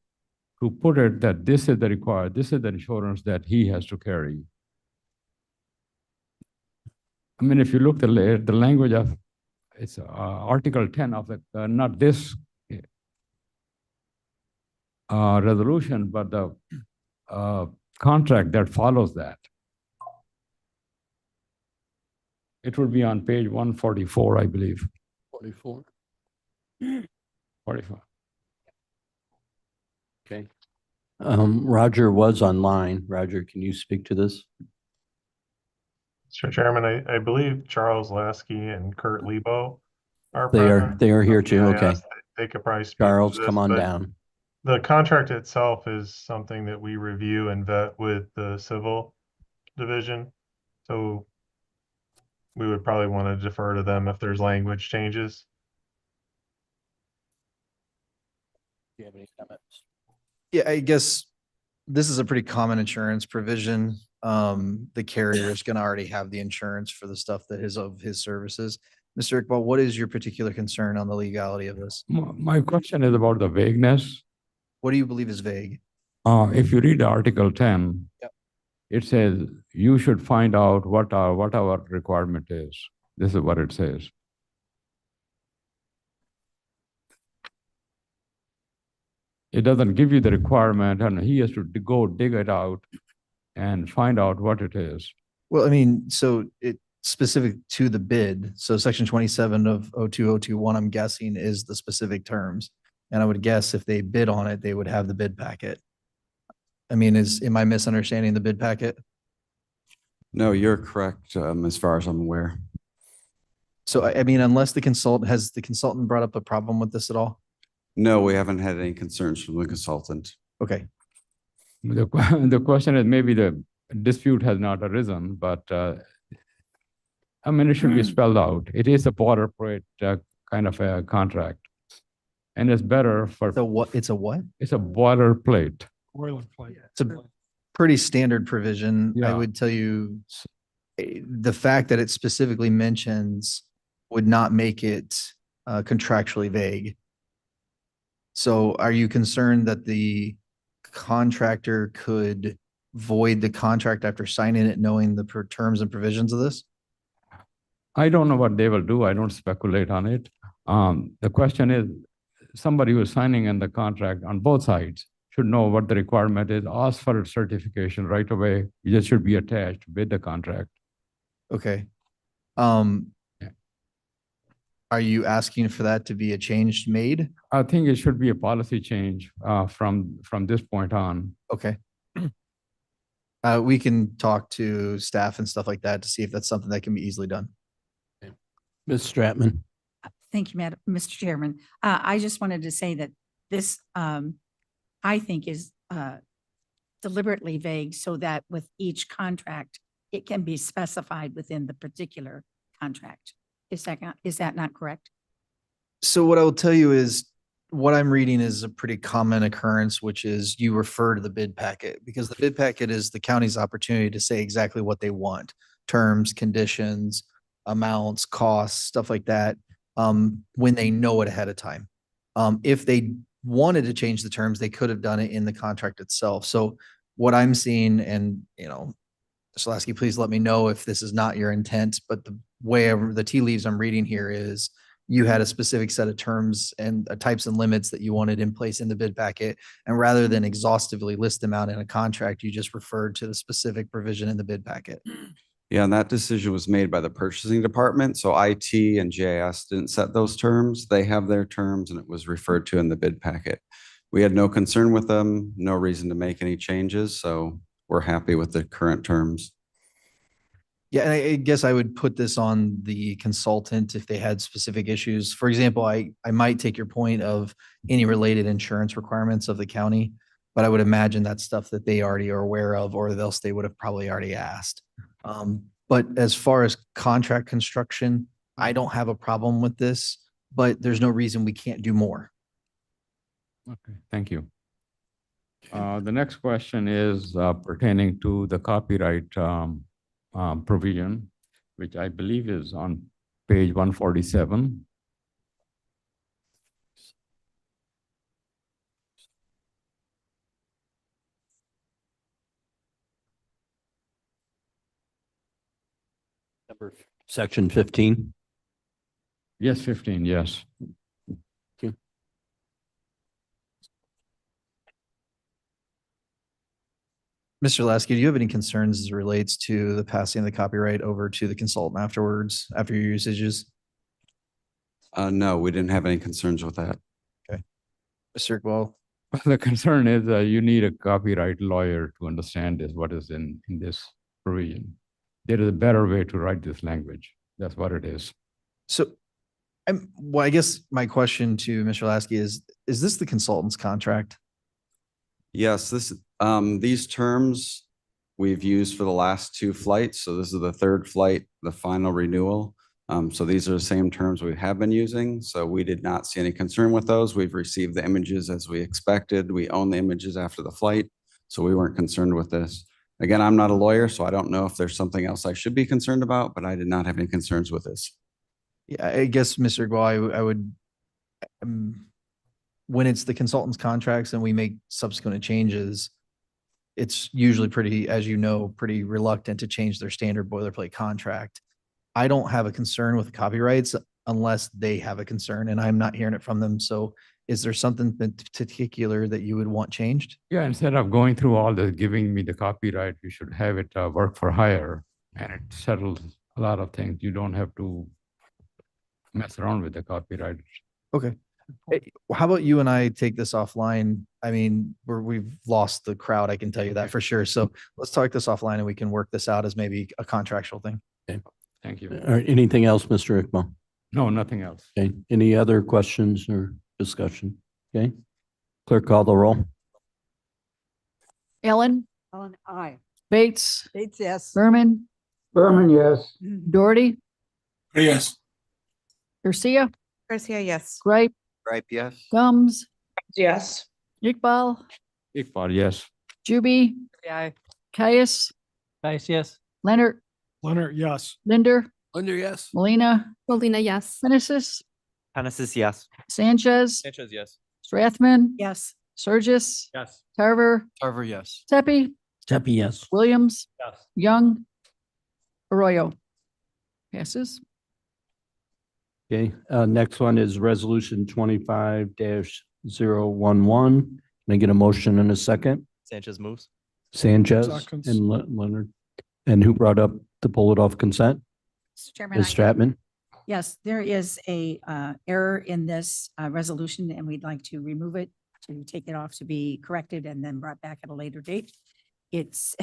to put it that this is the insurance that he has to carry. I mean, if you look at the language of, it's Article 10 of the, not this resolution, but the contract that follows that. It will be on page 144, I believe. 44. 45. Okay. Roger was online. Roger, can you speak to this? Mr. Chairman, I believe Charles Lasky and Kurt Lebo are They present. are here too. I Okay. asked that they could probably speak to Charles, this, come on but down. the contract itself is something that we review and vet with the civil division. So we would probably want to defer to them if there's language changes. Do you have any comments? Yeah, I guess this is a pretty common insurance provision. The carrier is gonna already have the insurance for the stuff that is of his services. Mr. Iqbal, what is your particular concern on the legality of this? My question is about the vagueness. What do you believe is vague? If you read Article 10, Yep. it says you should find out what our requirement is. This is what it says. It doesn't give you the requirement and he has to go dig it out and find out what it is. Well, I mean, so it specific to the bid. So section 27 of 02021, I'm guessing is the specific terms. And I would guess if they bid on it, they would have the bid packet. I mean, am I misunderstanding the bid packet? No, you're correct, as far as I'm aware. So I mean, unless has the consultant brought up a problem with this at all? No, we haven't had any concerns from the consultant. Okay. The question is maybe the dispute has not arisen, but I mean, it should be spelled out. It is a boilerplate kind of a contract. And it's better for. So what? It's a what? It's a boilerplate. Boilerplate. It's a pretty standard provision. I Yeah. would tell you the fact that it specifically mentions would not make it contractually vague. So are you concerned that the contractor could void the contract after signing it, knowing the terms and provisions of this? I don't know what they will do. I don't speculate on it. The question is, somebody who's signing in the contract on both sides should know what the requirement is, ask for a certification right away. It just should be attached with the contract. Okay. Yeah. Are you asking for that to be a change made? I think it should be a policy change from this point on. Okay. We can talk to staff and stuff like that to see if that's something that can be easily done. Ms. Stratman. Thank you, Madam, Mr. Chairman. I just wanted to say that this, I think is, deliberately vague so that with each contract, it can be specified within the particular contract. Is that not correct? So what I will tell you is what I'm reading is a pretty common occurrence, which is you refer to the bid packet because the bid packet is the county's opportunity to say exactly what they want, terms, conditions, amounts, costs, stuff like that, when they know it ahead of time. If they wanted to change the terms, they could have done it in the contract itself. So what I'm seeing, and Mr. Lasky, please let me know if this is not your intent, but the way the tea leaves I'm reading here is you had a specific set of terms and types and limits that you wanted in place in the bid packet. And rather than exhaustively list them out in a contract, you just referred to the specific provision in the bid packet. Yeah, and that decision was made by the purchasing department. So IT and GIS didn't set those terms. They have their terms and it was referred to in the bid packet. We had no concern with them, no reason to make any changes. So we're happy with the current terms. Yeah, and I guess I would put this on the consultant if they had specific issues. For example, I might take your point of any related insurance requirements of the county, but I would imagine that's stuff that they already are aware of, or else they would have probably already asked. But as far as contract construction, I don't have a problem with this, but there's no reason we can't do more. Okay, thank you. The next question is pertaining to the copyright provision, which I believe is on page 147. Section 15. Yes, 15, yes. Mr. Lasky, do you have any concerns as it relates to the passing of the copyright over to the consultant afterwards, after your usages? No, we didn't have any concerns with that. Okay. Mr. Iqbal? The concern is you need a copyright lawyer to understand this, what is in this provision. There is a better way to write this language. That's what it is. So, well, I guess my question to Mr. Lasky is this the consultant's contract? Yes, these terms we've used for the last two flights. So this is the third flight, the final renewal. So these are the same terms we have been using. So we did not see any concern with those. We've received the images as we expected. We own the images after the flight. So we weren't concerned with this. Again, I'm not a lawyer, so I don't know if there's something else I should be concerned about, but I did not have any concerns with this. Yeah, I guess, Mr. Iqbal, I would, when it's the consultant's contracts and we make subsequent changes, it's usually pretty, as you know, pretty reluctant to change their standard boilerplate contract. I don't have a concern with copyrights unless they have a concern, and I'm not hearing it from them. So is there something particular that you would want changed? Yeah, instead of going through all the giving me the copyright, you should have it work for hire, and it settles a lot of things. You don't have to mess around with the copyright. Okay. Hey, how about you and I take this offline? I mean, we've lost the crowd, I can tell you that for sure. So let's talk this offline and we can work this out as maybe a contractual thing. Okay. Thank you. All right, anything else, Mr. Iqbal? No, nothing else. Okay, any other questions or discussion? Okay, clerk call the roll. Ellen, Ellen, aye. Bates, Bates, yes. Berman, Berman, yes. Doherty, Yes. Garcia, Garcia, yes. Gripe, Right, yes. Gums, Yes. Iqbal, Iqbal, yes. Juby, Yeah. Caius, Nice, yes. Leonard, yes. Linder, Linder, yes. Molina, Molina, yes. Meneses, Genesis, yes. Sanchez, Sanchez, yes. Strathman, Yes. Surgis, Yes. Tarver, Tarver, yes. Tepe, Tepe, yes. Williams, Yes. Young, Arroyo. Passes. Okay, next one is resolution 25-011. Can I get a motion in a second? Sanchez moves. Sanchez Seconds. and Leonard. And who brought up to pull it off consent? Mr. Chairman, Ms. Stratman? yes, there is a error in this resolution and we'd like to remove it, to take it off to be corrected and then brought back at a later date. It's,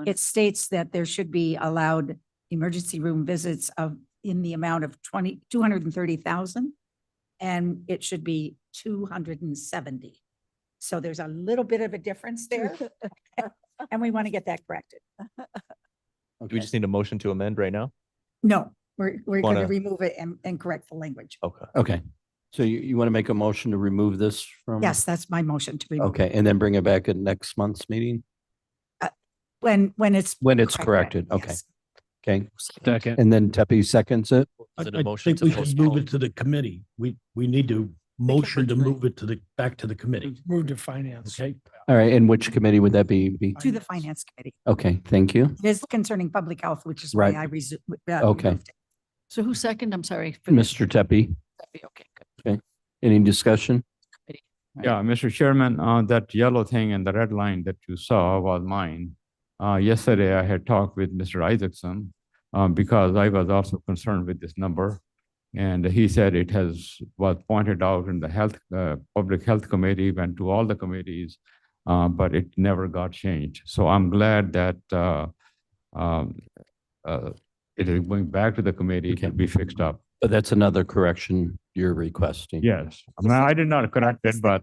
it states that there should be allowed emergency room visits of in the amount of 230,000 and it should be 270. So there's a little bit of a difference there and we want to get that corrected. Do we just need a motion to amend right now? No, we're going to Wanna- remove it and correct the language. Okay. Okay, so you want to make a motion to remove this from? Yes, that's my motion to remove. Okay, and then bring it back at next month's meeting? When it's. When it's corrected, okay. yes. Okay, Second. and then Tepe seconds it? Is it a I motion think to we should move postpone? it to the committee. We need to motion to move it to back to the committee. Move to finance. Okay? All right, and which committee would that be? To the finance committee. Okay, thank you. It is concerning public health, which is why Right. I Okay. removed it. So who second? I'm sorry. Mr. Tepe, Okay, good. any discussion? Yeah, Mr. Chairman, that yellow thing and the red line that you saw was mine. Yesterday, I had talked with Mr. Isaacson because I was also concerned with this number. And he said it was pointed out in the Public Health Committee, went to all the committees, but it never got changed. So I'm glad that it is going back to the committee to be fixed up. But that's another correction you're requesting. Yes, I mean, I did not correct it, but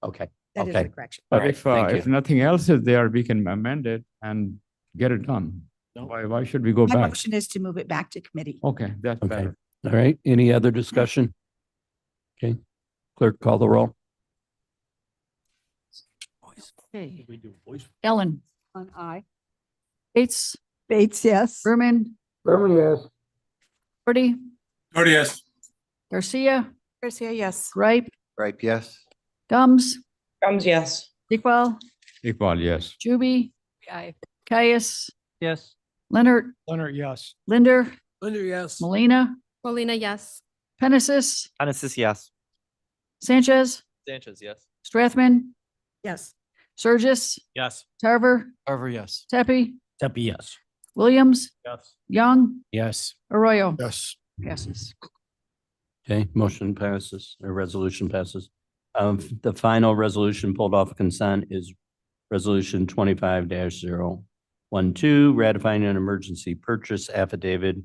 Okay, That is a okay. correction. All but right, if, thank if you. nothing else is there, we can amend it and get it done. Why should we go My back? motion is to move it back to committee. Okay, that's Okay, better. all right, any other discussion? Okay, clerk, call the roll. Okay. We do voice. Ellen. On aye. Bates. Bates, yes. Berman. Berman, yes. Doherty. Doherty, yes. Garcia. Garcia, yes. Ripe. Right, yes. Gums. Gums, yes. Dickwell. Equal, yes. Juby. Aye. Caius. Yes. Leonard. Leonard, yes. Linder. Linda, yes. Molina. Molina, yes. Penasis. Genesis, yes. Sanchez. Sanchez, yes. Strathman. Yes. Surgis. Yes. Tarver. Carver, yes. Tepe. Tepe, yes. Williams. Yes. Young. Yes. Arroyo. Yes. Passes. Okay, motion passes, or resolution passes. The final resolution pulled off consent is resolution 25-012, ratifying an emergency purchase affidavit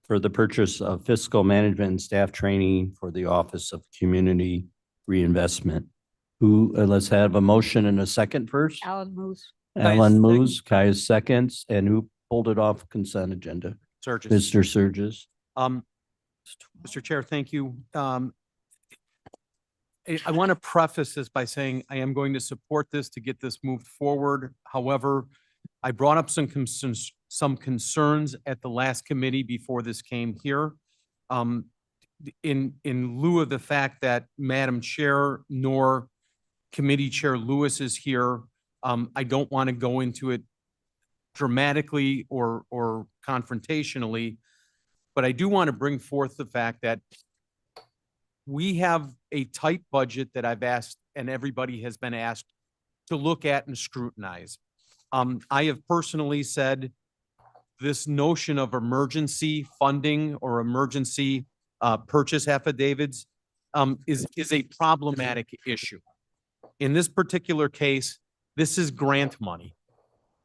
for the purchase of fiscal management and staff training for the Office of Community Reinvestment. Let's have a motion and a second first. Alan moves. Alan moves, Caius seconds, and who pulled it off consent agenda? Surges. Mr. Surges. Mr. Chair, thank you. I want to preface this by saying I am going to support this to get this moved forward. However, I brought up some concerns at the last committee before this came here. In lieu of the fact that Madam Chair nor Committee Chair Lewis is here, I don't want to go into it dramatically or confrontationally, but I do want to bring forth the fact that we have a tight budget that I've asked and everybody has been asked to look at and scrutinize. I have personally said this notion of emergency funding or emergency purchase affidavits is a problematic issue. In this particular case, this is grant money.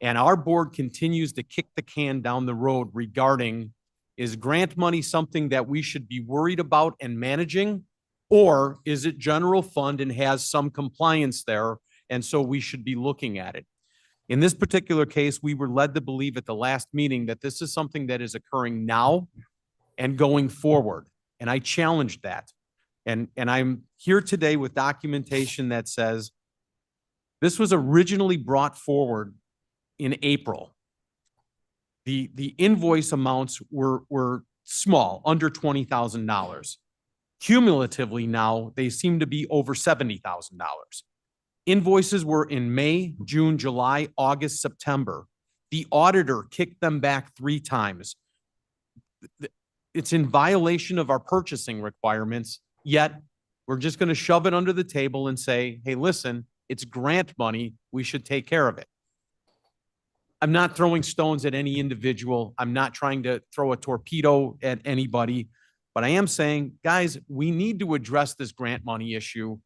And our board continues to kick the can down the road regarding, is grant money something that we should be worried about and managing? Or is it general fund and has some compliance there? And so we should be looking at it. In this particular case, we were led to believe at the last meeting that this is something that is occurring now and going forward. And I challenged that. And I'm here today with documentation that says this was originally brought forward in April. The invoice amounts were small, under $20,000. Cumulatively now, they seem to be over $70,000. Invoices were in May, June, July, August, September. The auditor kicked them back 3 times. it's in violation of our purchasing requirements, yet we're just going to shove it under the table and say, hey, listen, it's grant money. We should take care of it. I'm not throwing stones at any individual. I'm not trying to throw a torpedo at anybody, but I am saying, guys, we need to address this grant money issue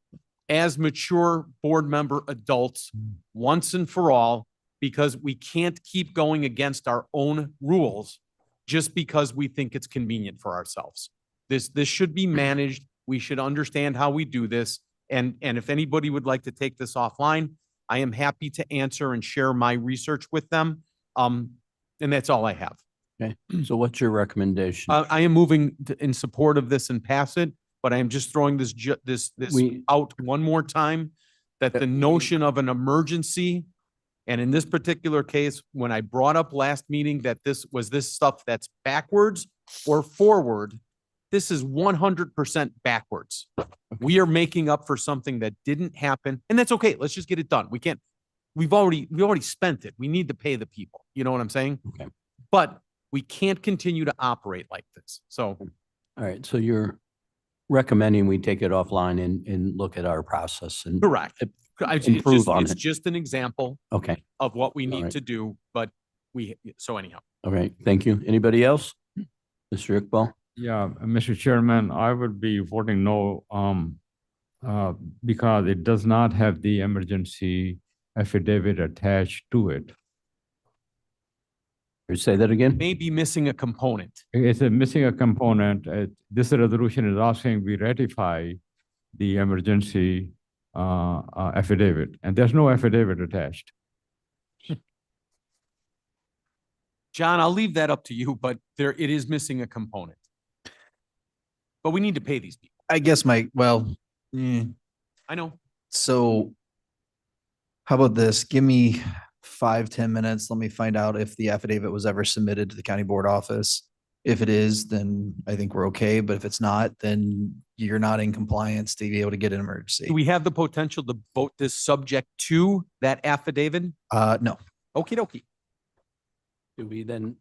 as mature board member adults once and for all, because we can't keep going against our own rules just because we think it's convenient for ourselves. This should be managed. We should understand how we do this. And if anybody would like to take this offline, I am happy to answer and share my research with them. And that's all I have. Okay, so what's your recommendation? I am moving in support of this and pass it, but I am just throwing this out one more time, that the notion of an emergency, and in this particular case, when I brought up last meeting that this stuff that's backwards or forward, this is 100% backwards. We are making up for something that didn't happen, and that's okay. Let's just get it done. We've already spent it. We need to pay the people. You know what I'm saying? Okay. But we can't continue to operate like this. So, All right, so you're recommending we take it offline and look at our process and correct. improve on It's it. just an example Okay, of what we All need right. to do, but so anyhow. all right, thank you. Anybody else? Mr. Iqbal? Yeah, Mr. Chairman, I would be voting no, because it does not have the emergency affidavit attached to it. Say that again? May be missing a component. It's missing a component. This resolution is asking we ratify the emergency affidavit, and there's no affidavit attached. John, I'll leave that up to you, but it is missing a component. But we need to pay these people. I guess I know. so how about this? Give me 5-10 minutes. Let me find out if the affidavit was ever submitted to the county board office. If it is, then I think we're okay. But if it's not, then you're not in compliance to be able to get an emergency. Do we have the potential to vote this subject to that affidavit? No. Okie dokie. Do we then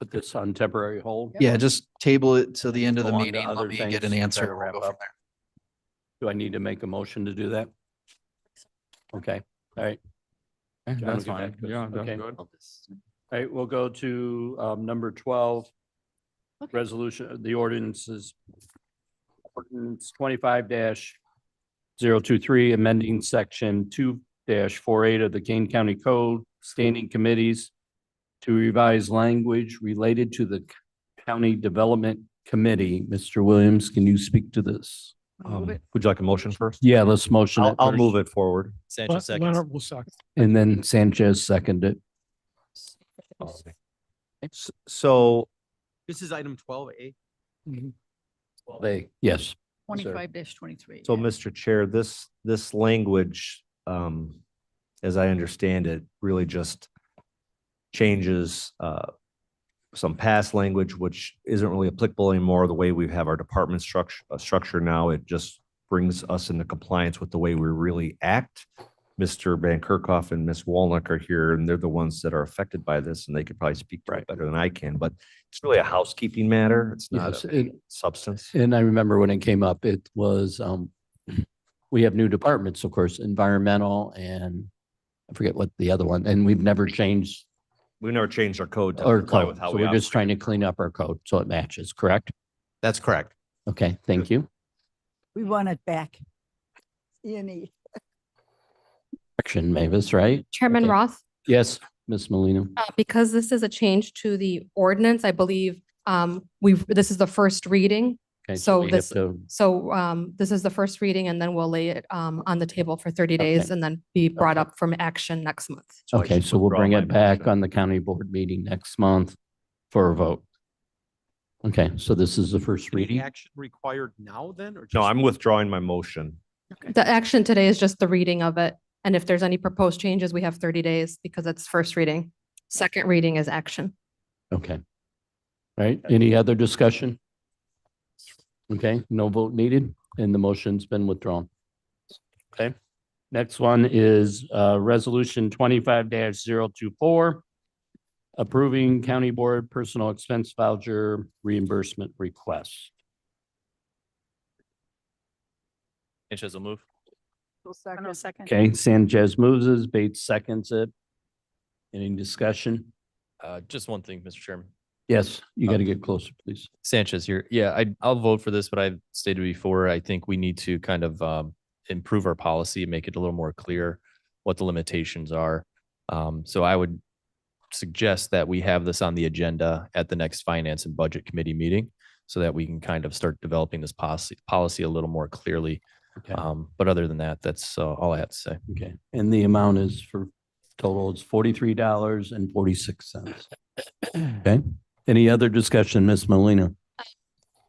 put this on temporary hold? Yeah, just table it till the end of the Go on to meeting. other Let me get things an and try answer. to We'll wrap go from up. there. Do I need to make a motion to do that? Okay, all right. John will That's get fine. back to us. Yeah, that's Okay. good. All right, we'll go to number 12. Resolution, the ordinances. Ordinance 25-023, amending section 2-48 of the Kane County Code, standing committees to revise language related to the County Development Committee. Mr. Williams, can you speak to this? Would you like a motion first? Yeah, let's motion it I'll first. move it forward. Sanchez seconds. Leonard will second. And then Sanchez seconded. So This is item 12A. Yes. 25-23. So, Mr. Chair, this language, as I understand it, really just changes some past language, which isn't really applicable anymore. The way we have our department structure now, it just brings us into compliance with the way we really act. Mr. Van Kerkhoff and Ms. Walnick are here, and they're the ones that are affected by this, and they could probably speak to it better than I can, but it's really a housekeeping matter. It's not Yes, a substance. And I remember when it came up, it was, we have new departments, of course, environmental and I forget what the other one, and we've never changed We've never changed our code to our comply code. with how So we we're just operate. trying to clean up our code so it matches, correct? That's correct. Okay, thank you. We want it back. E&E. Action, Mavis, right? Chairman Okay. Roth, Yes, Ms. Molina. because this is a change to the ordinance, I believe, this is the first reading. Okay, So we have this, to- this is the first reading and then we'll lay it on the table for 30 days Okay. and then be brought up from action next month. So I Okay, should so we'll withdraw bring my it back motion. on the county board meeting next month for a vote. Okay, so this is the first Any reading. action required now then, or No, just? I'm withdrawing my motion. The action today is just the reading of it. And if there's any proposed changes, we have 30 days because it's first reading. Second reading is action. Okay. All right, any other discussion? Okay, no vote needed and the motion's been withdrawn. Okay, next one is resolution 25-024. approving county board personal expense voucher reimbursement request. Sanchez will move. No second. Okay, Sanchez moves it, Bates seconds it. Any discussion? Just one thing, Mr. Chairman. Yes, you got to get closer, please. Sanchez here. Yeah, I'll vote for this, but I've stated before, I think we need to kind of improve our policy and make it a little more clear what the limitations are. So I would suggest that we have this on the agenda at the next Finance and Budget Committee meeting so that we can kind of start developing this policy a little more clearly. Okay. But other than that, that's all I have to say. Okay, and the amount is for total is $43.46. Okay, any other discussion, Ms. Molina?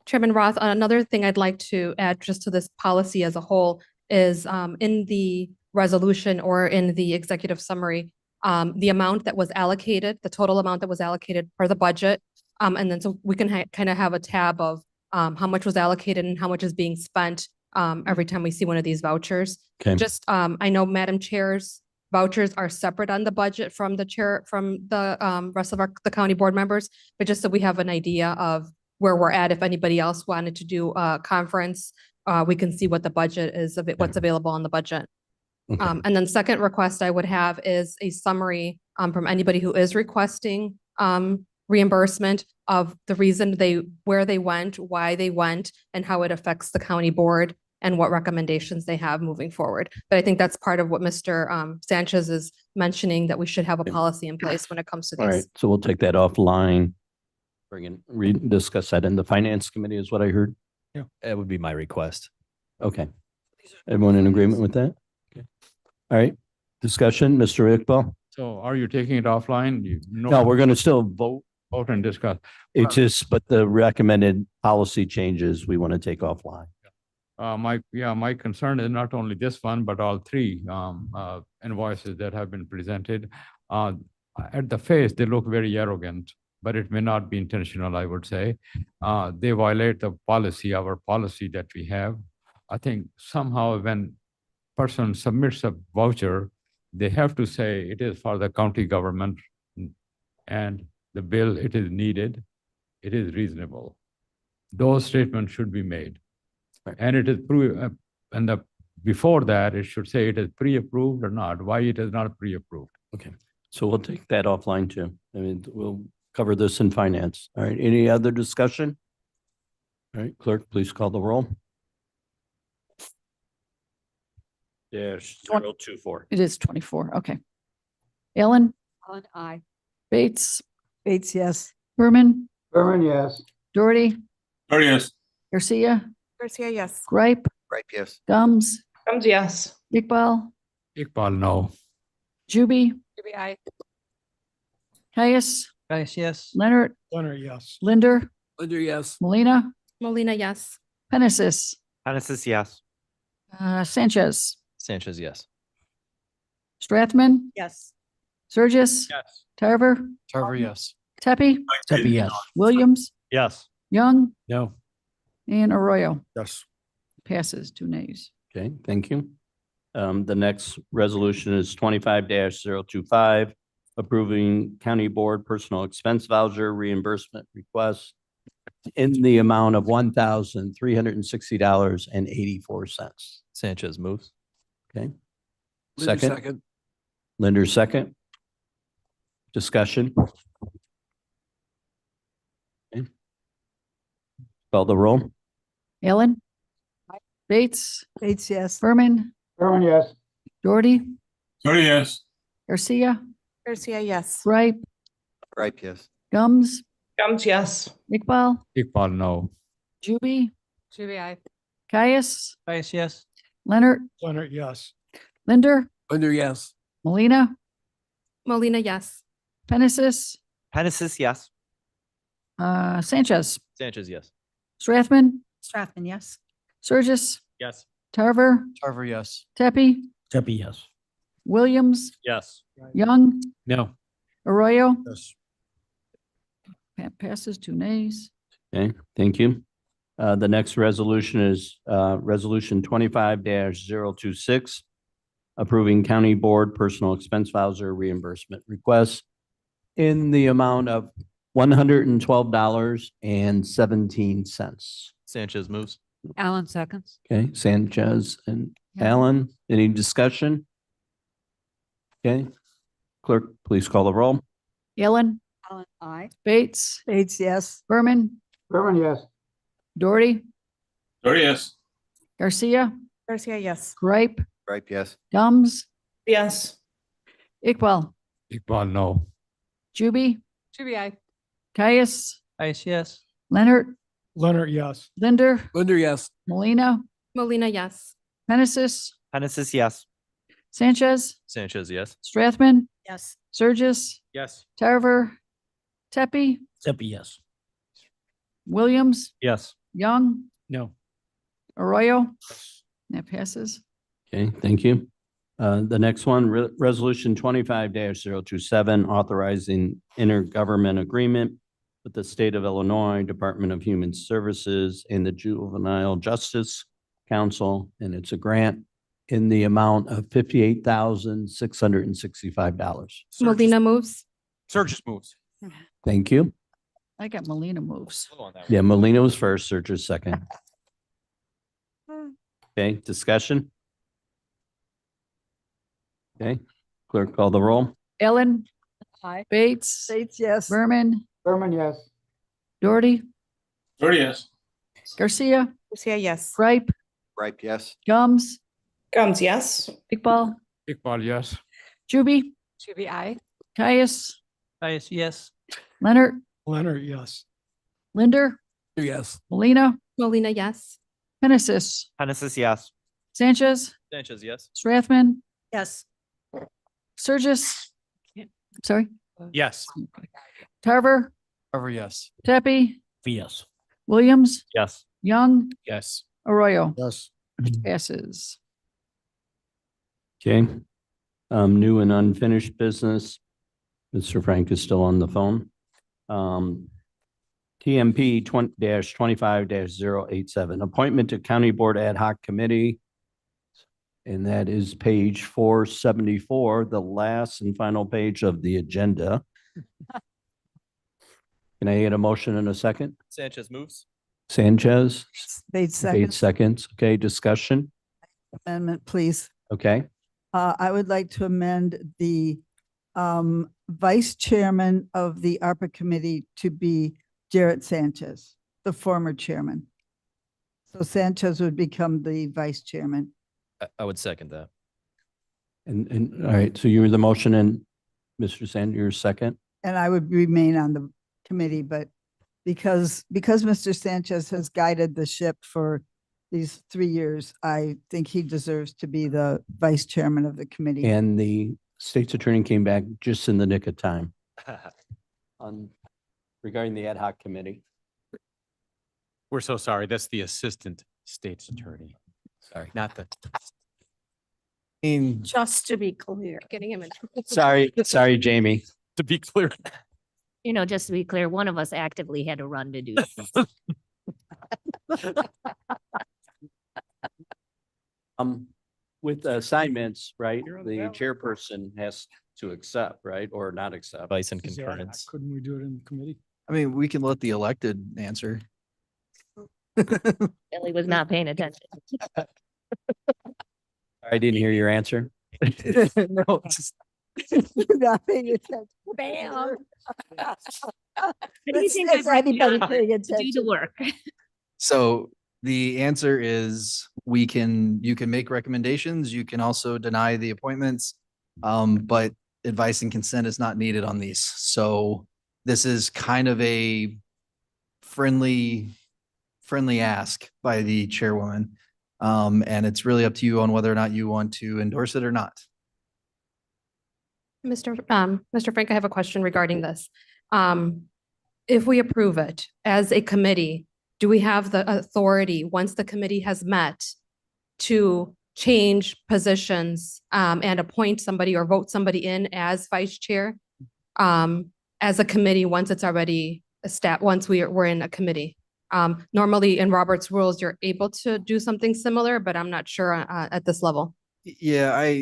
Chairman Roth, another thing I'd like to add just to this policy as a whole is in the resolution or in the executive summary, the amount that was allocated, the total amount that was allocated for the budget. And then so we can kind of have a tab of how much was allocated and how much is being spent every time we see one of these vouchers. Okay. Just, I know Madam Chair's vouchers are separate on the budget from the chair, from the rest of the county board members, but just so we have an idea of where we're at, if anybody else wanted to do a conference, we can see what the budget is of it, what's available on the budget. Okay. And then second request I would have is a summary from anybody who is requesting reimbursement of the reason where they went, why they went, and how it affects the county board and what recommendations they have moving forward. But I think that's part of what Mr. Sanchez is mentioning, that we should have a policy in place when it comes to All right, these. so we'll take that offline. Discuss that in the Finance Committee is what I heard. That would be my request. Okay. Everyone in agreement with that? Okay. All right, discussion, Mr. Iqbal? So are you taking it offline? No, we're going to still vote. Vote and discuss. It's just, but the recommended policy changes we want to take offline. My concern is not only this one, but all three invoices that have been presented. At the face, they look very arrogant, but it may not be intentional, I would say. They violate the policy, our policy that we have. I think somehow when person submits a voucher, they have to say it is for the county government and the bill, it is needed, it is reasonable. Those statements should be made. And it is before that, it should say it is pre-approved or not, why it is not pre-approved. Okay, so we'll take that offline too. I mean, we'll cover this in finance. All right, any other discussion? All right, clerk, please call the roll. Yes, 024. It is 24. Okay. Ellen? Ellen, aye. Bates? Bates, yes. Berman? Berman, yes. Doherty? Oh, yes. Garcia? Garcia, yes. Gripe? Right, yes. Gums? Gums, yes. Iqbal? Iqbal, no. Juby? Juby, aye. Caius? Guys, yes. Leonard, yes. Linder? Linder, yes. Molina? Molina, yes. Penesis? Genesis, yes. Sanchez? Sanchez, yes. Strathman? Yes. Surgis? Yes. Tarver? Tarver, yes. Tepe? Tepe, yes. Williams? Yes. Young? No. And Arroyo? Yes. Passes 2 nays. Okay, thank you. The next resolution is 25-025, approving county board personal expense voucher reimbursement request in the amount of $1,360.84. Sanchez moves. Okay. Linder, Second. Linder, second. Discussion. Okay. Call the roll. Ellen? Bates? Bates, yes. Berman? Berman, yes. Doherty? Oh, yes. Garcia? Garcia, yes. Gripe? Right, yes. Gums? Gums, yes. Iqbal? Iqbal, no. Juby? Juby, aye. Caius? Guys, yes. Leonard? Leonard, yes. Linder? Linder, yes. Molina? Molina, yes. Penesis? Genesis, yes. Sanchez? Sanchez, yes. Strathman? Strathman, yes. Surgis? Yes. Tarver? Tarver, yes. Tepe? Tepe, yes. Williams? Yes. Young? No. Arroyo? Yes. Passes 2 nays. Okay, thank you. The next resolution is Resolution 25-026, approving county board personal expense voucher reimbursement request in the amount of $112.17. Sanchez moves. Alan seconds. Okay, Sanchez and Yeah. Allen, any discussion? Okay, clerk, please call the roll. Allen. Allen, aye. Bates. Bates, yes. Berman. Berman, yes. Doherty. Doherty, yes. Garcia. Garcia, yes. Gripe. Right, yes. Gums. Yes. Iqbal. Iqbal, no. Juby. Juby, aye. Caius. Caius, yes. Leonard, yes. Linder. Linder, yes. Molina. Molina, yes. Penesis. Penesis, yes. Sanchez. Sanchez, yes. Strathman. Yes. Surges. Yes. Tarver. Tepi. Seppi, yes. Williams. Yes. Young. No. Arroyo. That passes. Okay, thank you. The next one, resolution 25-027, authorizing intergovernment agreement with the State of Illinois Department of Human Services and the Juvenile Justice Council, and it's a grant in the amount of $58,665. Molina moves. Surges moves. Thank you. I got Molina moves. Yeah, Molina was first, Surge's second. Okay, discussion? Okay, clerk, call the roll. Ellen. Aye. Bates. Bates, yes. Berman. Berman, yes. Doherty. Doherty, yes. Garcia. Garcia, yes. Gripe. Right, yes. Gums. Gums, yes. Iqbal. Iqbal, yes. Juby. Juby, aye. Caius. Caius, yes. Leonard. Leonard, yes. Linder. Yes. Molina. Molina, yes. Penesis. Penesis, yes. Sanchez. Sanchez, yes. Strathman. Yes. Surges. Sorry. Yes. Tarver. Carver, yes. Tepi. Yes. Williams. Yes. Young. Yes. Arroyo. Yes. Passes. Okay. New and unfinished business. Mr. Frank is still on the phone. TMP 20-25-087, appointment to County Board Ad Hoc Committee. And that is page 474, the last and final page of the agenda. Can I get a motion in a second? Sanchez moves. Sanchez, Bates, Bates second. seconds. Okay, discussion. Amendment, please. Okay, I would like to amend the vice chairman of the ARPA committee to be Jarrett Sanchez, the former chairman. So Sanchez would become the vice chairman. I would second that. and all right, so you were the motion and Mr. Sanders, you're second. And I would remain on the committee, but because Mr. Sanchez has guided the ship for these 3 years, I think he deserves to be the vice chairman of the committee. And the state's attorney came back just in the nick of time on regarding the ad hoc committee. We're so sorry. That's the assistant state's attorney. Sorry, not the. Just to be clear. Getting him in. Sorry, Jamie. To be clear. You know, just to be clear, one of us actively had to run to do this. With assignments, right, the chairperson has to accept, right, or not accept. Advice and Is that- concurrence. Couldn't we do it in the committee? I mean, we can let the elected answer. Billy was not paying attention. I didn't hear your answer. No, just Not paying attention. Bam. How do you Let's- think let's I brought anybody you on paying to do attention. the work? So the answer is you can make recommendations. You can also deny the appointments. But advice and consent is not needed on these. So this is kind of a friendly ask by the chairwoman. And it's really up to you on whether or not you want to endorse it or not. Mr. Frank, I have a question regarding this. If we approve it as a committee, do we have the authority, once the committee has met, to change positions and appoint somebody or vote somebody in as vice chair? As a committee, once it's already once we're in a committee. Normally in Robert's rules, you're able to do something similar, but I'm not sure at this level. Yeah,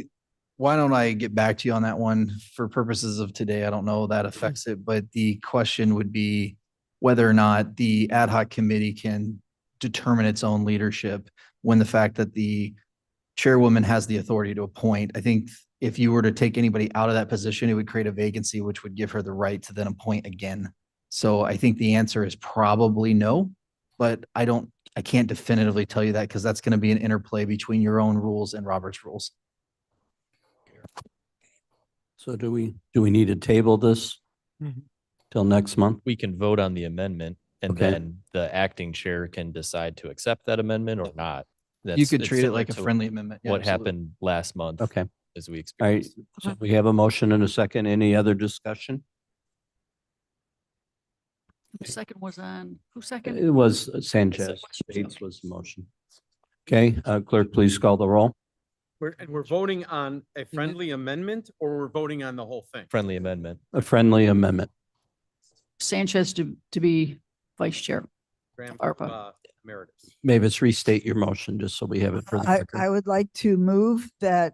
why don't I get back to you on that one for purposes of today? I don't know that affects it, but the question would be whether or not the ad hoc committee can determine its own leadership when the fact that the chairwoman has the authority to appoint. I think if you were to take anybody out of that position, it would create a vacancy, which would give her the right to then appoint again. So I think the answer is probably no, but I can't definitively tell you that because that's going to be an interplay between your own rules and Robert's rules. So do we need to table this till next month? We can vote on the amendment and Okay. then the acting chair can decide to accept that amendment or not. You could it's treat it similar like a to friendly amendment. Yeah, What absolutely. happened last month Okay. as we All right. experienced. So we have a motion and a second. Any other discussion? Who second was on, who second? It was Sanchez. Bates was the motion. Okay, clerk, please call the roll. We're voting on a friendly amendment or we're voting on the whole thing? Friendly amendment. A friendly amendment. Sanchez to be vice chair. ARPA. Emeritus. Mavis, restate your motion just so we have it for the I record. would like to move that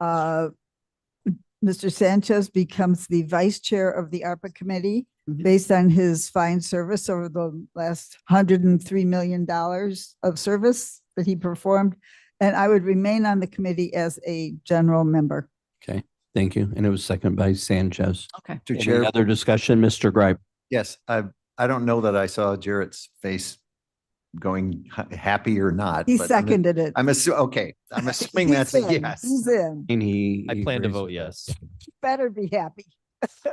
Mr. Sanchez becomes the vice chair of the ARPA committee based on his fine service over the last $103 million of service that he performed. And I would remain on the committee as a general member. Okay, thank you. And it was seconded by Sanchez. Okay. To Any chair. other discussion, Mr. Gripe? Yes, I don't know that I saw Jarrett's face going happy or not. He but seconded it. okay. I'm assuming He's that's a in. yes. He's in. And he I plan to agrees vote with that. yes. Better be happy.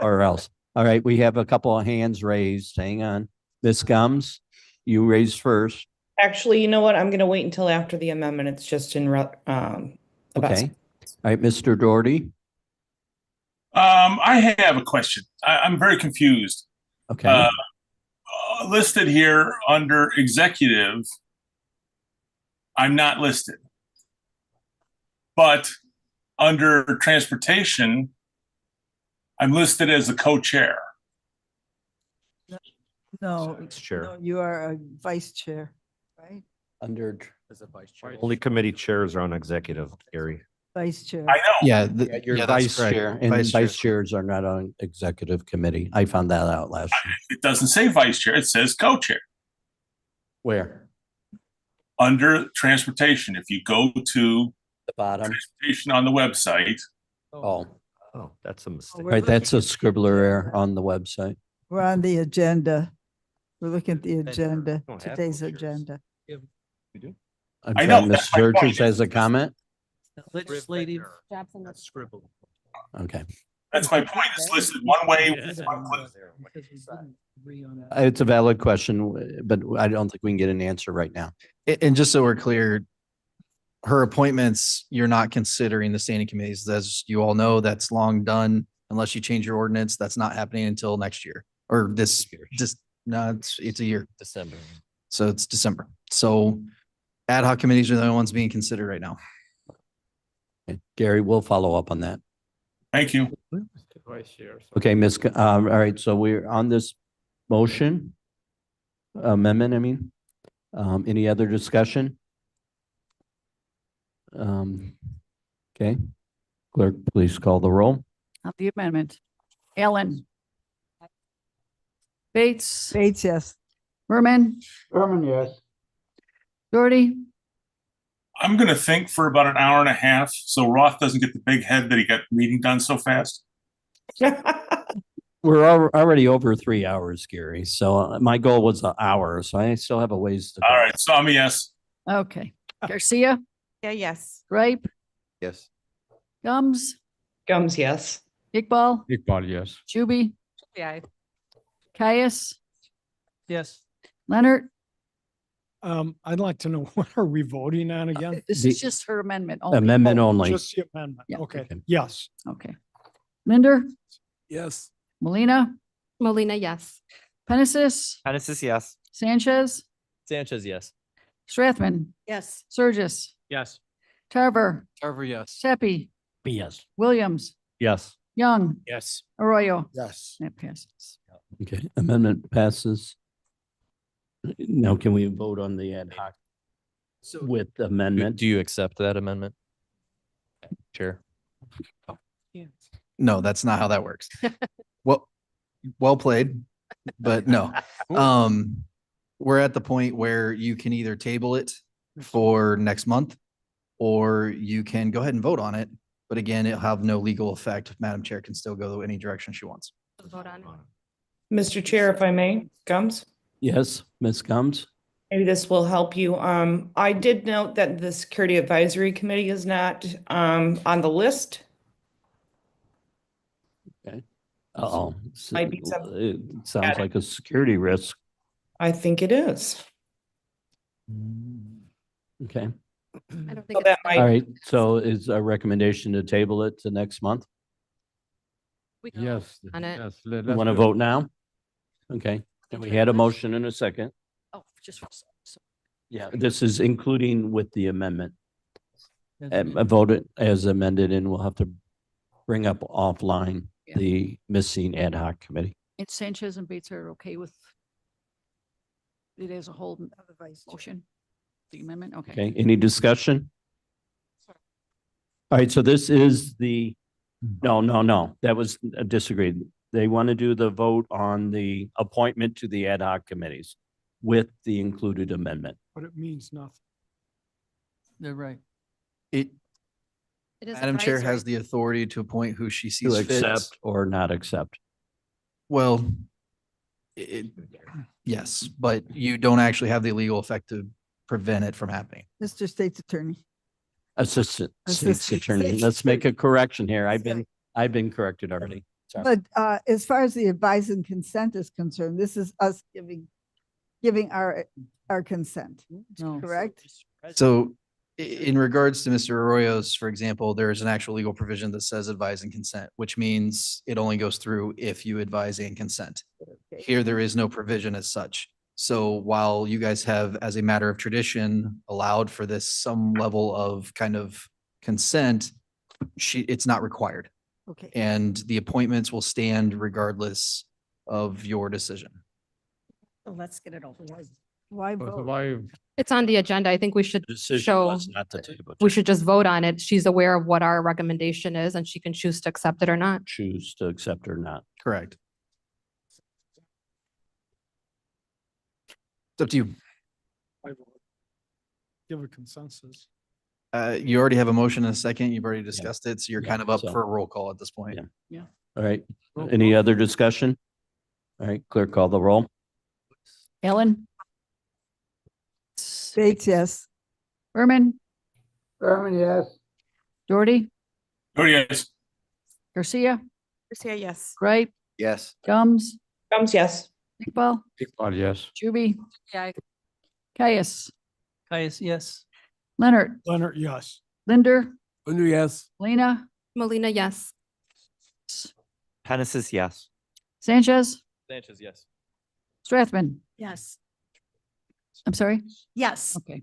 Or else. All right, we have a couple of hands raised. Hang on. Ms. Gums, you raised first. Actually, you know what? I'm gonna wait until after the amendment. It's just in, about. Okay. All right, Mr. Doherty. I have a question. I'm very confused. Okay. Listed here under executive, I'm not listed. But under transportation, I'm listed as a co-chair. No, Chair. no, you are a vice chair, right? Under As a vice chair. Only committee chairs are on executive, Gary. Vice chair. I know. Yeah. You're that's vice correct. chair, and Vice vice chair. chairs are not on executive committee. I found that out last year. It doesn't say vice chair, it says co-chair. Where? Under transportation, if you go to The bottom. transportation on the website, Oh, Oh, that's a mistake. right. That's a scribbler error on the website. We're on the agenda. We're looking at the agenda, Don't have today's co-chairs. agenda. I know, Ms. that's my point. Burgess has a comment. Legislative. That's scribbled. Okay. that's my point. It's listed one way. It's a valid question, but I don't think we can get an answer right now. And just so we're clear, her appointments, you're not considering the standing committees. As you all know, that's long done. Unless you change your ordinance, that's not happening until next year or no, it's a year. December. So it's December. So ad hoc committees are the only ones being considered right now. Okay. Gary, we'll follow up on that. Thank you. Okay, all right, so we're on this motion amendment, I mean. Any other discussion? Okay, clerk, please call the roll. Of the amendment. Allen. Bates. Bates, yes. Berman. Berman, yes. Doherty. I'm going to think for about an hour and a half so Roth doesn't get the big head that he got the meeting done so fast. We're already over 3 hours, Gary, so my goal was an hour, so I still have a ways to go. All right, so I'm a yes. Okay. Garcia. Yeah, yes. Gripe. Yes. Gums. Gums, yes. Iqbal. Iqbal, yes. Juby. Yeah. Caius. Yes. Leonard. I'd like to know, what are we voting on again? This The- is just her amendment. only. Amendment only. Just the amendment. Yeah. Okay, Okay. yes. Okay. Linder. Yes. Molina. Molina, yes. Penisys. Genesis, yes. Sanchez. Sanchez, yes. Strathman. Yes. Surges. Yes. Tarver. Tarver, yes. Seppi. Yes. Williams. Yes. Young. Yes. Arroyo. Yes. That passes. Okay, amendment passes. Now can we vote on the ad hoc with Do amendment? do you accept that amendment? Chair? No, that's not how that works. Well played, but no. We're at the point where you can either table it for next month, or you can go ahead and vote on it. But again, it'll have no legal effect. Madam Chair can still go any direction she wants. Vote on it. Mr. Chair, if I may, Gums? Yes, Ms. Gums? Maybe this will help you. I did note that the Security Advisory Committee is not on the list. Okay. Uh-oh. Might be some- It sounds like a security risk. I think it is. Okay. I don't So think that it's. All right. So is a recommendation to table it to next month? We can Yes. vote on it. Yes. You want to vote now? Okay. And we had a motion and a second. Oh, just. Yeah, this is including with the amendment. As A vote it as amended, and we'll have to bring up offline Yeah. the missing ad hoc committee. And Sanchez and Bates are okay with it as a whole motion, the amendment? Okay. Okay, any discussion? All right, so this is the, no, that was disagreed. They want to do the vote on the appointment to the ad hoc committees with the included amendment. But it means nothing. They're right. It, It is Madam Chair has advisory. the authority to appoint who she sees To fit. accept or not accept. Well, yes, but you don't actually have the legal effect to prevent it from happening. Mr. State's Attorney. Assistant State's Assistant Attorney. State's Let's make a Attorney. correction here. I've been corrected already. Sorry. But as far as the advice and consent is concerned, this is us giving our consent, No. correct? So in regards to Mr. Arroyo's, for example, there is an actual legal provision that says advise and consent, which means it only goes through if you advise and consent. Here, there is no provision as such. So while you guys have, as a matter of tradition, allowed for this some level of kind of consent, it's not required. Okay. And the appointments will stand regardless of your decision. So let's get it over with. Why So vote? why, It's on the agenda. I think we should Decision show, was not to table. we should just vote on it. She's aware of what our recommendation is and she can choose to accept it or not. Choose to accept or not. Correct. It's up to you. Give a consensus. You already have a motion and a second. You've already discussed it, so you're Yeah, kind of up so- for a roll call at this point. Yeah. All right. Any other discussion? All right, clerk, call the roll. Ellen, Bates, yes. Berman, Berman, yes. Doherty, Oh, yes. Garcia, Garcia, yes. Wright, Yes. Gums, Gums, yes. Iqbal, Iqbal, yes. Juby. Yeah. Caius, Caius, yes. Leonard, Leonard, yes. Linder, Linder, yes. Lena, Molina, yes. Hennessy's yes. Sanchez, Sanchez, yes. Strathman. Yes. I'm sorry. Yes. Okay.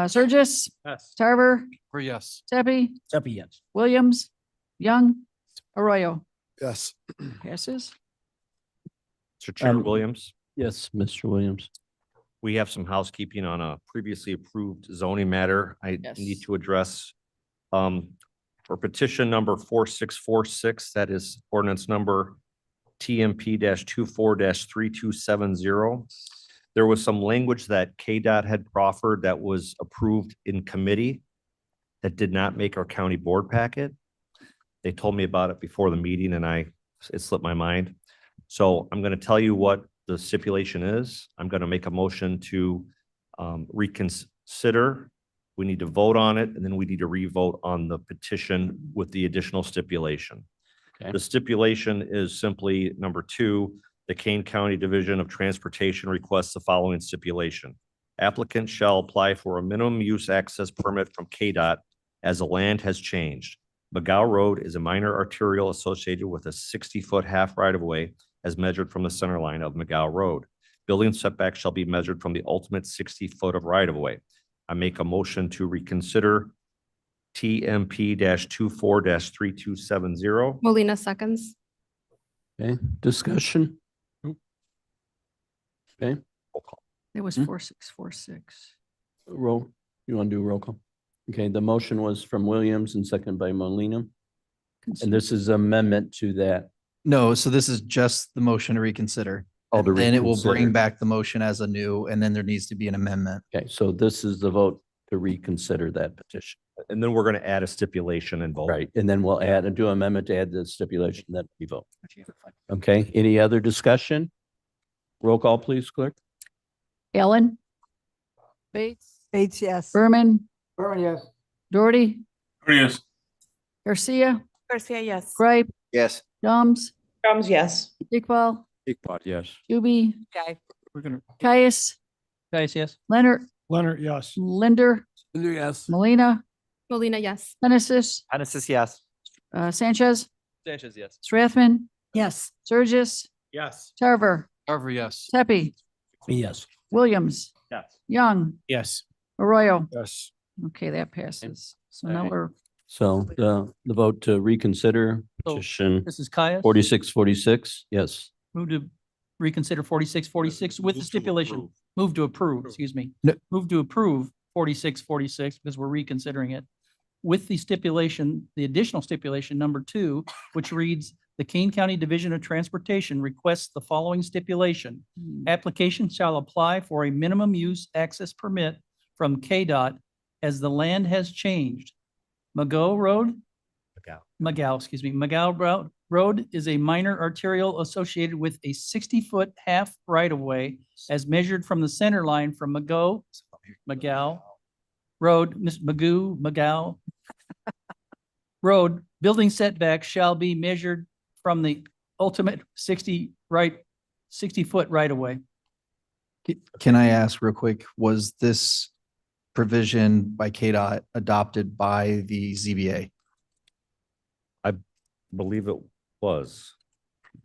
Surges, Yes. Tarver, Or yes. Seppi, Yes. Williams, Young, Arroyo. Yes. Passes. Mr. Chair Um, Williams, Yes, Mr. Williams. we have some housekeeping on a previously approved zoning matter I Yes. need to address. For petition number 4646, that is ordinance number TMP 24 3270. There was some language that KDOT had proffered that was approved in committee that did not make our county board packet. They told me about it before the meeting and it slipped my mind. So I'm going to tell you what the stipulation is. I'm going to make a motion to reconsider. We need to vote on it, and then we need to re-vote on the petition with the additional stipulation. Okay. The stipulation is simply number 2, the Kane County Division of Transportation requests the following stipulation. Applicant shall apply for a minimum use access permit from KDOT as the land has changed. McGow Road is a minor arterial associated with a 60-foot half right-of-way as measured from the center line of McGow Road. Building setback shall be measured from the ultimate 60-foot of right-of-way. I make a motion to reconsider TMP 24 3270. Molina seconds. Okay, discussion? Okay, It was 4646. roll. You want to do a roll call? Okay, the motion was from Williams and seconded by Molina. And this is amendment to that. No, so this is just the motion to reconsider. Oh, to And then it will reconsider. bring back the motion as a new, and then there needs to be an amendment. Okay, so this is the vote to reconsider that petition. And then we're going to add a stipulation and vote. Right, and then we'll add and do amendment to add the stipulation that we vote. Okay, any other discussion? Roll call, please, clerk. Ellen? Bates? Bates, yes. Berman? yes. Doherty? Yes. Garcia? Garcia, yes. Gripe? Yes. Gums? Gums, yes. Iqbal? Iqbal, yes. Juby? Okay. We're gonna, Caius, yes. Leonard? Leonard, yes. Linder? Yes. Molina? Molina, yes. Hennessy? yes. Sanchez? Sanchez, yes. Strathman? Yes. Surges? Yes. Tarver? Tarver, yes. Tepe? Yes. Williams? Yes. Young? Yes. Arroyo? Yes. Okay, that passes. So now Okay. we're, So the vote to reconsider So, petition this is Caius? 4646, yes. Move to reconsider 4646 with the stipulation. Move to approve, excuse me. No. Move to approve 4646 because we're reconsidering it. With the stipulation, the additional stipulation number 2, which reads, the Kane County Division of Transportation requests the following stipulation. Application shall apply for a minimum use access permit from KDOT as the land has changed. McGow Road is a minor arterial associated with a 60-foot half right-of-way as measured from the center line from McGow Road, McGow Road, building setback shall be measured from the ultimate 60-foot right-of-way. Can I ask real quick, was this provision by KDOT adopted by the ZBA? Believe it was,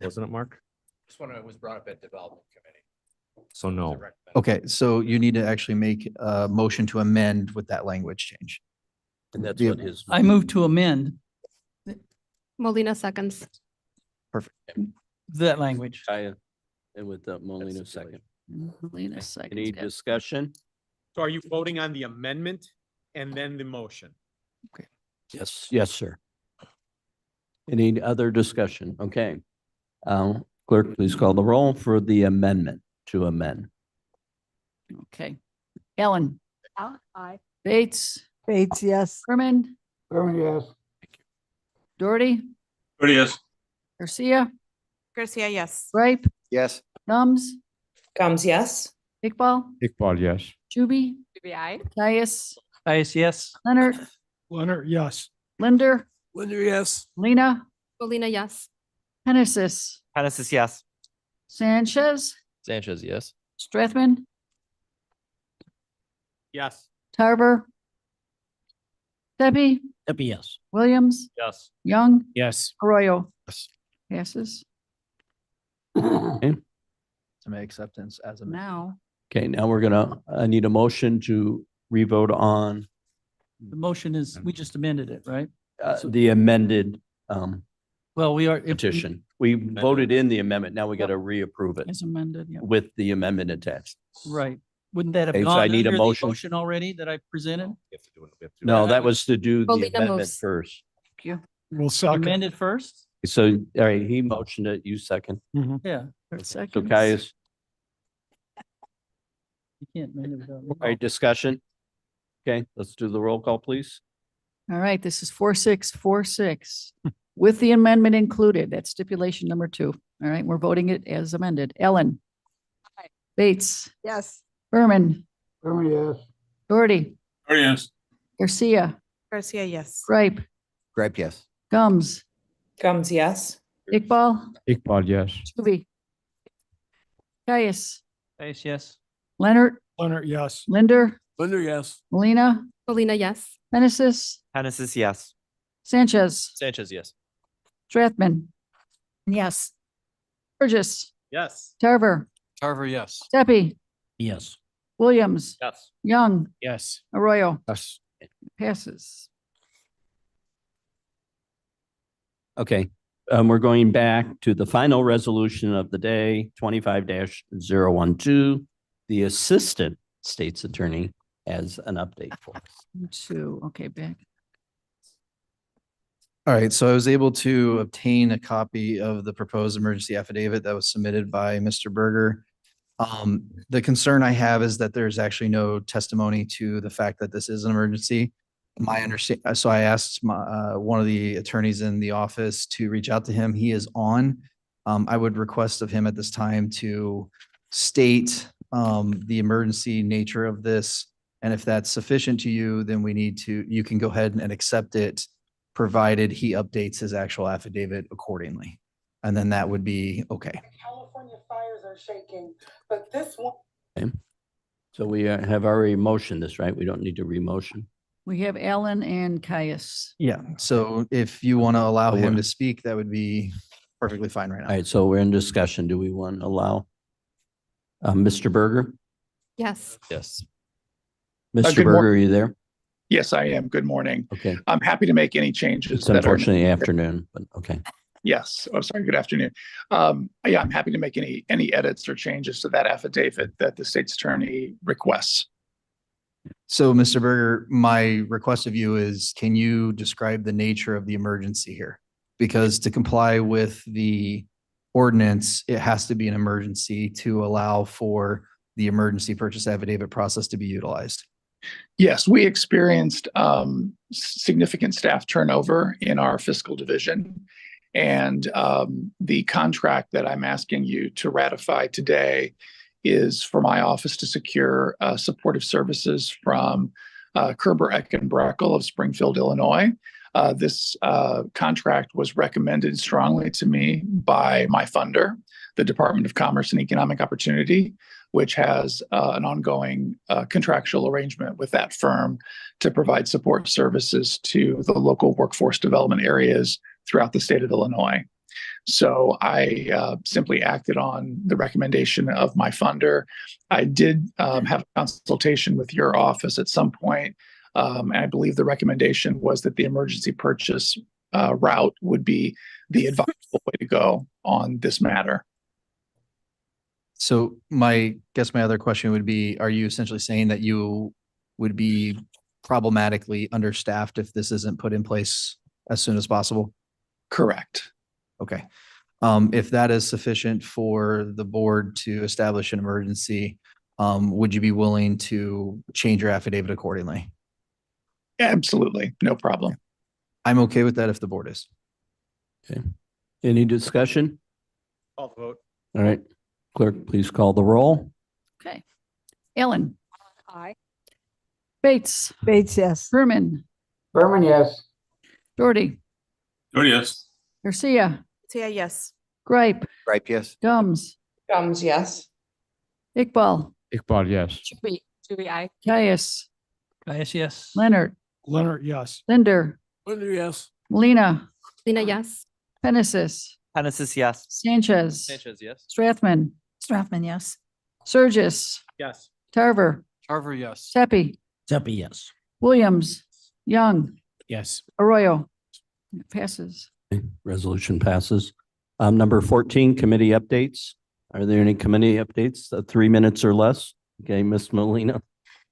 wasn't it, Mark? This one was brought up at development committee. So no. Okay, so you need to actually make a motion to amend with that language change. And that's The- what his. I move to amend Molina seconds. that language. Kaya, and with Molina second. Molina seconds. Any yeah. discussion? So are you voting on the amendment and then the motion? Yes, yes, sir. Any other discussion? Okay. Clerk, please call the roll for the amendment to amend. Okay. Ellen? Aye. Bates? Bates, yes. Berman? yes. Doherty? Yes. Garcia? Garcia, yes. Gripe? Yes. Gums? Gums, yes. Iqbal? Iqbal, yes. Juby? Aye. Caius? Yes. Leonard? Leonard, yes. Linder? Linder, yes. Lena? Molina, yes. Hennessy? yes. Sanchez? Sanchez, yes. Strathman? Yes. Tarver? Tepe? Yes. Williams? Yes. Young? Yes. Arroyo? Passes. Okay. To make acceptance as amended. Now, Okay, now I need a motion to revote on the motion is, we just amended it, right? the amended Well, we are. if we- petition. We voted in the amendment. Now we got to reapprove it As amended, yeah, with the amendment attached. right. Wouldn't that have Okay, so I gone need a under the motion. motion already that I presented? No, that was to do the Molina amendment moves. first. We'll second. Amended first? So, all right, he motioned it, you second. Yeah. So Caius, You can't amend it without. all right, discussion? Okay, let's do the roll call, please. All right, this is 4646 with the amendment included. That's stipulation number 2. All right, we're voting it as amended. Ellen? Bates? Yes. Berman? yes. Doherty? Yes. Garcia? Garcia, yes. Gripe? Gripe, yes. Gums? Gums, yes. Iqbal? Iqbal, yes. Juby? Caius? Yes. Leonard? Leonard, yes. Linder? Linder, yes. Molina? Molina, yes. Hennessy? yes. Sanchez? Sanchez, yes. Strathman? Yes. Burgess? Yes. Tarver? Tarver, yes. Tepe? Yes. Williams? Yes. Young? Yes. Arroyo? Yes. Passes. Okay, we're going back to the final resolution of the day, 25-012. The Assistant State's Attorney as an update for us. Okay, back. All right, so I was able to obtain a copy of the proposed emergency affidavit that was submitted by Mr. Berger. The concern I have is that there's actually no testimony to the fact that this is an emergency. My understand, so I asked one of the attorneys in the office to reach out to him. He is on. I would request of him at this time to state the emergency nature of this. And if that's sufficient to you, then you can go ahead and accept it, provided he updates his actual affidavit accordingly. And then that would be okay. California fires are shaking, but this one. Okay. So we have already motioned this, right? We don't need to re-motion. We have Alan and Caius. Yeah, so if you want to allow So him we're- to speak, that would be perfectly fine right All now. right, so we're in discussion. Do we want to allow Mr. Berger? Yes. Yes. Mr. good Berger, are you there? Yes, I am. Good morning. Okay. I'm happy to make any changes. It's that are unfortunately necessary. afternoon, but okay. Yes. Oh, sorry. Good afternoon. Yeah, I'm happy to make any edits or changes to that affidavit that the state's attorney requests. So, Mr. Berger, my request of you is, can you describe the nature of the emergency here? Because to comply with the ordinance, it has to be an emergency to allow for the emergency purchase affidavit process to be utilized. Yes, we experienced significant staff turnover in our fiscal division. And the contract that I'm asking you to ratify today is for my office to secure supportive services from Kerber Eckenbreckel of Springfield, Illinois. This contract was recommended strongly to me by my funder, the Department of Commerce and Economic Opportunity, which has an ongoing contractual arrangement with that firm to provide support services to the local workforce development areas throughout the state of Illinois. So I simply acted on the recommendation of my funder. I did have a consultation with your office at some point, and I believe the recommendation was that the emergency purchase route would be the advisable way to go on this matter. So my other question would be, are you essentially saying that you would be problematically understaffed if this isn't put in place as soon as possible? Correct. Okay. If that is sufficient for the board to establish an emergency, would you be willing to change your affidavit accordingly? Absolutely. No problem. I'm okay with that if the board is. Okay. Any discussion? Call the vote. All right. Clerk, please call the roll. Okay. Alan. Aye. Bates. Bates, yes. Berman. Berman, yes. Doherty. Oh, yes. Garcia. Tia, yes. Gripe. Gripe, yes. Gums. Gums, yes. Iqbal. Iqbal, yes. Shuby, aye. Caius. Caius, yes. Leonard. Leonard, yes. Linder. Linder, yes. Molina. Lena, yes. Penesis. Penesis, yes. Sanchez. Sanchez, yes. Strathman. Strathman, yes. Surgis. Yes. Tarver. Tarver, yes. Seppi. Seppi, yes. Williams. Young. Yes. Arroyo. It passes. Okay, resolution passes. Number 14, committee updates. Are there any committee updates, 3 minutes or less? Okay, Ms. Molina.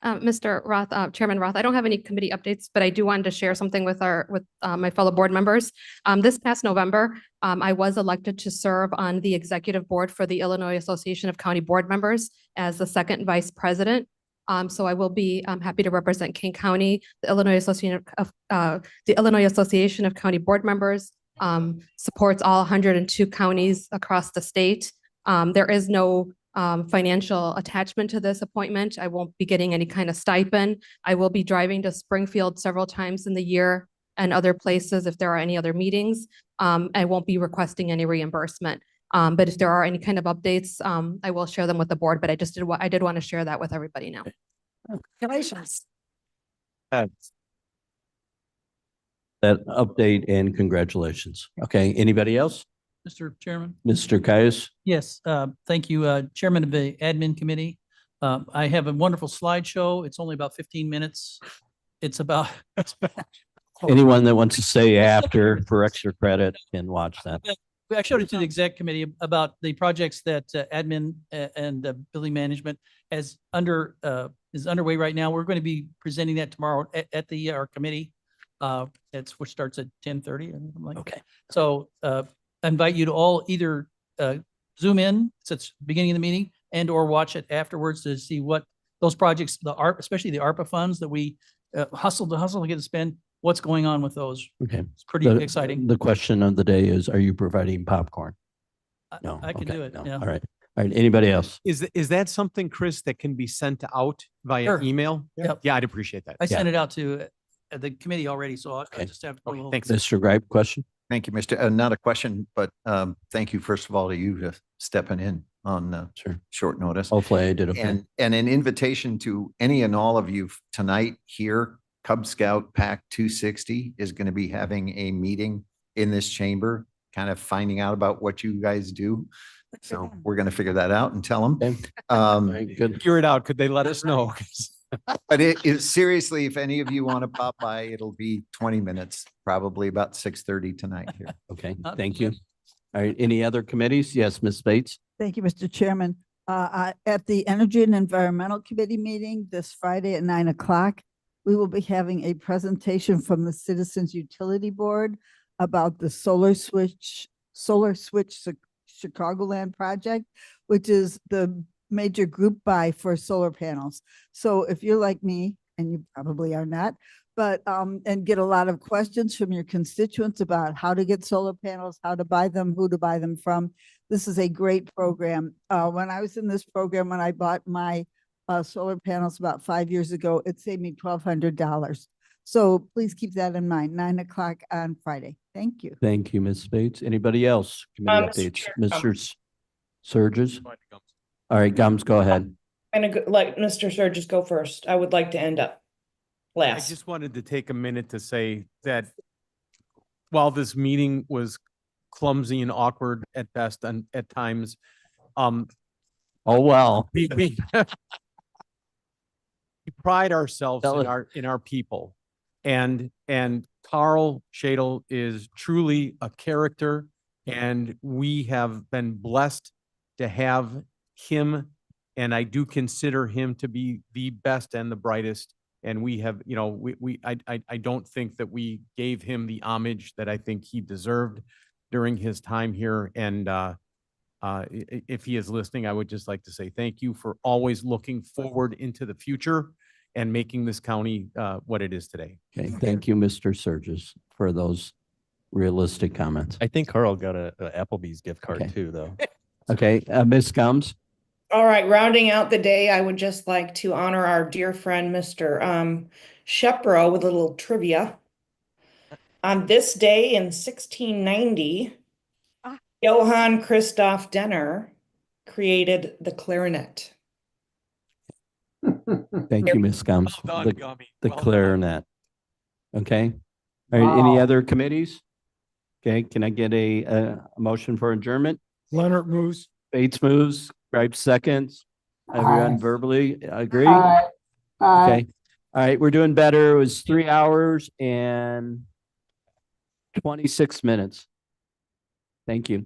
Mr. Roth, Chairman Roth, I don't have any committee updates, but I do want to share something with my fellow board members. This past November, I was elected to serve on the executive board for the Illinois Association of County Board Members as the second vice president. So I will be happy to represent Kane County. The Illinois Association of County Board Members supports all 102 counties across the state. There is no financial attachment to this appointment. I won't be getting any kind of stipend. I will be driving to Springfield several times in the year and other places if there are any other meetings. I won't be requesting any reimbursement. But if there are any kind of updates, I will share them with the board, but I did want to share that with everybody now. Congratulations. That update and congratulations. Okay, anybody else? Mr. Chairman? Mr. Caius? Yes, thank you, Chairman of the Admin Committee. I have a wonderful slideshow. It's only about 15 minutes. It's about. Anyone that wants to stay after for extra credit can watch that. I showed it to the exec committee about the projects that admin and building management as under is underway right now. We're going to be presenting that tomorrow at our committee. That's which starts at 10:30 or something like. Okay. So I invite you to all either Zoom in since the beginning of the meeting and or watch it afterwards to see what those projects, especially the ARPA funds that we hustle to get to spend, what's going on with those. Okay. It's pretty exciting. The question of the day is, are you providing popcorn? No. I can Okay, do it. no. Yeah. All right. All right. Anybody else? Is that something, Chris, that can be sent out via Sure. email? Yep. Yeah, I'd appreciate that. I sent it out to the committee already, so I just have. Okay, little- thanks. Mr. Gripe, question? Thank you, Mr. Not a question, but thank you, first of all, to you stepping in on Sure. short notice. Hopefully I did okay. And an invitation to any and all of you tonight here, Cub Scout Pack 260 is going to be having a meeting in this chamber, kind of finding out about what you guys do. So we're going to figure that out and tell them. Very good. Figure it out. Could they let us know? But it is seriously, if any of you want to pop by, it'll be 20 minutes, probably about 6:30 tonight here. Okay, thank you. All right, any other committees? Yes, Ms. Bates? Thank you, Mr. Chairman. At the Energy and Environmental Committee meeting this Friday at 9 o'clock, we will be having a presentation from the Citizens Utility Board about the Solar Switch Chicagoland project, which is the major group buy for solar panels. So if you're like me, and you probably are not, but and get a lot of questions from your constituents about how to get solar panels, how to buy them, who to buy them from, this is a great program. When I was in this program, when I bought my solar panels about 5 years ago, it saved me $1,200. So please keep that in mind, 9 o'clock on Friday. Thank you. Thank you, Ms. Bates. Anybody else? Committee Mr. updates? Chair, Mr. Surges? All right, Gums, go ahead. I'm gonna let Mr. Surges go first. I would like to end up I last. just wanted to take a minute to say that while this meeting was clumsy and awkward at best and at times, Oh, well. we pride ourselves Tell in it. our people. And Carl Shadle is truly a character, and we have been blessed to have him. And I do consider him to be the best and the brightest. And we have, you know, I don't think that we gave him the homage that I think he deserved during his time here. And if he is listening, I would just like to say thank you for always looking forward into the future and making this county what it is today. Okay, thank you, Mr. Surges, for those realistic comments. I think Carl got a Applebee's gift card Okay. too, though. Okay, Ms. Gums? All right, rounding out the day, I would just like to honor our dear friend, Mr. Shepro, with a little trivia. On this day in 1690, Johann Christoph Denner created the clarinet. Thank you, Ms. Gums. Well done, The Gummy. the Well done. clarinet. Okay. All right, any other committees? Okay, can I get a motion for adjournment? Leonard moves. Bates moves, Gripe seconds. Everyone Aye. verbally agree? Aye. Okay. All right, we're doing better. It was 3 hours and 26 minutes. Thank you.